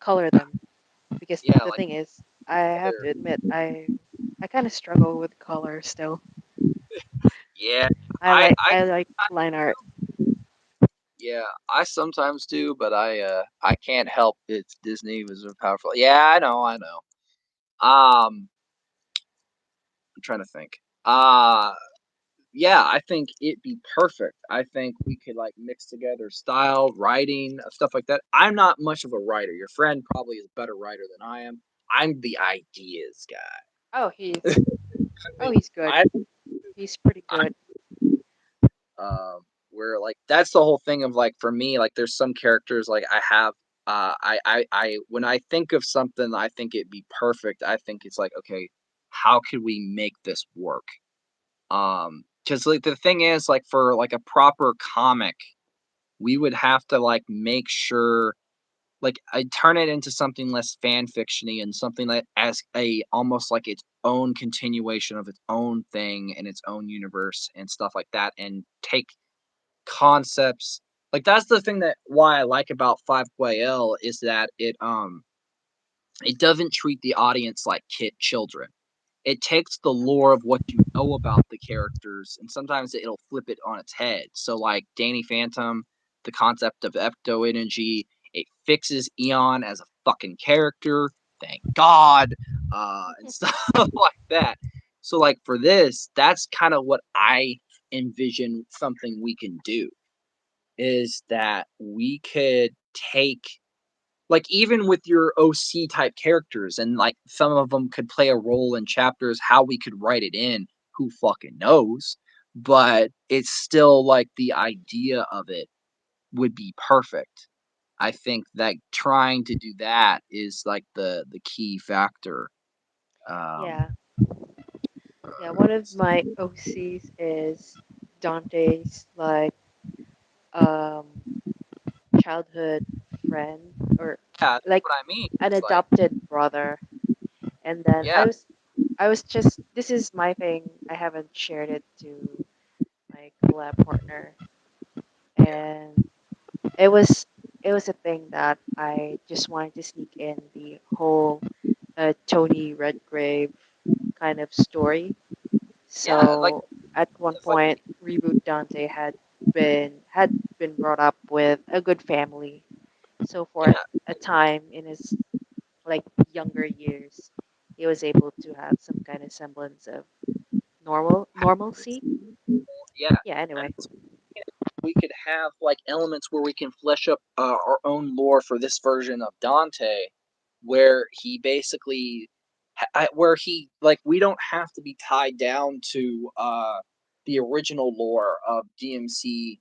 color them. Because Yeah, the like thing is, I have other to admit, I kind of struggle with color still. yeah. I like I like I line art. yeah, I sometimes do, but I can't help it. Disney was so powerful. Yeah, I know. I'm trying to think. yeah, I think it'd be perfect. I think we could like mix together style, writing, stuff like that. I'm not much of a writer. Your friend probably is a better writer than I am. I'm the ideas guy. Oh, I oh, mean, he's good. I, He's pretty I'm good. where like that's the whole thing of like for me like there's some characters like I have I when I think of something I think it'd be perfect. I think it's like okay, how could we make this work? Because like the thing is like for like a proper comic, we would have to like make sure like I turn it into something less fan fictiony and something that as a almost like its own continuation of its own thing and its own universe and stuff like that and take concepts like that's the thing that why I like about 5QL is that it doesn't treat the audience like kid children. It takes the lore of what you know about the characters and sometimes it'll flip it on its head. So like Danny Phantom, the concept of ecto energy, it fixes Eon as a fucking character, thank God, and stuff like that. So like for this, that's kind of what I envision something we can do is that we could take like even with your OC type characters and like some of them could play a role in chapters, how we could write it in, who fucking knows? But it's still like the idea of it would be perfect. I think that trying to do that is like the key factor. Um, Yeah, yeah. One of my OCs is Dante's like um childhood friend or yeah, that's like what I mean. an It's like adopted brother. And then yeah, I was just this is my thing. I haven't shared it to my collab partner, yeah, and it was it was a thing that I just wanted to sneak in the whole Tony Redgrave kind of story. yeah. Like So at one it's like point, Reboot Dante had been brought up with a good family. So for yeah, a time in his like younger years, he was able to have some kind of semblance of normalcy. yeah. Yeah. And Anyway. we could have like elements where we can flesh up our own lore for this version of Dante, where he basically, where he like we don't have to be tied down to the original lore of DMC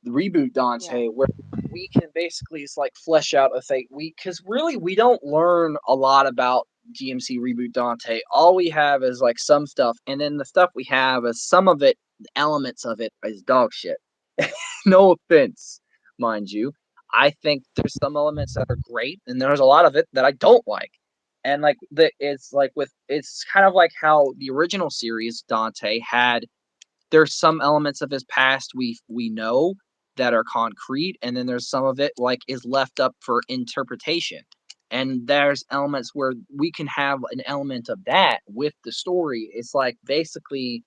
the reboot Yeah. Dante, where we can basically it's like flesh out a thing. We because really we don't learn a lot about GMC reboot Dante. All we have is like some stuff, and then the stuff we have is some of it, elements of it is dog shit. No offense, mind you. I think there's some elements that are great, and there's a lot of it that I don't like. And like it's like with it's kind of like how the original series Dante had there's some elements of his past we know that are concrete and then there's some of it like is left up for interpretation and there's elements where we can have an element of that with the story it's like basically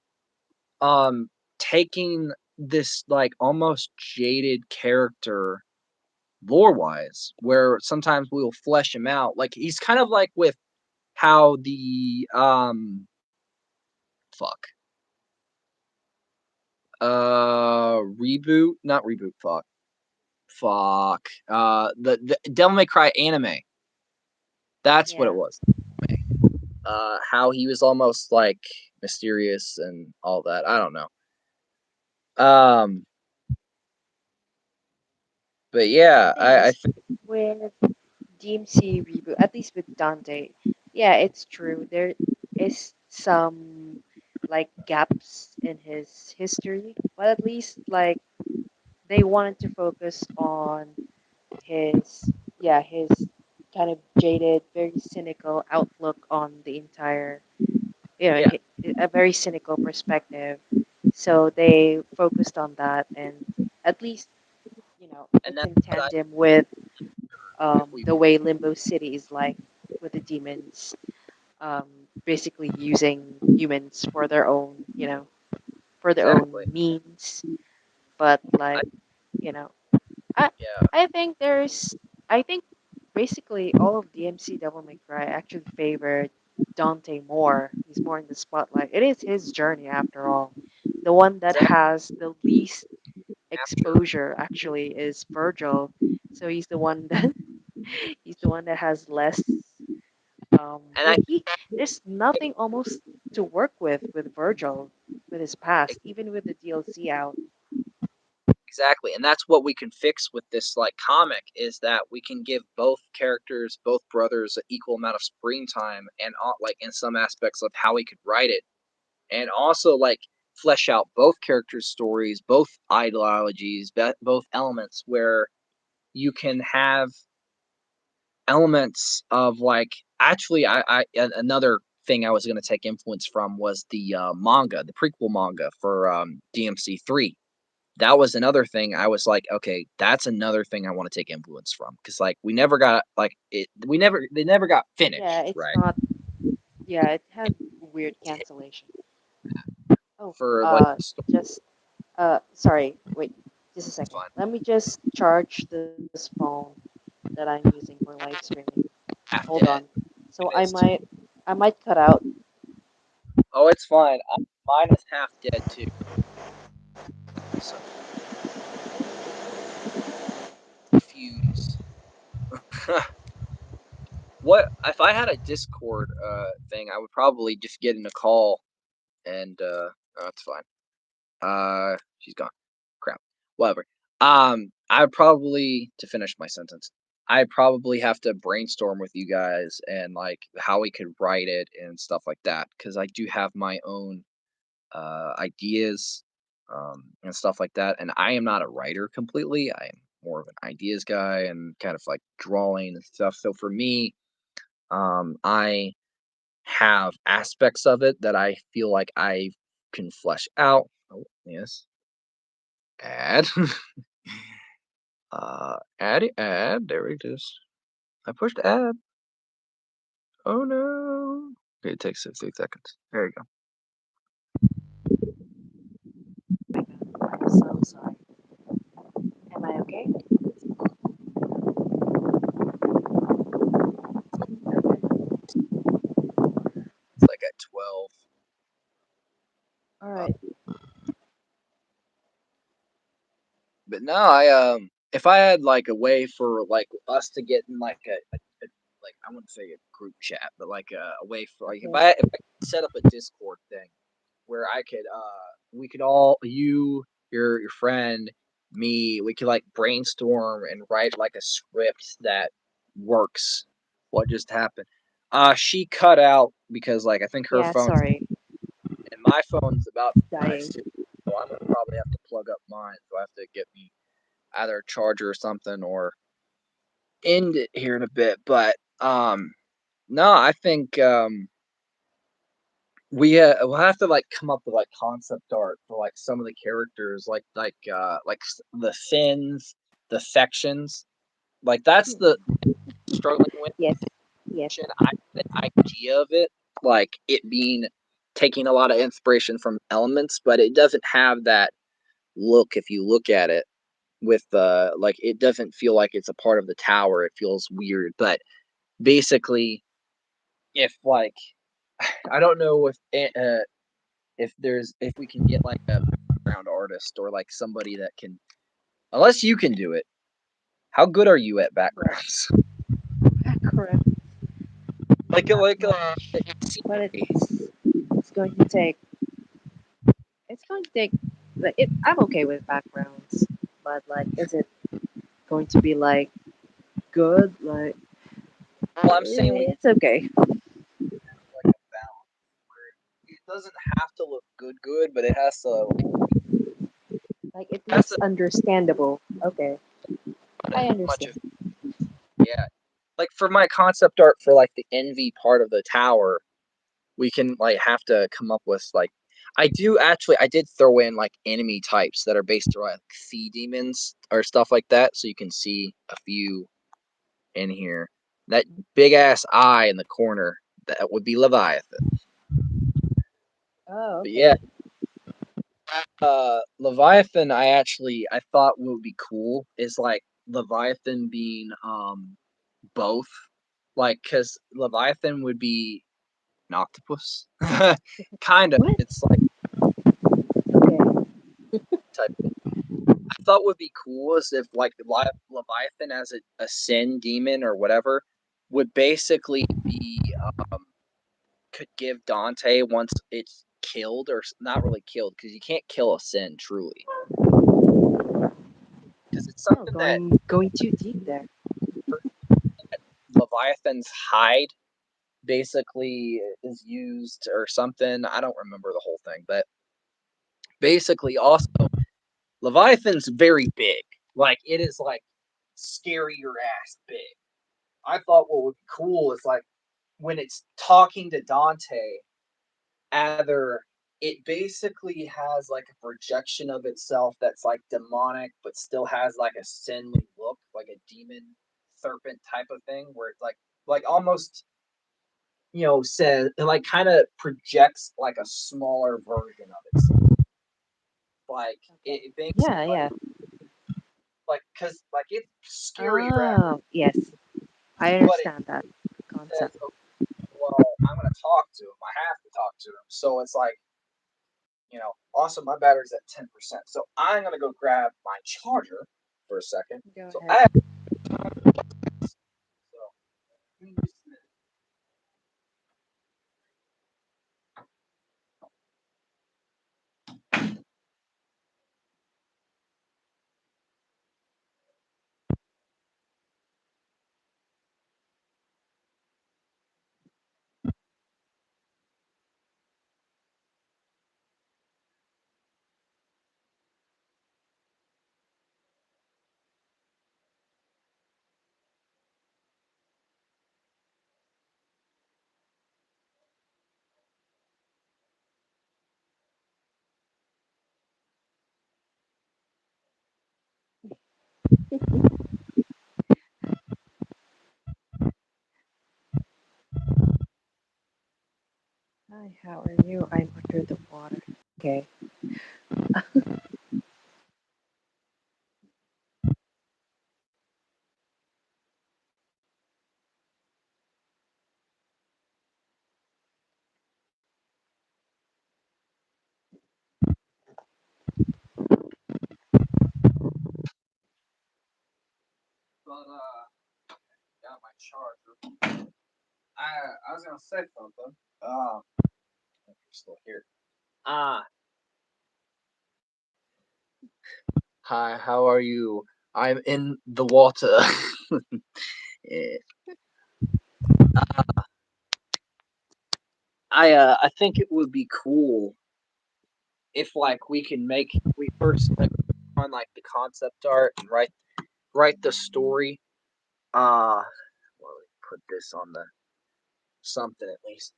um taking this like almost jaded character lore wise where sometimes we'll flesh him out like he's kind of like with how the fuck reboot not reboot fuck the Devil May Cry anime. That's what it Yeah. was. How he was almost like mysterious and all that. I don't know. Um, but The yeah, thing I is, think with DMC reboot, at least with Dante, yeah, it's true. There is some like gaps in his history, but at least like they wanted to focus on his his kind of jaded, very cynical outlook on the entire yeah, a very cynical perspective. So they focused on that, and at least and it's that's in what I tandem with if we the way Limbo City is like with the demons, um, basically using humans for their own, for their own exactly. means. But I like, you know, I yeah, I think I think basically all of DMC Devil May Cry actually favored Dante more. He's more in the spotlight. It is his journey after all. the one that Exactly. has the least Capture. exposure actually is Virgil. So he's the one that he's the one that has less And I like he there's nothing almost to work with Virgil with his past, even with the DLC out. exactly, and that's what we can fix with this like comic is that we can give both characters, both brothers, an equal amount of screen time, and like in some aspects of how we could write it, and also like flesh out both characters' stories, both ideologies, both elements where you can have elements of like actually another thing I was going to take influence from was the manga, the prequel manga for DMC3. That was another thing I was like, okay, that's another thing I want to take influence from because like we never got like it, we never they never got Yeah, finished, it's right? not. Yeah, it had weird cancellation. Oh, For like just sorry. Wait, just a second. fun Let me just charge this phone that I'm using for live streaming. Hold half on. dead So missed. I might cut out. Oh, it's fine. Mine is half dead too. So fuse. What if I had a Discord thing? I would probably just get in a call and oh, that's fine. She's gone. Crap. Whatever. I'd probably to finish my sentence. I'd probably have to brainstorm with you guys and like how we could write it and stuff like that because I do have my own ideas and stuff like that. And I am not a writer completely. I am more of an ideas guy and kind of like drawing and stuff. So for me, I have aspects of it that I feel like I can flesh out. Oh, yes. Add. Add. There it is. I pushed add. Oh no. Okay, it takes 60 seconds. There you go. I'm so sorry. Am I okay? It's like at 12. All Uh, right. but no, I if I had like a way for like us to get in like a like I wouldn't say a group chat, but like a way for like Okay. if I could set up a Discord thing where I could we could all you your friend me we could like brainstorm and write like a script that works. What just happened? She cut out because like I think her Yeah. phone's Sorry. and my phone's about to die Dying. soon, so I'm gonna probably have to plug up mine. So I have to get me either a charger or something or end it here in a bit. But no, I think we'll have to like come up with like concept art for like some of the characters, the fins, the sections. Like that's Hmm. the struggling with. Yes. Yes. I the idea of it, like it being taking a lot of inspiration from elements, but it doesn't have that look if you look at it with like it doesn't feel like it's a part of the tower. It feels weird. But basically if like I don't know if we can get like a background artist or like somebody that can unless you can do it. How good are you at What? backgrounds? Correct. like Not like much. But scenery. it's going to take. It's going to take. Like it. I'm okay with backgrounds, but like, is it going to be like good? Like Well, I'm saying we it's okay. like a balance where it doesn't have to look good, but it Like it has looks to understandable. Okay, I much understand. of yeah. Like for my concept art for like the envy part of the tower, we can like have to come up with like I did throw in like enemy types that are based around like, sea demons or stuff like that, so you can see a few in here. That big ass eye in the corner that would be Leviathan. Oh, But okay. yeah, Leviathan I thought would be cool is like Leviathan being both like because Leviathan would be an octopus kind of What? it's like Okay. type. I thought would be cool is if like Leviathan as a sin demon or whatever would basically be could give Dante once it's killed or not really killed because you can't kill a sin truly because it's Oh, something that going too deep there. Leviathan's hide basically is used or something. I don't remember the whole thing, but basically also Leviathan's very big. Like it is like scary your ass big. I thought what would be cool is like when it's talking to Dante, either it basically has like a projection of itself that's like demonic, but still has like a sinly look, like a demon serpent type of thing, where it's like almost says it like kind of projects like a smaller version of itself. Like Okay. it makes it Yeah, yeah. like because like it's scary rap, Oh, yes. I but it understand that says, concept. oh, well, I'm gonna talk to him. I have to talk to him. So it's like, also my battery's at 10%. So I'm gonna go grab my charger for a second. Go So ahead. give me just a minute. Hi, how are you? I'm under the water. Okay. But got my charger. I was gonna say something. If you're still here. Ah, hi. How are you? I'm in the water. Yeah. I think it would be cool if like we first like, on like the concept art and write the story. Well, let me put this on the something at least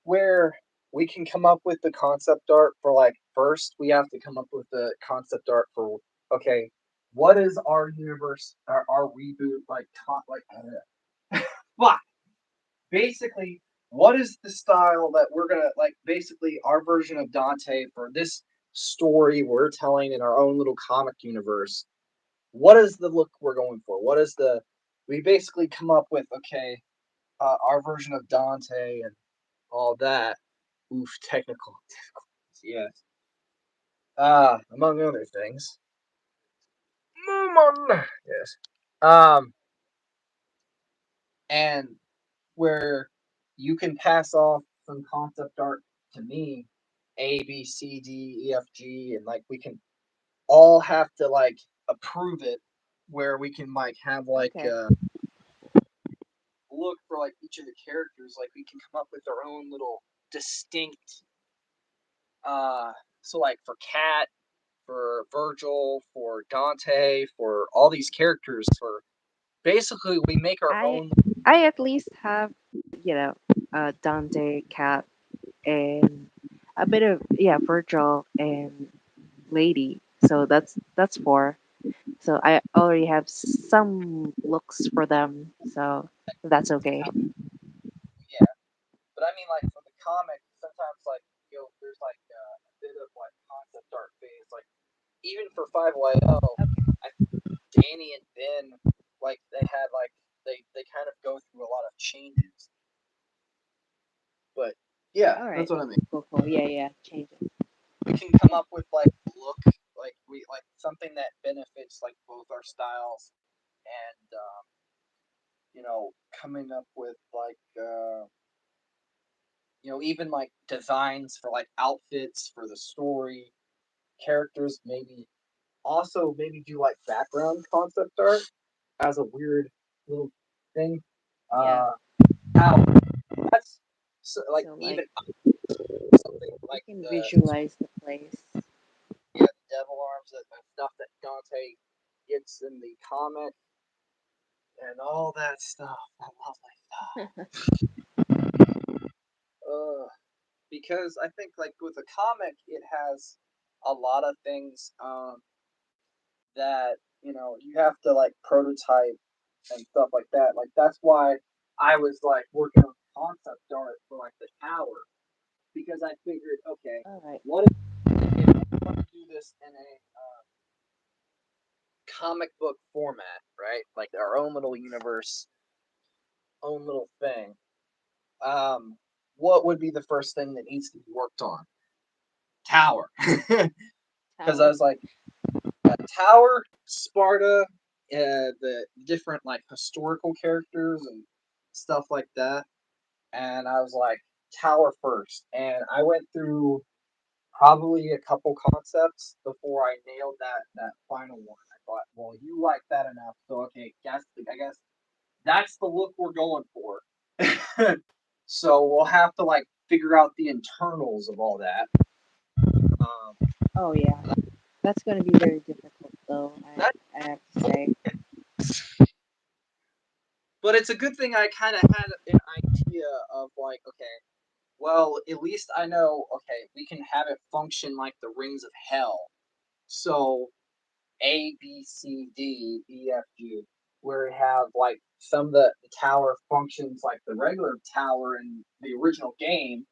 where we can come up with the concept art for like first we have to come up with the concept art for okay, what is our universe our reboot like fuck basically what is the style that we're gonna like basically our version of Dante for this story we're telling in our own little comic universe. What is the look we're going for? What is the we basically come up with okay, our version of Dante and all that. Oof, technical difficulties, yes. Among other things. Yes. Um, and where you can pass off some concept art to me, A, B, C, D, E, F, G, and like we can all have to like approve it, where we can like have like Okay. look for like each of the characters, like we can come up with our own little distinct. So like for Cat, for Virgil, for Dante, for all these characters, for basically we make our I own. I at least have, you know, Dante, Cat, and a bit of yeah, Virgil and Lady. So that's four. So I already have some looks for them. So that's okay. Yeah, but I mean like for the comic, sometimes like there's like a bit of like concept art phase, like even for 5YO, I think Danny and Ben like they had like they kind of go through a lot of changes, but yeah, All that's right. what I mean. Cool, cool. Yeah, yeah. Change it. We can come up with like look like something that benefits like both our styles and coming up with like even like designs for like outfits for the story, characters, maybe also maybe do like background concept art as a weird little thing. Yeah. Uh, how that's so, like So even like something we like can the visualize the place. yeah the devil arms and stuff that Dante gets in the comic and all that stuff. I love uh, because I think like with a comic, it has a lot of things that you have to like prototype and stuff like that. Like that's why I was like working on concept art for like the tower because I figured, okay, All right. what if I want to do this in a comic book format, right? Like our own little universe, own little thing. Um, what would be the first thing that needs to be worked on? Tower, because I Tower. was like, Tower, Sparta, the different like historical characters and stuff like that. And I was like, Tower first. And I went through probably a couple concepts before I nailed that final one. I thought, well, you like that enough, so okay, I guess that's the look we're going for. So we'll have to like figure out the internals of all that. Um, Oh yeah. That's gonna be very difficult though, that I have to say. but it's a good thing I kind of had an idea of like, okay, well, at least I know, okay, we can have it function like the rings of hell. So A, B, C, D, E, F, G, where we have like some of the tower functions like the regular tower in the original game,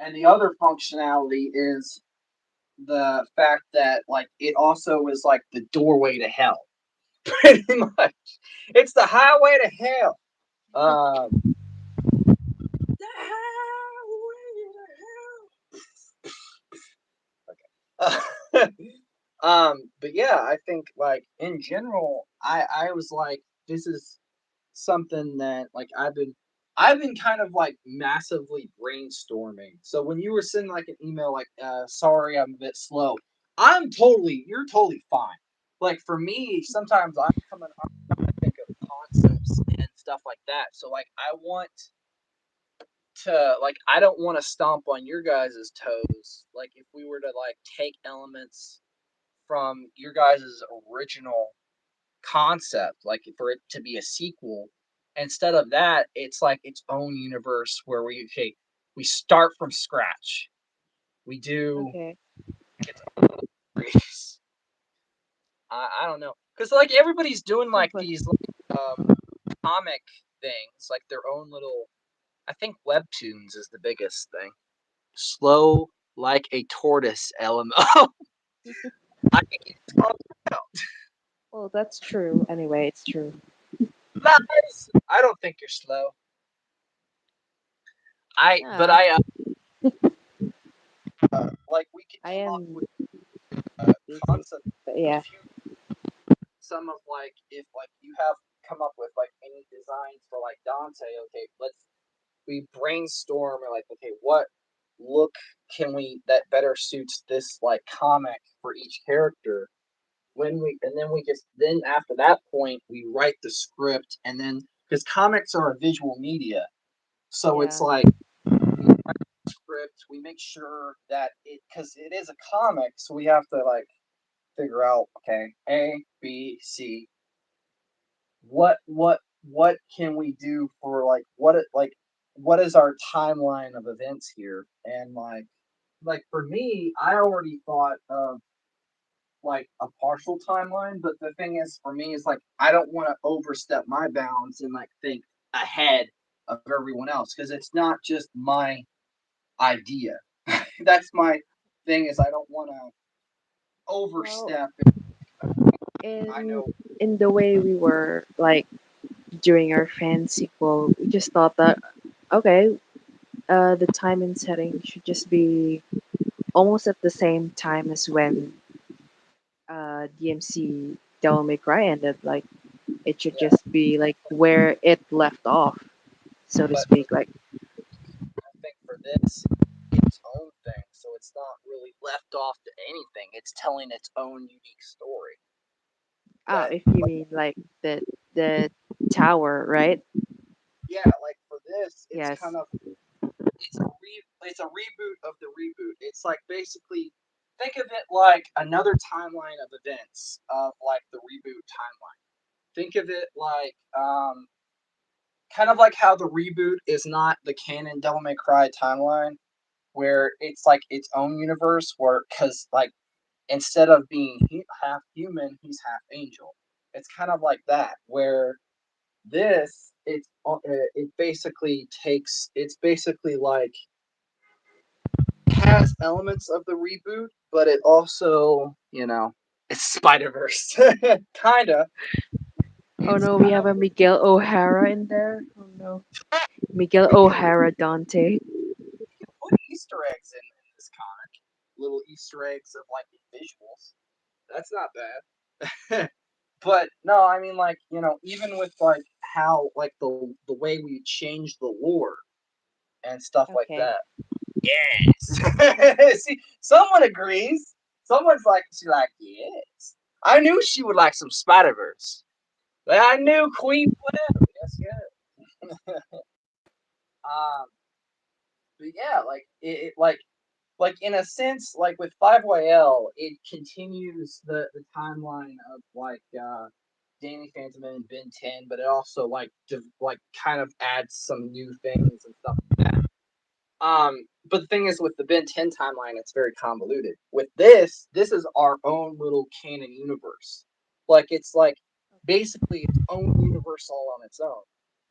and the other functionality is the fact that like it also is like the doorway to hell. Pretty much, it's the highway to hell. The highway to hell. But yeah, I think like in general, I was like, this is something that like I've been kind of like massively brainstorming. So when you were sending like an email like sorry I'm a bit slow, you're totally fine. Like for me, sometimes I'm coming up to think of concepts and stuff like that. So like I don't want to stomp on your guys' toes. Like if we were to like take elements from your guys' original concept, like for it to be a sequel. Instead of that, it's like its own universe where we start from scratch. We do Okay. its own series. I don't know, because like everybody's doing like But these like, comic things, like their own little. I think webtoons is the biggest thing. Slow like a tortoise, LMO. I can get out. well, that's true. Anyway, it's true. Lies. I don't think you're slow. But Ah, I like we could I come up am with busy. concept But yeah. some of like if like you have come up with like any designs for like Dante, okay, we brainstorm or like okay, what look can we that better suits this like comic for each character when we and then we just then after that point we write the script and then because comics are a visual media, so it's Yeah. like we write the script, we make sure that it because it is a comic, so we have to like figure out okay A B C what can we do for what is our timeline of events here and like for me I already thought of like a partial timeline, but the thing is for me is like I don't want to overstep my bounds and like think ahead of everyone else because it's not just my idea. That's my thing is I don't want to Well, overstep. I in know. in the way we were like during our fan sequel, we just thought that okay, the time and setting should just be almost at the same time as when DMC Devil May Cry ended. Like it should Yeah, just be like where it left off, so to but speak. Like I think for this, its own thing, so it's not really left off to anything. It's telling its own unique story. That if you mean like the tower, right? yeah, like for this, it's Yes. kind of it's a reboot of the reboot. It's like basically think of it like another timeline of events of like the reboot timeline. Think of it like kind of like how the reboot is not the canon Devil May Cry timeline, where it's like its own universe, where because like instead of being half human, he's half angel. It's kind of like that, where this it basically takes it's basically like has elements of the reboot, but it also it's Spider Verse, kinda. Oh It's no, we kind have of a Miguel O'Hara in there. Oh no, Miguel O'Hara Dante. put Easter eggs in this comic, little Easter eggs of like visuals. That's not bad. But no, I mean like even with like how like the way we change the lore and stuff like Okay. that. Yes. See, someone agrees. Someone's like, she's like, yes. I knew she would like some Spider Verse. I knew Queen would. Yes, yes. Um, but yeah, like like in a sense, like with 5YL, it continues the timeline of like Danny Phantom and Ben 10, but it also like like kind of adds some new things and stuff like that. But the thing is, with the Ben 10 timeline, it's very convoluted. With this is our own little canon universe. Like it's like basically its own universe all on its own.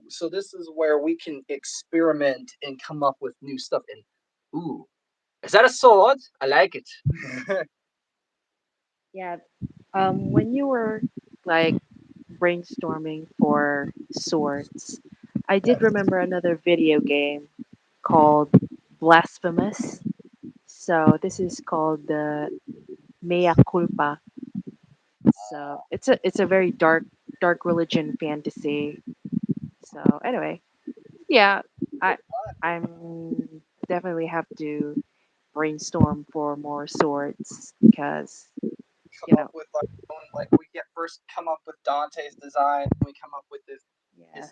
So this is where we can experiment and come up with new stuff. And ooh, is that a sword? I like it. Yeah. When you were like brainstorming for swords, I did remember another video game called Blasphemous. So this is called the Mea Culpa. So it's a very dark religion fantasy. So anyway, yeah, I I'm definitely have to brainstorm for more swords because Come you up know with our own, like we get first come up with Dante's design. We come up with yeah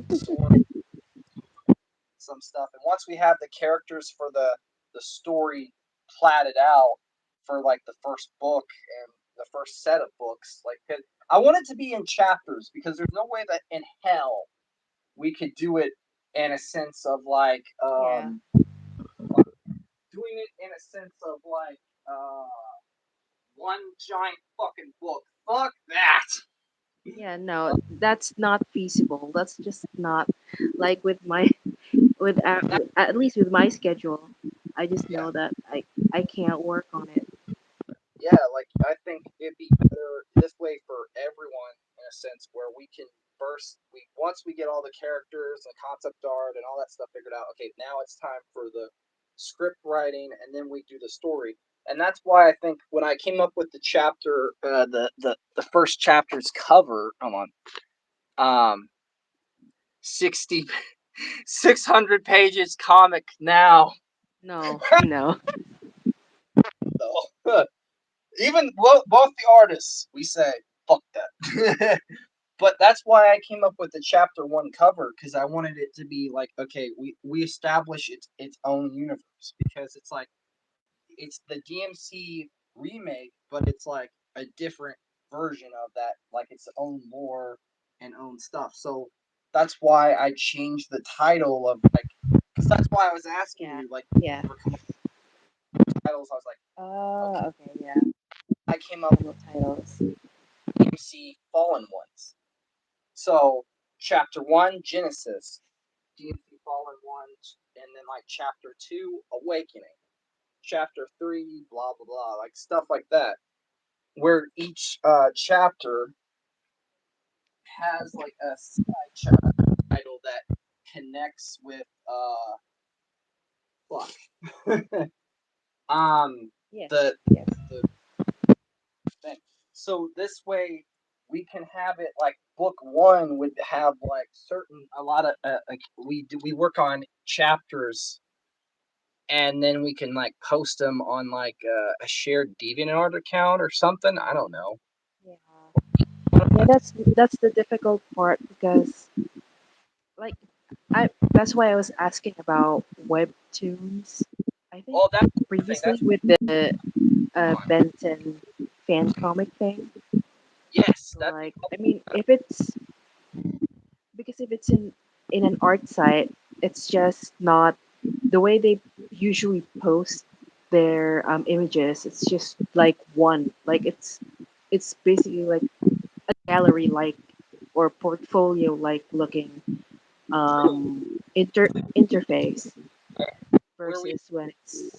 his sword, some stuff. And once we have the characters for the story platted out for like the first book and the first set of books, like I want it to be in chapters because there's no way that in hell we could do it in a sense of like yeah doing it in a sense of like one giant fucking book. Fuck that. yeah no, that's not feasible. That's just not like with my at least with my schedule. I just Yeah, know that I can't work on it. yeah, like I think it'd be better this way for everyone in a sense where we can first we once we get all the characters and concept art and all that stuff figured out, okay, now it's time for the script writing and then we do the story. And that's why I think when I came up with the chapter the first chapter's cover, hold on. 60 600 pages comic now. No, no. No. Even both the artists, we say, fuck that. But that's why I came up with the chapter one cover because I wanted it to be like, okay, we establish its own universe because it's like it's the DMC remake, but it's like a different version of that, like its own lore and own stuff. So that's why I changed the title of like, because that's why I was asking Yeah, you like yeah. for titles. I was like, okay, Okay, yeah. I came up Title titles. DMC Fallen Ones. So chapter one, Genesis, DMC Fallen Ones, and then like chapter two, Awakening, chapter three, blah blah blah, like stuff like that, where each chapter has like a side chapter title that connects with fuck um Yes, the yes. the thing. so this way we can have it like book one would have like certain a lot of like we work on chapters and then we can like post them on like a shared DeviantArt account or something. I don't know. Yeah. Yeah, that's the difficult part because like I that's why I was asking about webtoons. I think Oh, that's the thing. previously That's with the on. Benton fan comic thing. Yes, that'd be Like, I mean, if it's because if it's in an art site, it's just not the way they usually post their images. It's just like one, like it's basically like a gallery like or portfolio like looking true. interface Where we versus when it's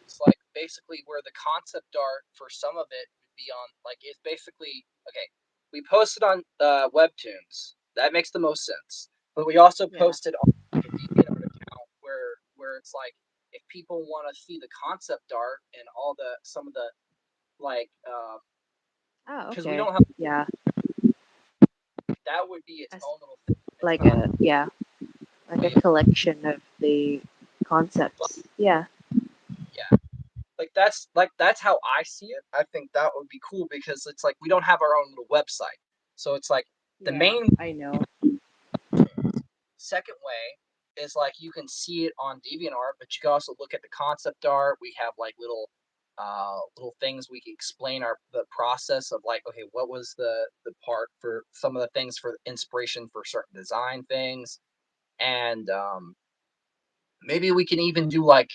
it's like basically where the concept art for some of it would be on like it's basically okay. We posted on Webtoons. That makes the most sense. But we also yeah. posted on like a DeviantArt account where it's like if people want to see the concept art and all the some of the like Oh, because we okay. don't have Yeah. that would be its As own little thing in its like own a yeah, like a way of collection of the concepts. Yeah. yeah. That's how I see it. I think that would be cool because it's like we don't have our own little website. So it's like the Yeah, main I know. second way is like you can see it on DeviantArt, but you can also look at the concept art. We have like little things we can explain our the process of like okay what was the part for some of the things for inspiration for certain design things and maybe we can even do like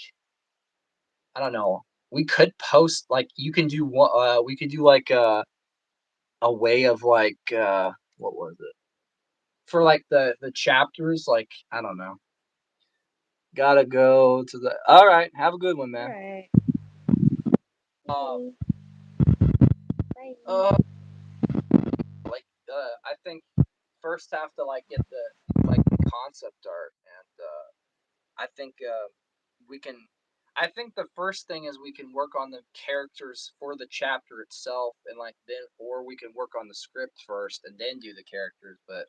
I don't know we could post like you can do we could do like a way of like what was it for like the chapters like I don't know. Gotta go to the. All right, have a good one, All man. right. Um, Okay. Bye. uh, like I think first have to like get the concept art, and I think we can. I think the first thing is we can work on the characters for the chapter itself, and like then, or we can work on the script first and then do the characters. But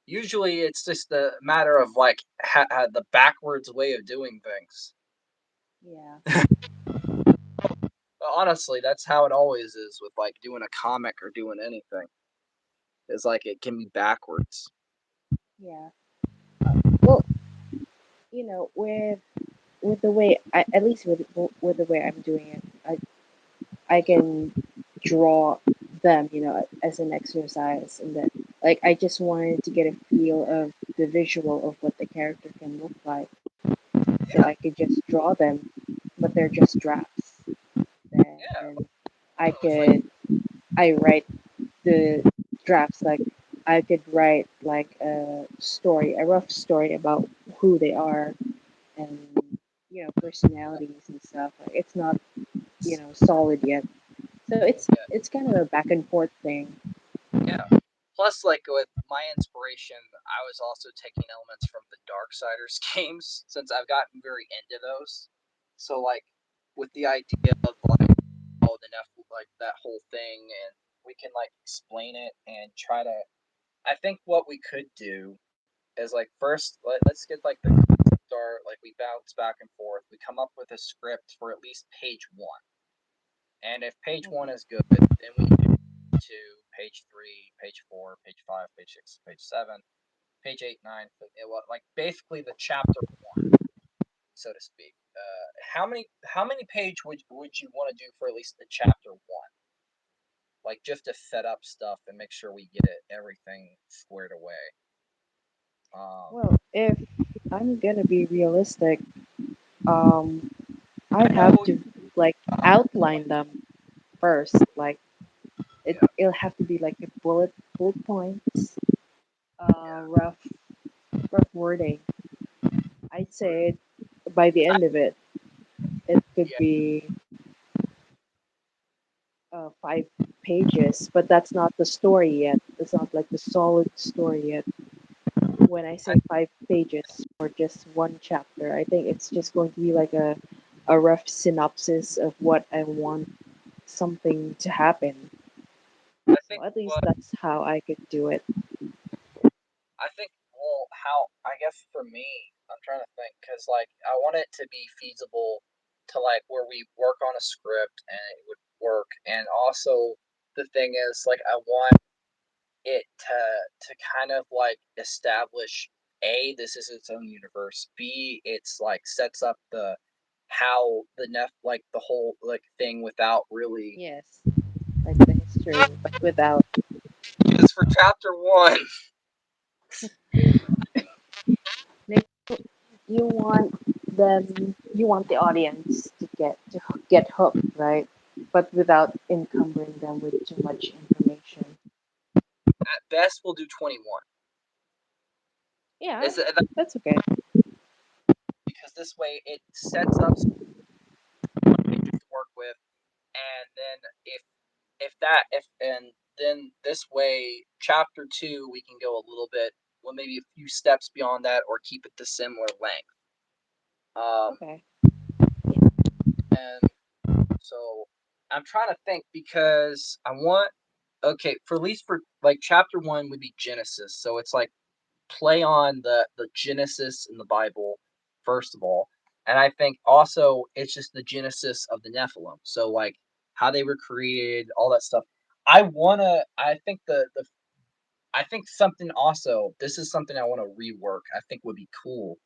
usually, it's just a matter of like the backwards way of doing things. Yeah. Honestly, that's how it always is with like doing a comic or doing anything. It's like it can be backwards. Yeah. Well, with the way at least with the way I'm doing it, I can draw them, as an exercise, and then like I just wanted to get a feel of the visual of what the character can look like, so Yeah, I could just draw them, but they're just drafts. yeah. Then I No, it's like could I write the drafts like I could write like a rough story about who they are and personalities and stuff. Like it's not solid yet, so yeah, it's kind of a back and forth thing. yeah. Plus, like with my inspiration, I was also taking elements from the Darksiders games since I've gotten very into those. So like with the idea of like oh the like that whole thing, and we can like explain it and try to. I think what we could do is like first let's get like the start like we bounce back and forth. We come up with a script for at least page one. And if page one Okay. is good, then we do two, page three, page four, page five, page six, page seven, page eight, nine, like basically the chapter one, so to speak. How many page would you want to do for at least the chapter one? Like just to set up stuff and make sure we get everything squared away. Um, Well, if I'm gonna be realistic, um, I I'd have know. to like outline them first. Like Yeah, it'll have to be like a bullet points, yeah. rough wording. I'd say by the I, end of it, it could yeah, be 5 pages, but that's not the story yet. It's not like the solid story yet. When I I, say 5 pages for just one chapter, I think it's just going to be like a rough synopsis of what I want something to happen. So think at least what that's how I could do it. I think, well, how I guess for me, I'm trying to think because like I want it to be feasible to like where we work on a script and it would work, and also the thing is like I want it to kind of like establish a this is its own universe. B it's like sets up the how the like the whole like thing without really Yes, like the history, but without. because for chapter one Like, you want you want the audience to get hooked, right? But without encumbering them with too much information. at best we'll do 21. Yeah, Is that's okay. because this way it sets up pages to work with, and then if that if and then this way chapter two we can go a little bit well maybe a few steps beyond that or keep it to similar length. Um, Okay. and so I'm trying to think because I want okay for at least for like chapter one would be Genesis, so it's like play on the Genesis in the Bible first of all, and I think also it's just the genesis of the Nephilim. So like how they were created, all that stuff. I think the I think something also. This is something I want to rework. I think would be cool.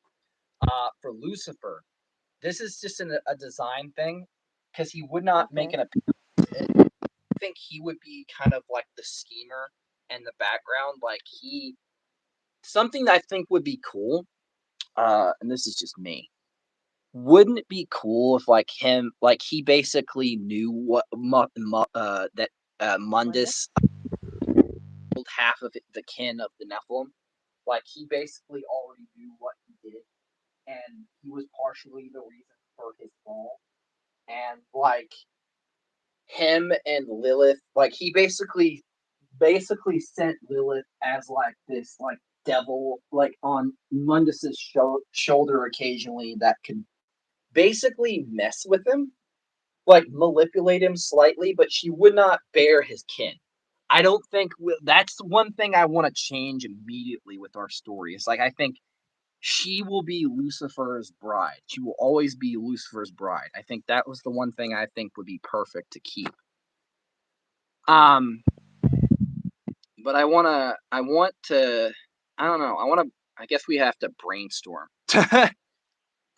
For Lucifer, this is just a design thing because he would not make Okay. an appearance. I think he would be kind of like the schemer and the background. Like he something I think would be cool and this is just me. Wouldn't it be cool if like him, like he basically knew what that Wanda? Mundus killed half of the kin of the Nephilim? Like he basically already knew what he did, and he was partially the reason for his fall. And like him and Lilith, like he basically sent Lilith as like this like devil like on Mundus's shoulder occasionally that could basically mess with him, like manipulate him slightly, but she would not bear his kin. I don't think that's one thing I want to change immediately with our story. It's like I think she will be Lucifer's bride. She will always be Lucifer's bride. I think that was the one thing I think would be perfect to keep. Okay. Um, but I want to, I don't know. I guess we have to brainstorm.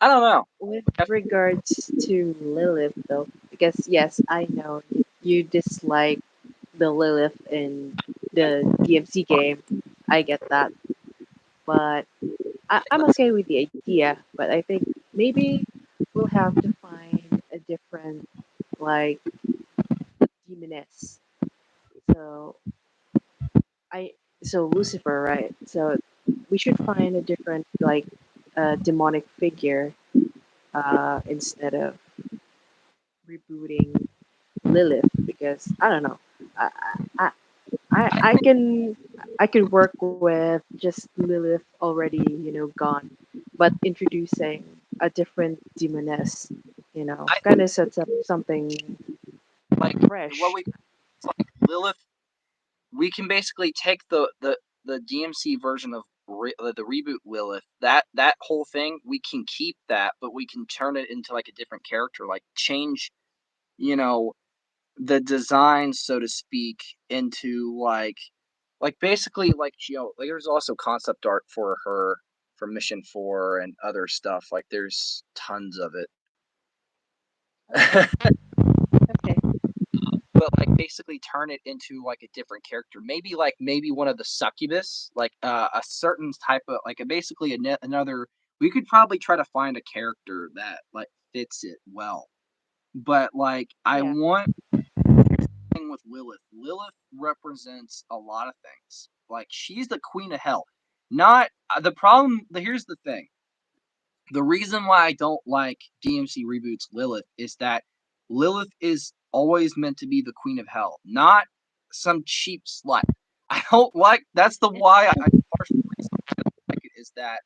I don't know. With regards to Lilith, though, because yes, I know you dislike the Lilith in the DMC game. I get that, but I'm okay with the idea. But I think maybe we'll have to find a different, like, demoness. So I so Lucifer, right? So we should find a different, like, demonic figure instead of rebooting Lilith, because I don't know. I I I can work with just Lilith already, gone, but introducing a different demoness, I kind of sets up something like what fresh. we it's like Lilith. We can basically take the DMC version of the reboot Lilith. That whole thing we can keep that, but we can turn it into like a different character, like change you know the design, so to speak, into like basically like like there's also concept art for her for Mission 4 and other stuff. Like there's tons of Okay, it. okay, But like basically turn it into like a different character. Maybe one of the succubus, like a certain type of like basically another. We could probably try to find a character that like fits it well. But like I yeah. want thing with Lilith. Lilith represents a lot of things. Like she's the queen of hell. Not the problem. Here's the thing. The reason why I don't like DMC reboots Lilith is that Lilith is always meant to be the queen of hell, not some cheap slut. I don't like that's the why I partial reason I don't like it is that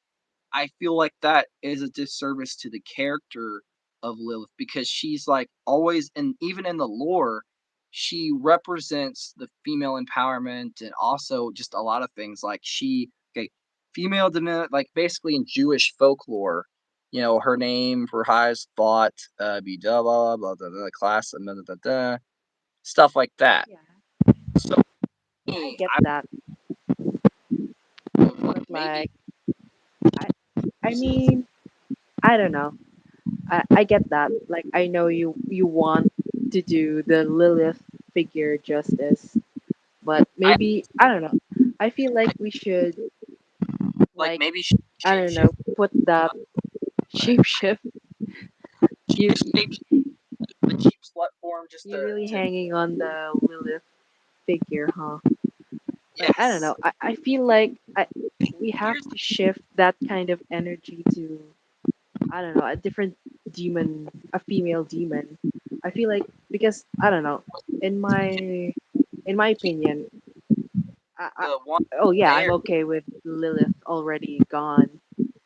I feel like that is a disservice to the character of Lilith because she's like always and even in the lore she represents the female empowerment and also just a lot of things like okay, female dominant, like basically in Jewish folklore, her name for highest thought, be blah blah blah blah blah class and stuff like that. Yeah, So yeah, I me, get I that. would like But maybe like, I mean, I don't know. I get that. Like, I know you want to do the Lilith figure justice, but I maybe I don't know. I feel like we should like like maybe I shape don't shift. know put that shapeshift. She You just shape the cheap slut form just you're really to hanging on the Lilith figure, huh? Like I don't yes. know. I feel like we have Here's to shift that kind of energy to I don't know a different demon, a female demon. I feel like because I don't know in my opinion, I the one oh yeah, I'm there. okay with Lilith already gone,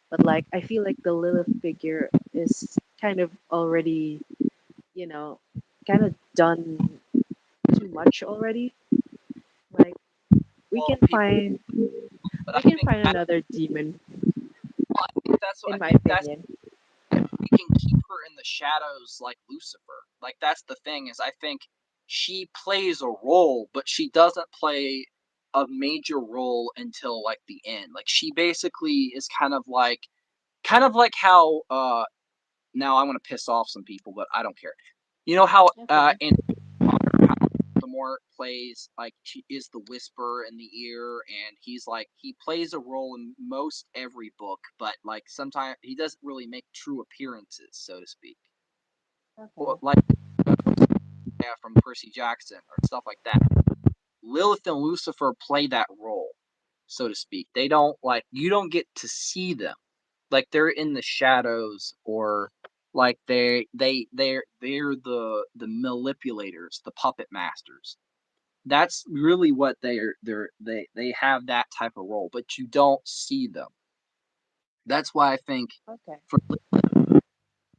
but like I feel like the Lilith figure is kind of already you know kind of done too much already. Like we Well, can people, find but we can find I another demon, think that's what in I my think that's opinion. we can keep her in the shadows like Lucifer. Like that's the thing is I think she plays a role, but she doesn't play a major role until like the end. Like she basically is kind of like how now I want to piss off some people, but I don't care. You know how Okay. in Voldemort plays like she is the whisper in the ear, and he plays a role in most every book, but like sometimes he doesn't really make true appearances, so to speak. Or, Okay. like from Percy Jackson or stuff like that. Lilith and Lucifer play that role, so to speak. They don't like you don't get to see them. Like they're in the shadows or like they're the manipulators, the puppet masters. That's really what they have that type of role, but you don't see them. That's why I think Okay. for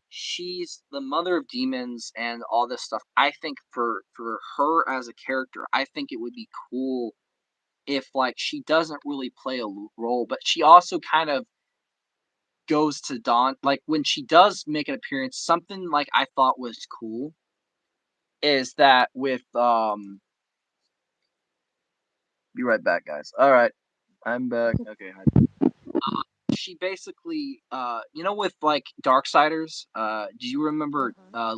she's the mother of demons and all this stuff. I think for her as a character, I think it would be cool if like she doesn't really play a role, but she also kind of goes to Dawn. Like when she does make an appearance, something like I thought was cool is that with be right back, guys. All right, I'm back. Okay, she basically with like Darksiders, do you remember Uh-huh.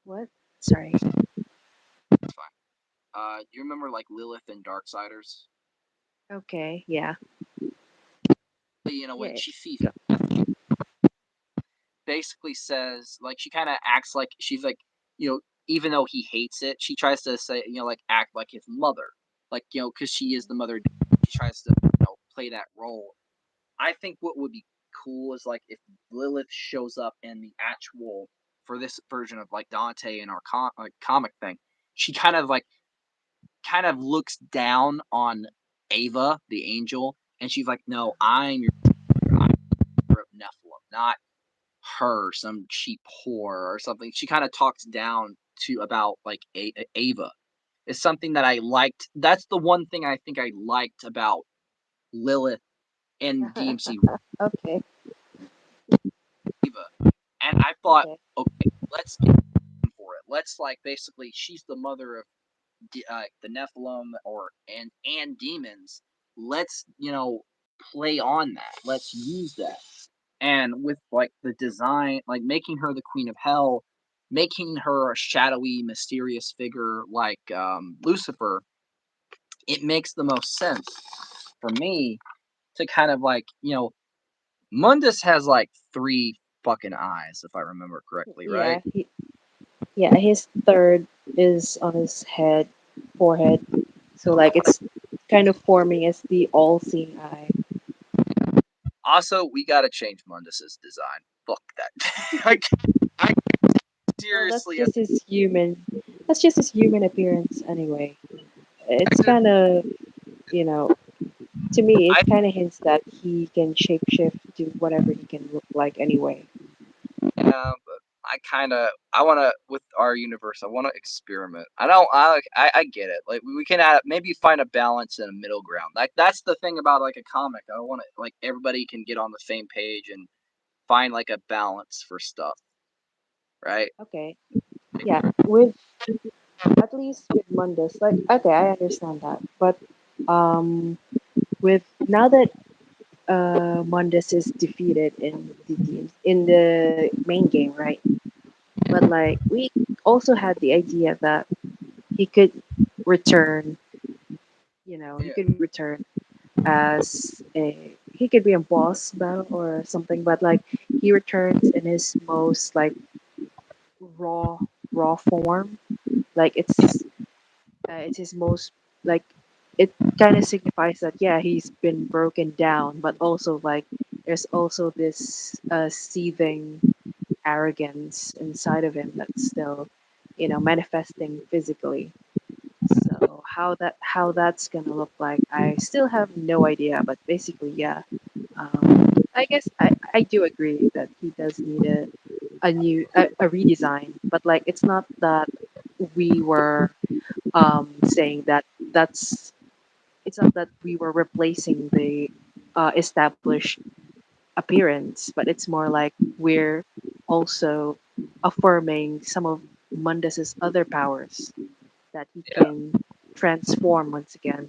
What? Sorry. it's fine. Do you remember like Lilith and Darksiders? Okay. Yeah. When Yeah. she sees Go. basically says like she kind of acts like she's like even though he hates it, she tries to say like act like his mother, like because she is the mother. She tries to play that role. I think what would be cool is like if Lilith shows up in the actual for this version of like Dante in our like, comic thing. She kind of looks down on Ava, the angel, and she's like, "No, I'm your Nephilim, not her, some cheap whore or something." She kind of talks down to about like Ava. It's something that I liked. That's the one thing I think I liked about Lilith in DMC Okay. Ava. And I thought, Okay. okay, let's get for it. Let's like basically, she's the mother of the Nephilim and demons. Let's play on that. Let's use that. And with like the design, like making her the Queen of Hell, making her a shadowy, mysterious figure like Lucifer, it makes the most sense for me to kind of like Mundus has like three fucking eyes, if I remember correctly, right? Yeah. Yeah. His third is on his forehead. So like it's kind of forming as the all-seeing eye. Also, we gotta change Mundus's design. Fuck that. I Well, that's seriously, just his human. That's just his human appearance anyway. It's I, kind of you know to me I it kind of hints that he can shapeshift to whatever he can look like anyway. yeah, but I wanna with our universe, I wanna experiment. I don't I get it. Like we can add, maybe find a balance and a middle ground. Like that's the thing about like a comic. I want to like everybody can get on the same page and find like a balance for stuff, right? Okay. Yeah. With at least with Mundus, like okay, I understand that. But um with now that Mundus is defeated in the teams in the main game, right? But like we also had the idea that he could return, he Yeah, could return as a he could be a boss battle or something, but like he returns in his most like raw raw form. Like yeah, it's his most like it kind of signifies that yeah he's been broken down, but also like there's also this seething arrogance inside of him that's still manifesting physically. So how that's gonna look like, I still have no idea. But basically, yeah, I guess I do agree that he does need a redesign. But like, it's not that we were saying that that's it's not that we were replacing the established appearance, but it's more like we're also affirming some of Mundus's other powers that he yeah. can transform once again.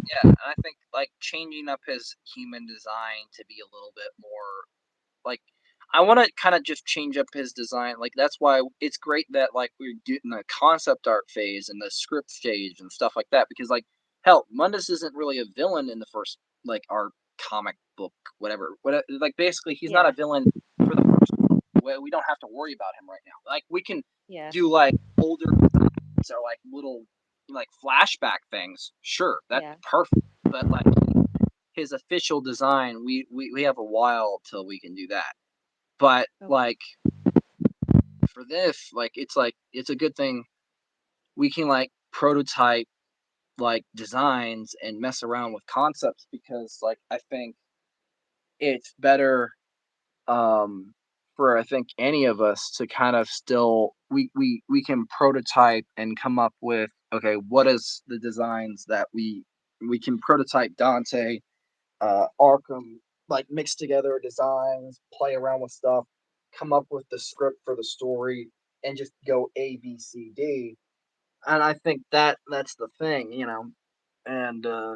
Yeah, and I think like changing up his human design to be a little bit more like I want to kind of just change up his design. Like that's why it's great that like we're doing the concept art phase and the script stage and stuff like that because like hell, Mundus isn't really a villain in the first like our comic book whatever. Like basically he's not a Yeah, villain for the first we don't have to worry about him right now. Like we can yeah, do like older or like little like flashback things. Sure, that's yeah. perfect. But like his official design, we have a while till we can do that. But Okay. like for this, like it's a good thing we can like prototype like designs and mess around with concepts because like I think it's better um for I think any of us to kind of still we can prototype and come up with okay, what is the designs that we can prototype Dante Arkham, like mix together designs, play around with stuff, come up with the script for the story, and just go A, B, C, D. And I think that's the thing, you know. And uh,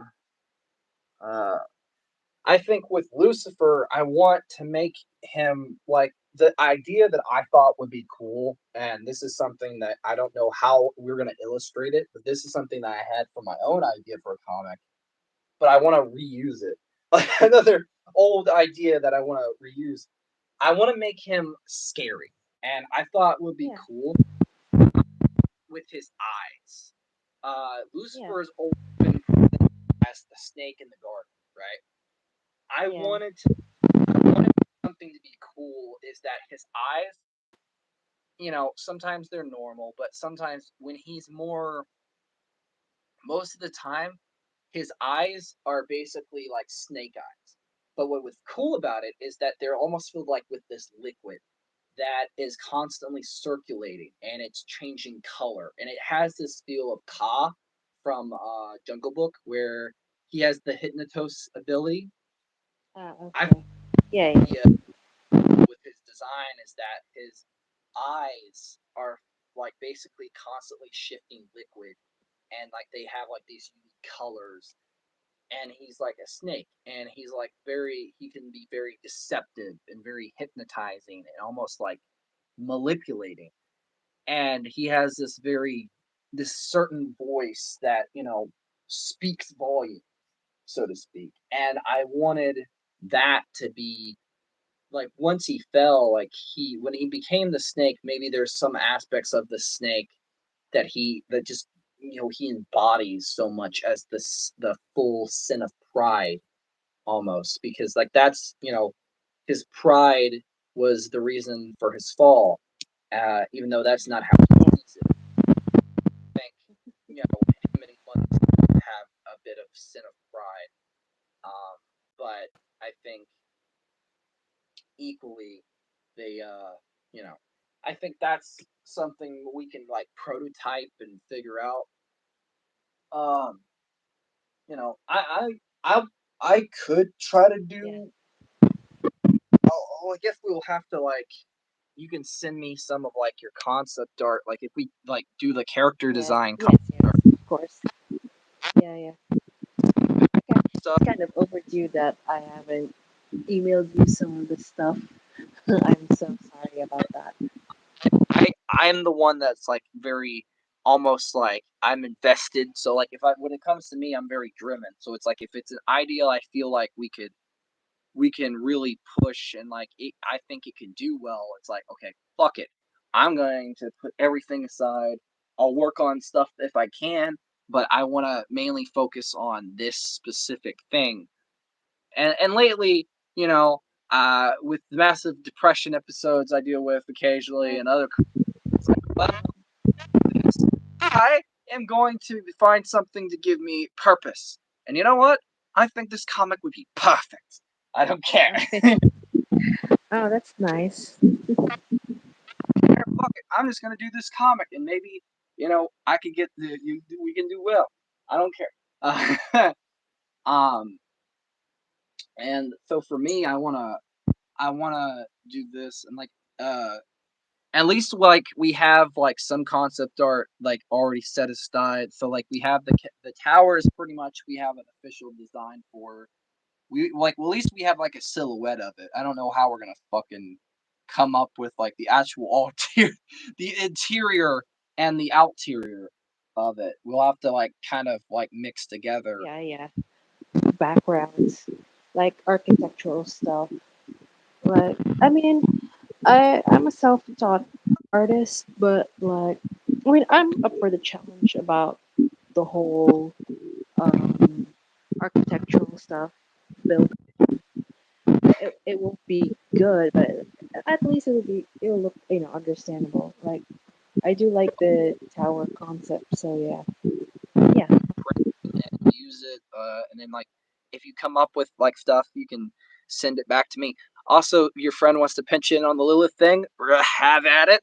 I think with Lucifer, I want to make him like the idea that I thought would be cool, and this is something that I don't know how we're going to illustrate it, but this is something that I had for my own idea for a comic but I want to reuse it. Like another old idea that I want to reuse. I want to make him scary, and I thought would be Yeah, cool with his eyes. yeah, Lucifer is always been presented as the snake in the garden, right? I yeah. wanted to I wanted something to be cool is that his eyes, you know, sometimes they're normal, but sometimes when he's more most of the time his eyes are basically like snake eyes. But what was cool about it is that they're almost filled like with this liquid that is constantly circulating and it's changing color. And it has this feel of Ka from Jungle Book where he has the hypnotos ability. I Okay. Yeah, yeah, the with his design is that his eyes are like basically constantly shifting liquid and like they have like these unique colors and he's like a snake and he's like very he can be very deceptive and very hypnotizing and almost like manipulating and he has this certain voice that you know speaks volume so to speak and I wanted that to be like once he fell like he when he became the snake maybe there's some aspects of the snake that just you know he embodies so much as the full sin of pride almost because like that's you know his pride was the reason for his fall even though that's not how yeah. he sees it. I think you know him and Clemens have a bit of sin of pride but I think equally they you know I think that's something we can like prototype and figure out. Um, you know, I could try to Yeah. do. Oh, I guess we'll have to like. You can send me some of like your concept art. Like if we like do the character Yeah. design Yes. concept Yes. art Of course. Yeah. Yeah. Okay. stuff. It's kind of overdue that I haven't emailed you some of the stuff. I'm so sorry about that. I'm the one that's like very almost like I'm invested. So like if I when it comes to me, I'm very driven. So it's like if it's an idea I feel like we can really push and like I think it can do well. It's like okay, fuck it. I'm going to put everything aside. I'll work on stuff if I can, but I want to mainly focus on this specific thing. And lately, you know, with the massive depression episodes I deal with occasionally Well, and other, it's like, well, I am going to find something to give me purpose. And you know what? I think this comic would be perfect. I don't care. okay. Oh, that's nice. Fuck it. I'm just gonna do this comic, and maybe I could get we can do well. I don't care. Um, and so for me, I wanna do this, and like at least like we have like some concept art like already set aside. So like we have the towers pretty much we have an official design for. We like well, at least we have like a silhouette of it. I don't know how we're gonna fucking come up with like the actual the interior and the outerior of it. We'll have to like kind of like mix together. Yeah. Yeah. Backgrounds, like architectural stuff. Like, I mean, I'm a self-taught artist, but like, I mean, I'm up for the challenge about the whole um, architectural stuff. Build it won't be good, but at least it'll look understandable. Like I do like the tower concept, so yeah. Use it, and then like if you come up with like stuff, you can send it back to me. Also, your friend wants to pinch in on the Lilith thing. Have at it.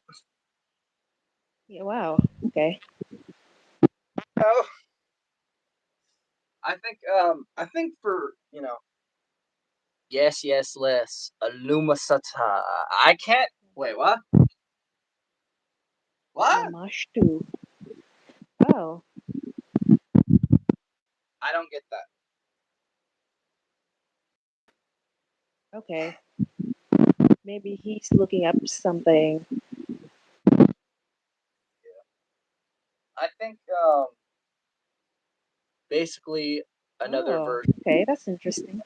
Yeah. Wow. Okay. Oh, I think for yes, yes, less. Alumasata. I can't. Wait, what? What? Lamashtu. Oh. I don't get that. Okay. Maybe he's looking up something. I think basically another Oh. version. Okay. That's interesting.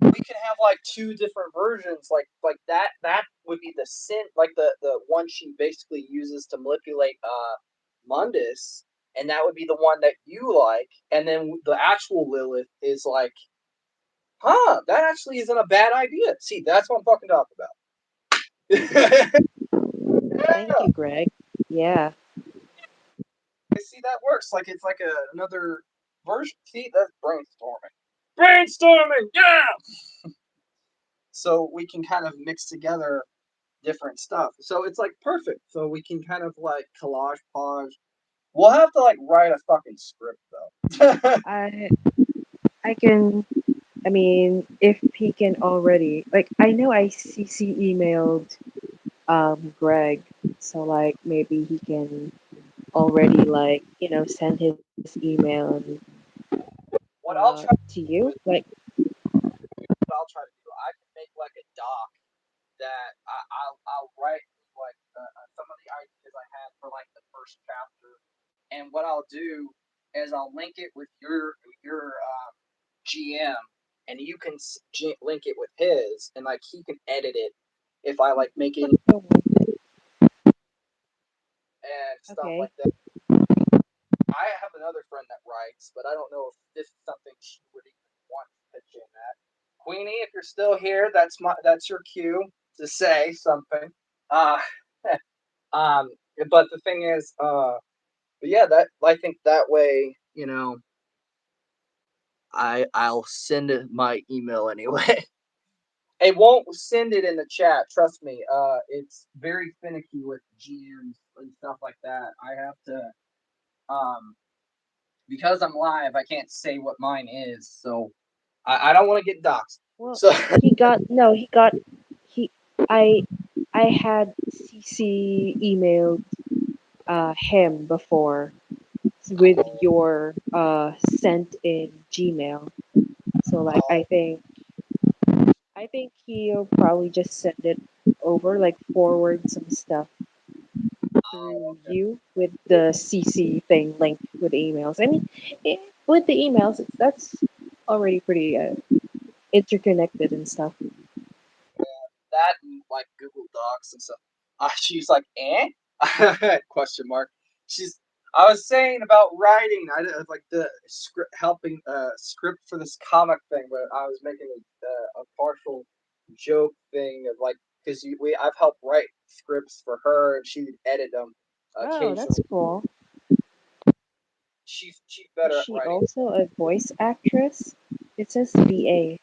We can have like two different versions. Like that would be the sin. Like the one she basically uses to manipulate Mundus, and that would be the one that you like. And then the actual Lilith is like, huh? That actually isn't a bad idea. See, that's what I'm fucking talking about. Thank you, Greg. Yeah. See, that works. Like it's like another version. See, that's brainstorming. Brainstorming, yeah. So we can kind of mix together different stuff. So it's like perfect. So we can kind of like collage pause. We'll have to like write a fucking script though. I I can. I mean, if he can already like, I know I CC emailed Greg, so like maybe he can already like send his email What I'll try to to do you. is Like, what I'll try to do. I can make like a doc that I'll write like some of the ideas I had for like the first chapter, and what I'll do is I'll link it with your GM, and you can link it with his, and like he can edit it if I like make it oh, and stuff okay, like that. I have another friend that writes, but I don't know if this is something she would even want to pitch in at. Queenie, if you're still here, that's your cue to say something. Uh um but the thing is, but yeah, that I think that way, I'll send my email anyway. It won't send it in the chat. Trust me. It's very finicky with GMs and stuff like that. I have to um because I'm live. I can't say what mine is, so I don't want to get doxxed. Well, So he got no, he got he. I I had CC emailed him before with your sent in Gmail. So like I think he'll probably just send it over, like forward some stuff through you with the CC thing link with emails. I mean, with the emails, that's already pretty interconnected and stuff. that and like Google Docs and stuff. She's like, eh? Question mark. She's. I was saying about writing. I did like the script, helping script for this comic thing, but I was making a partial joke thing of like because I've helped write scripts for her and she would edit them Oh, that's occasionally. cool. She's Is better at she writing. also a voice actress? It says VA.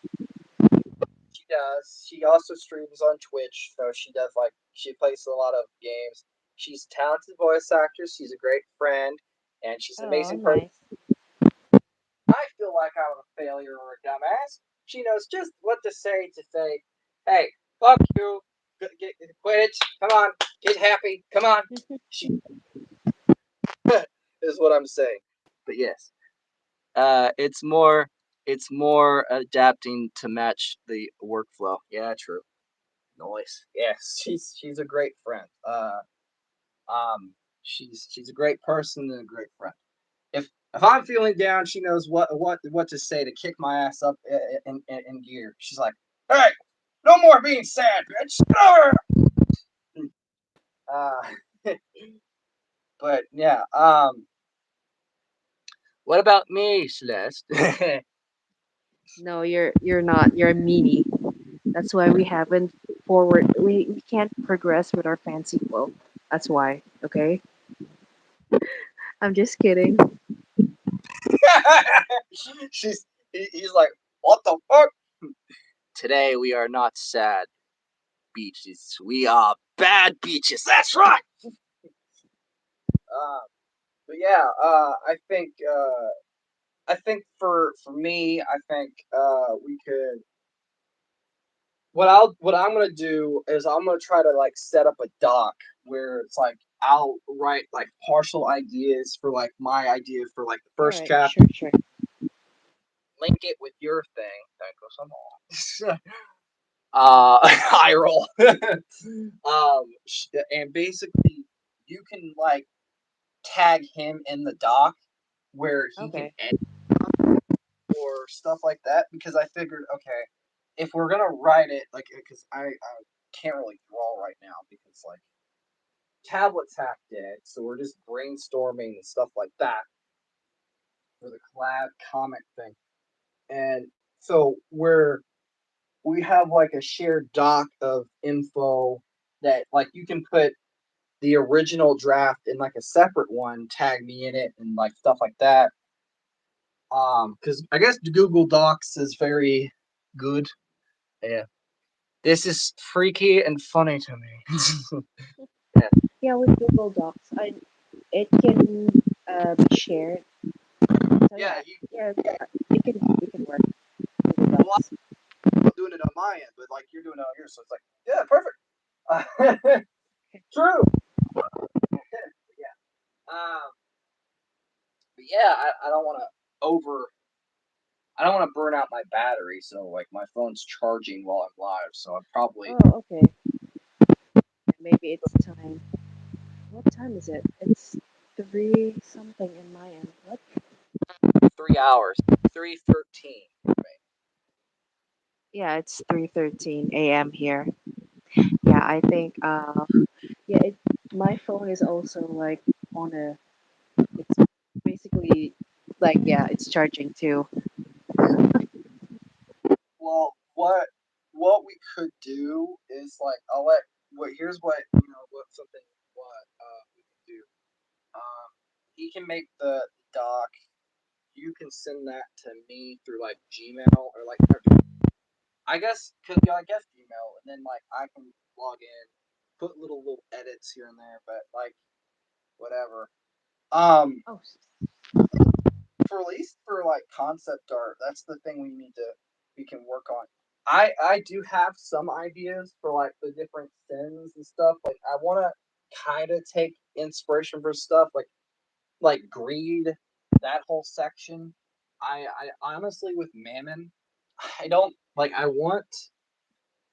She does. She also streams on Twitch, so she does like she plays a lot of games. She's a talented voice actress. She's a great friend, and she's an Oh, amazing person. nice. I feel like I'm a failure or a dumbass. She knows just what to say, hey, fuck you, quit it, come on, get happy, come on. She is what I'm saying. But yes, it's more adapting to match the workflow. Yeah, true. Noise. Yes, she's a great friend. Um, she's a great person and a great friend. If I'm feeling down, she knows what to say to kick my ass up in gear. She's like, "Hey, no more being sad, bitch." Uh, but yeah. What about me, Celeste? No, you're not. You're a meanie. That's why we haven't forward. We can't progress with our fancy quote. That's why. Okay. I'm just kidding. He's like, "What the fuck?" Today we are not sad beaches. We are bad beaches. That's right. Uh, but yeah, I think for me, I think we could. What I'm gonna do is I'm gonna try to like set up a doc where it's like I'll write like partial ideas for like my idea for like the All first right. chapter, Sure. Sure. link it with your thing. That goes some more. I roll. And basically you can like tag him in the doc where he can Okay. edit or stuff like that because I figured, okay, if we're gonna write it, like, because I can't really draw right now because like tablets half dead, so we're just brainstorming and stuff like that for the collab comic thing, and so we have like a shared doc of info that like you can put the original draft in like a separate one, tag me in it, and like stuff like that. Because I guess Google Docs is very good. Yeah. This is freaky and funny to me. Yeah. Yeah, with Google Docs, it can be shared. So Yeah, yeah, yeah, it can work. Google well, Docs. I'm doing it on my end, but like you're doing it on yours, so it's like, yeah, perfect. True. Yeah. But yeah, I don't want to over. I don't want to burn out my battery, so like my phone's charging while I'm live, so I'm probably Oh, okay. Maybe it's time. What time is it? It's three something in my end. What? 3 hours, 3:13. Yeah, it's 3:13 a.m. here. Yeah, I think yeah, my phone is also like on a it's basically like yeah, it's charging too. Well, what we could do is like I'll let what here's what what something what we can do. Um, he can make the doc. You can send that to me through like Gmail or like I guess cause yeah, I guess Gmail, and then like I can log in, put little edits here and there, but like whatever. Um, Oh, for at least for like concept art, that's the thing we can work on. I do have some ideas for like the different sins and stuff. Like I want to kind of take inspiration for stuff like greed, that whole section. I honestly with Mammon, I don't like. I want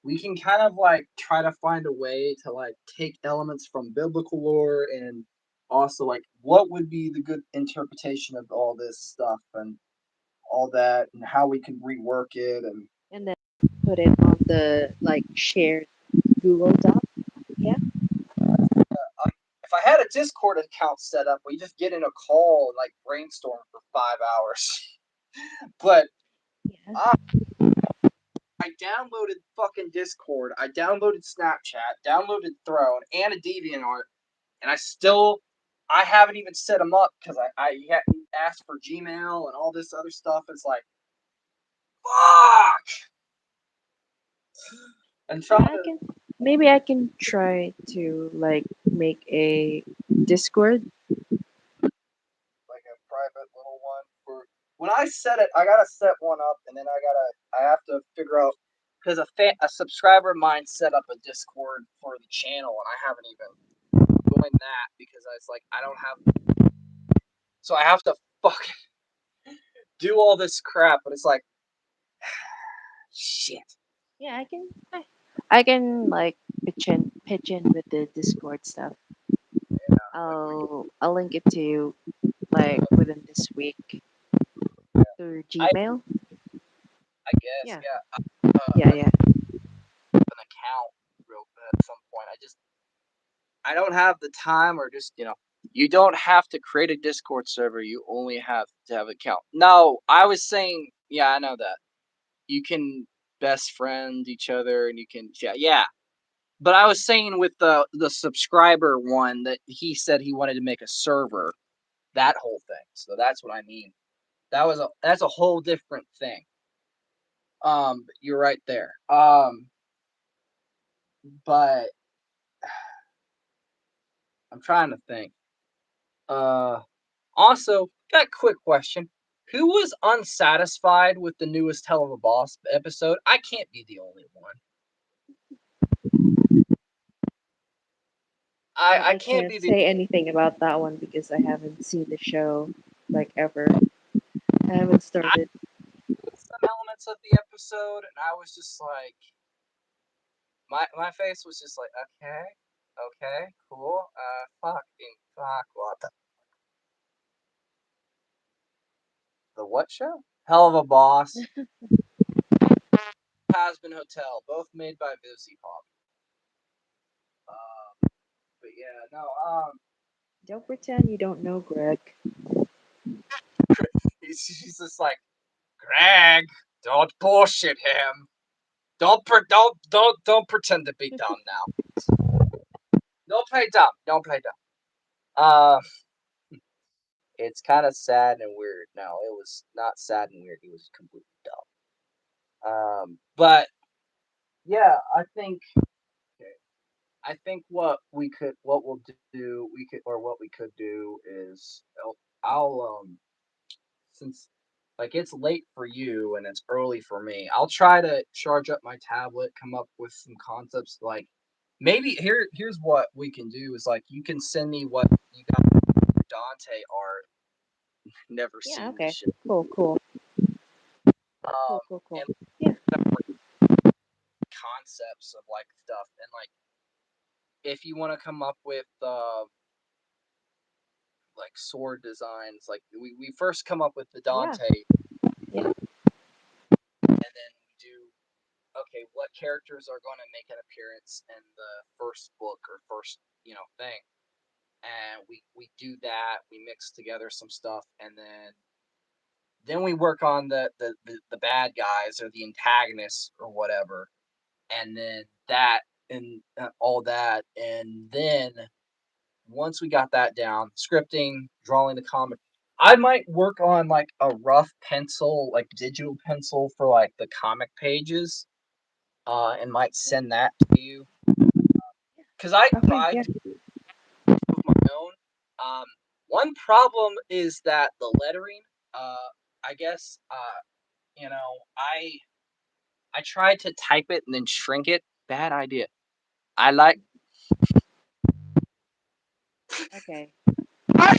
we can kind of like try to find a way to like take elements from biblical lore and also like what would be the good interpretation of all this stuff and all that and how we can rework it and and then put it on the like shared Google Doc. Yeah. if I had a Discord account set up, we just get in a call and like brainstorm for 5 hours. But Yeah. I, I downloaded fucking Discord, I downloaded Snapchat, downloaded Throne, and a DeviantArt, and I haven't even set them up because I asked for Gmail and all this other stuff. It's like fuck. And trying Yeah, I to can maybe I can try to like make a Discord. like a private little one for when I set it. I gotta set one up, and then I have to figure out because a subscriber of mine set up a Discord for the channel, and I haven't even joined that because I was like I don't have, so I have to fucking do all this crap. But it's like shit. Yeah, I can like pitch in with the Discord stuff. Like we can, I'll link it to you like within this week through I Gmail. I guess Yeah. yeah. Yeah, I yeah. an account real at some point. I don't have the time or just you don't have to create a Discord server. You only have to have an account. No, I was saying yeah, I know that you can best friend each other and you can yeah. But I was saying with the subscriber one that he said he wanted to make a server, that whole thing. So that's what I mean. That's a whole different thing. You're right there. But I'm trying to think. Uh, Also, got a quick question. Who was unsatisfied with the newest Hell of a Boss episode? I can't be the only one. I I can't can't be the say anything about that one because I haven't seen the show like ever. I haven't I started. some elements of the episode and I was just like my face was just like, okay, okay, cool. Fucking fuck what the what show? Hell of a Boss. Has Been Hotel, both made by Busy Pop. But yeah, no, Don't pretend you don't know, Greg. he's just like, Greg, don't bullshit him. Don't pretend to be dumb now. Don't play dumb. Don't play dumb. Uh, it's kind of sad and weird. No, it was not sad and weird. He was completely dumb. But yeah, okay, I think what we'll do, what we could do is, I'll since like it's late for you and it's early for me, I'll try to charge up my tablet, come up with some concepts. Like maybe here's what we can do is like you can send me what you got Dante art. Never Yeah, seen this okay. shit. Cool, cool. Cool, cool, cool. And Yeah. concepts of like stuff and like if you want to come up with like sword designs, like we first come up with the Yeah. Dante Yeah. and then we do okay, what characters are going to make an appearance in the first book or first, thing. And we do that, we mix together some stuff and then we work on the bad guys or the antagonists or whatever. And then that and all that and then once we got that down, scripting, drawing the comic, I might work on like a rough pencil, like digital pencil for like the comic pages and might send that to you. Because I Okay, tried yeah. to with my own. One problem is that the lettering. I guess. You know, I tried to type it and then shrink it. Bad idea. I like. Okay. I,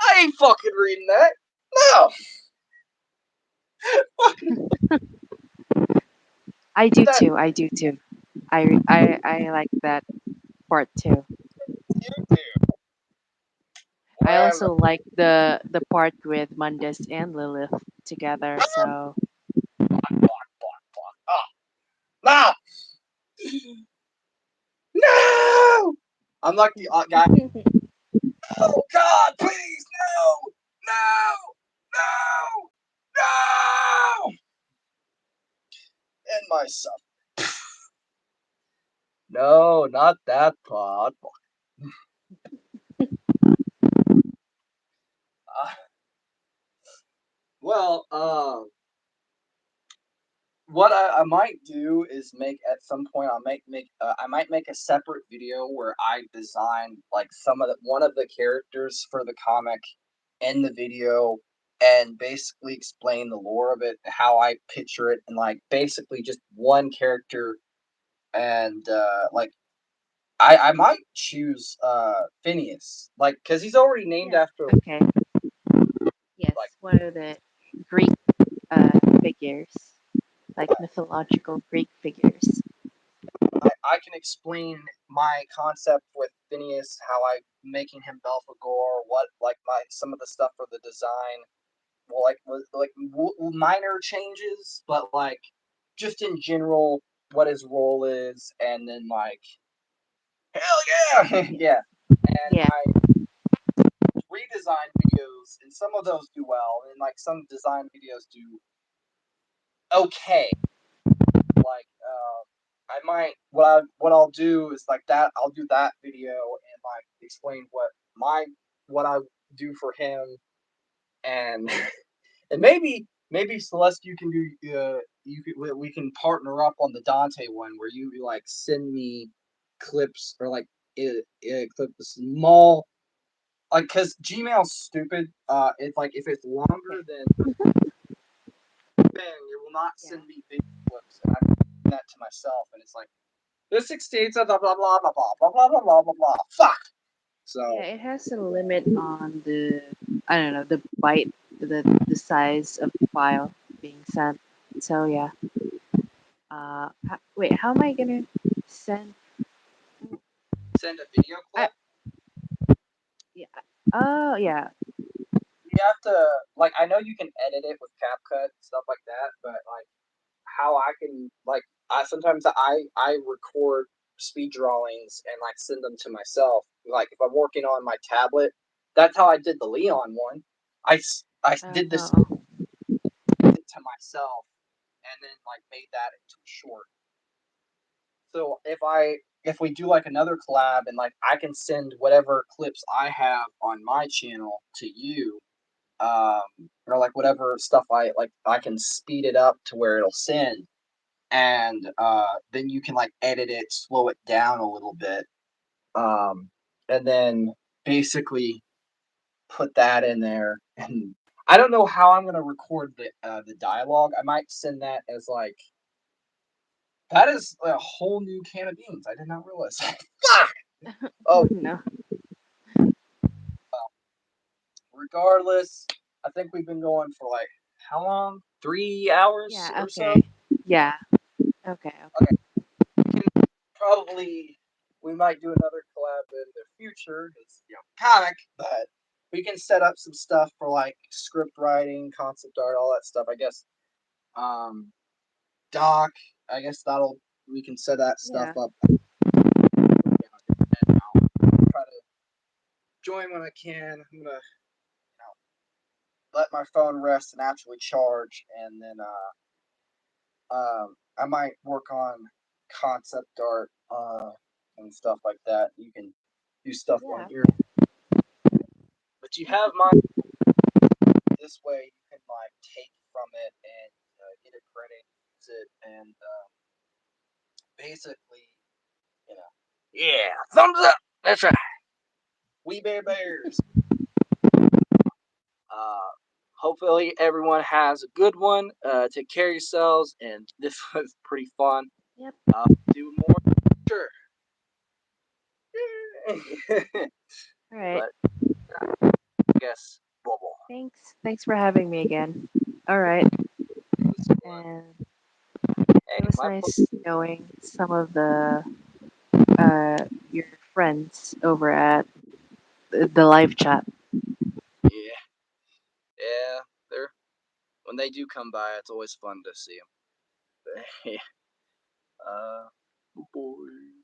I ain't fucking reading that. No. I do That too. I do too. I like that part too. you do. I Well, also like the part with Mundus and Lilith together. So ah, no, no. I'm like the guy. Oh God, please, no, no, no, no. And myself. No, not that part. Uh, well, what I might do is make at some point I might make a separate video where I design like some of the one of the characters for the comic in the video and basically explain the lore of it, how I picture it, and like basically just one character and like I might choose Phineas like because he's already named yeah. after Okay. Yes, like one of the Greek figures, like mythological Greek figures. I can explain my concept with Phineas, how I making him Belphegor, what like my some of the stuff for the design, well, minor changes, but like just in general what his role is, and then like hell yeah, yeah, and Yeah. I redesign videos, and some of those do well, and like some design videos do okay. Like I might what I'll do is like that I'll do that video and like explain what I do for him and and maybe Celeste you can do we can partner up on the Dante one where you like send me clips or like clip the small like because Gmail's stupid it's like if it's longer Okay. than it will not Yeah. send me big clips and I can do that to myself and it's like this exceeds blah blah blah blah blah blah blah blah blah blah blah. Fuck. Yeah, So it has a limit on the I don't know the byte the size of the file being sent. So yeah. Wait, how am I gonna send? send a video I clip. yeah. Oh yeah. You have to like I know you can edit it with CapCut and stuff like that, but like how I can like I sometimes I record speed drawings and like send them to myself. Like if I'm working on my tablet, that's how I did the Leon one. I did this Oh to myself and then like made that into a short. So if we do like another collab and like I can send whatever clips I have on my channel to you, or like whatever stuff I can speed it up to where it'll send, and then you can like edit it, slow it down a little bit, and then basically put that in there. And I don't know how I'm gonna record the dialogue. I might send that as like that is a whole new can of beans. I did not realize. Fuck. Oh, no. regardless, I think we've been going for like how long? 3 hours Yeah. or so. Okay. Yeah. Okay. Okay, probably we might do another collab in the future. It's comic, but we can set up some stuff for like script writing, concept art, all that stuff. I guess. Um, doc. I guess that'll we can set that stuff Yeah. up. And I'll try to join when I can. I'm gonna let my phone rest and actually charge, and then I might work on concept art and stuff like that. You can do stuff on Yeah. here, but you have my this way you can like take from it and get it printed, use it, and basically, you know, yeah, thumbs up. That's right. We Bear Bears. Uh, hopefully everyone has a good one. Take care of yourselves, and this was pretty fun. Yep. Do more, sure. All right. But I guess bubble. Thanks for having me again. All right. It was fun. And Hey, it was my nice knowing some of the your friends over at the live chat. yeah, yeah. They're when they do come by, it's always fun to see them. yeah. Boy.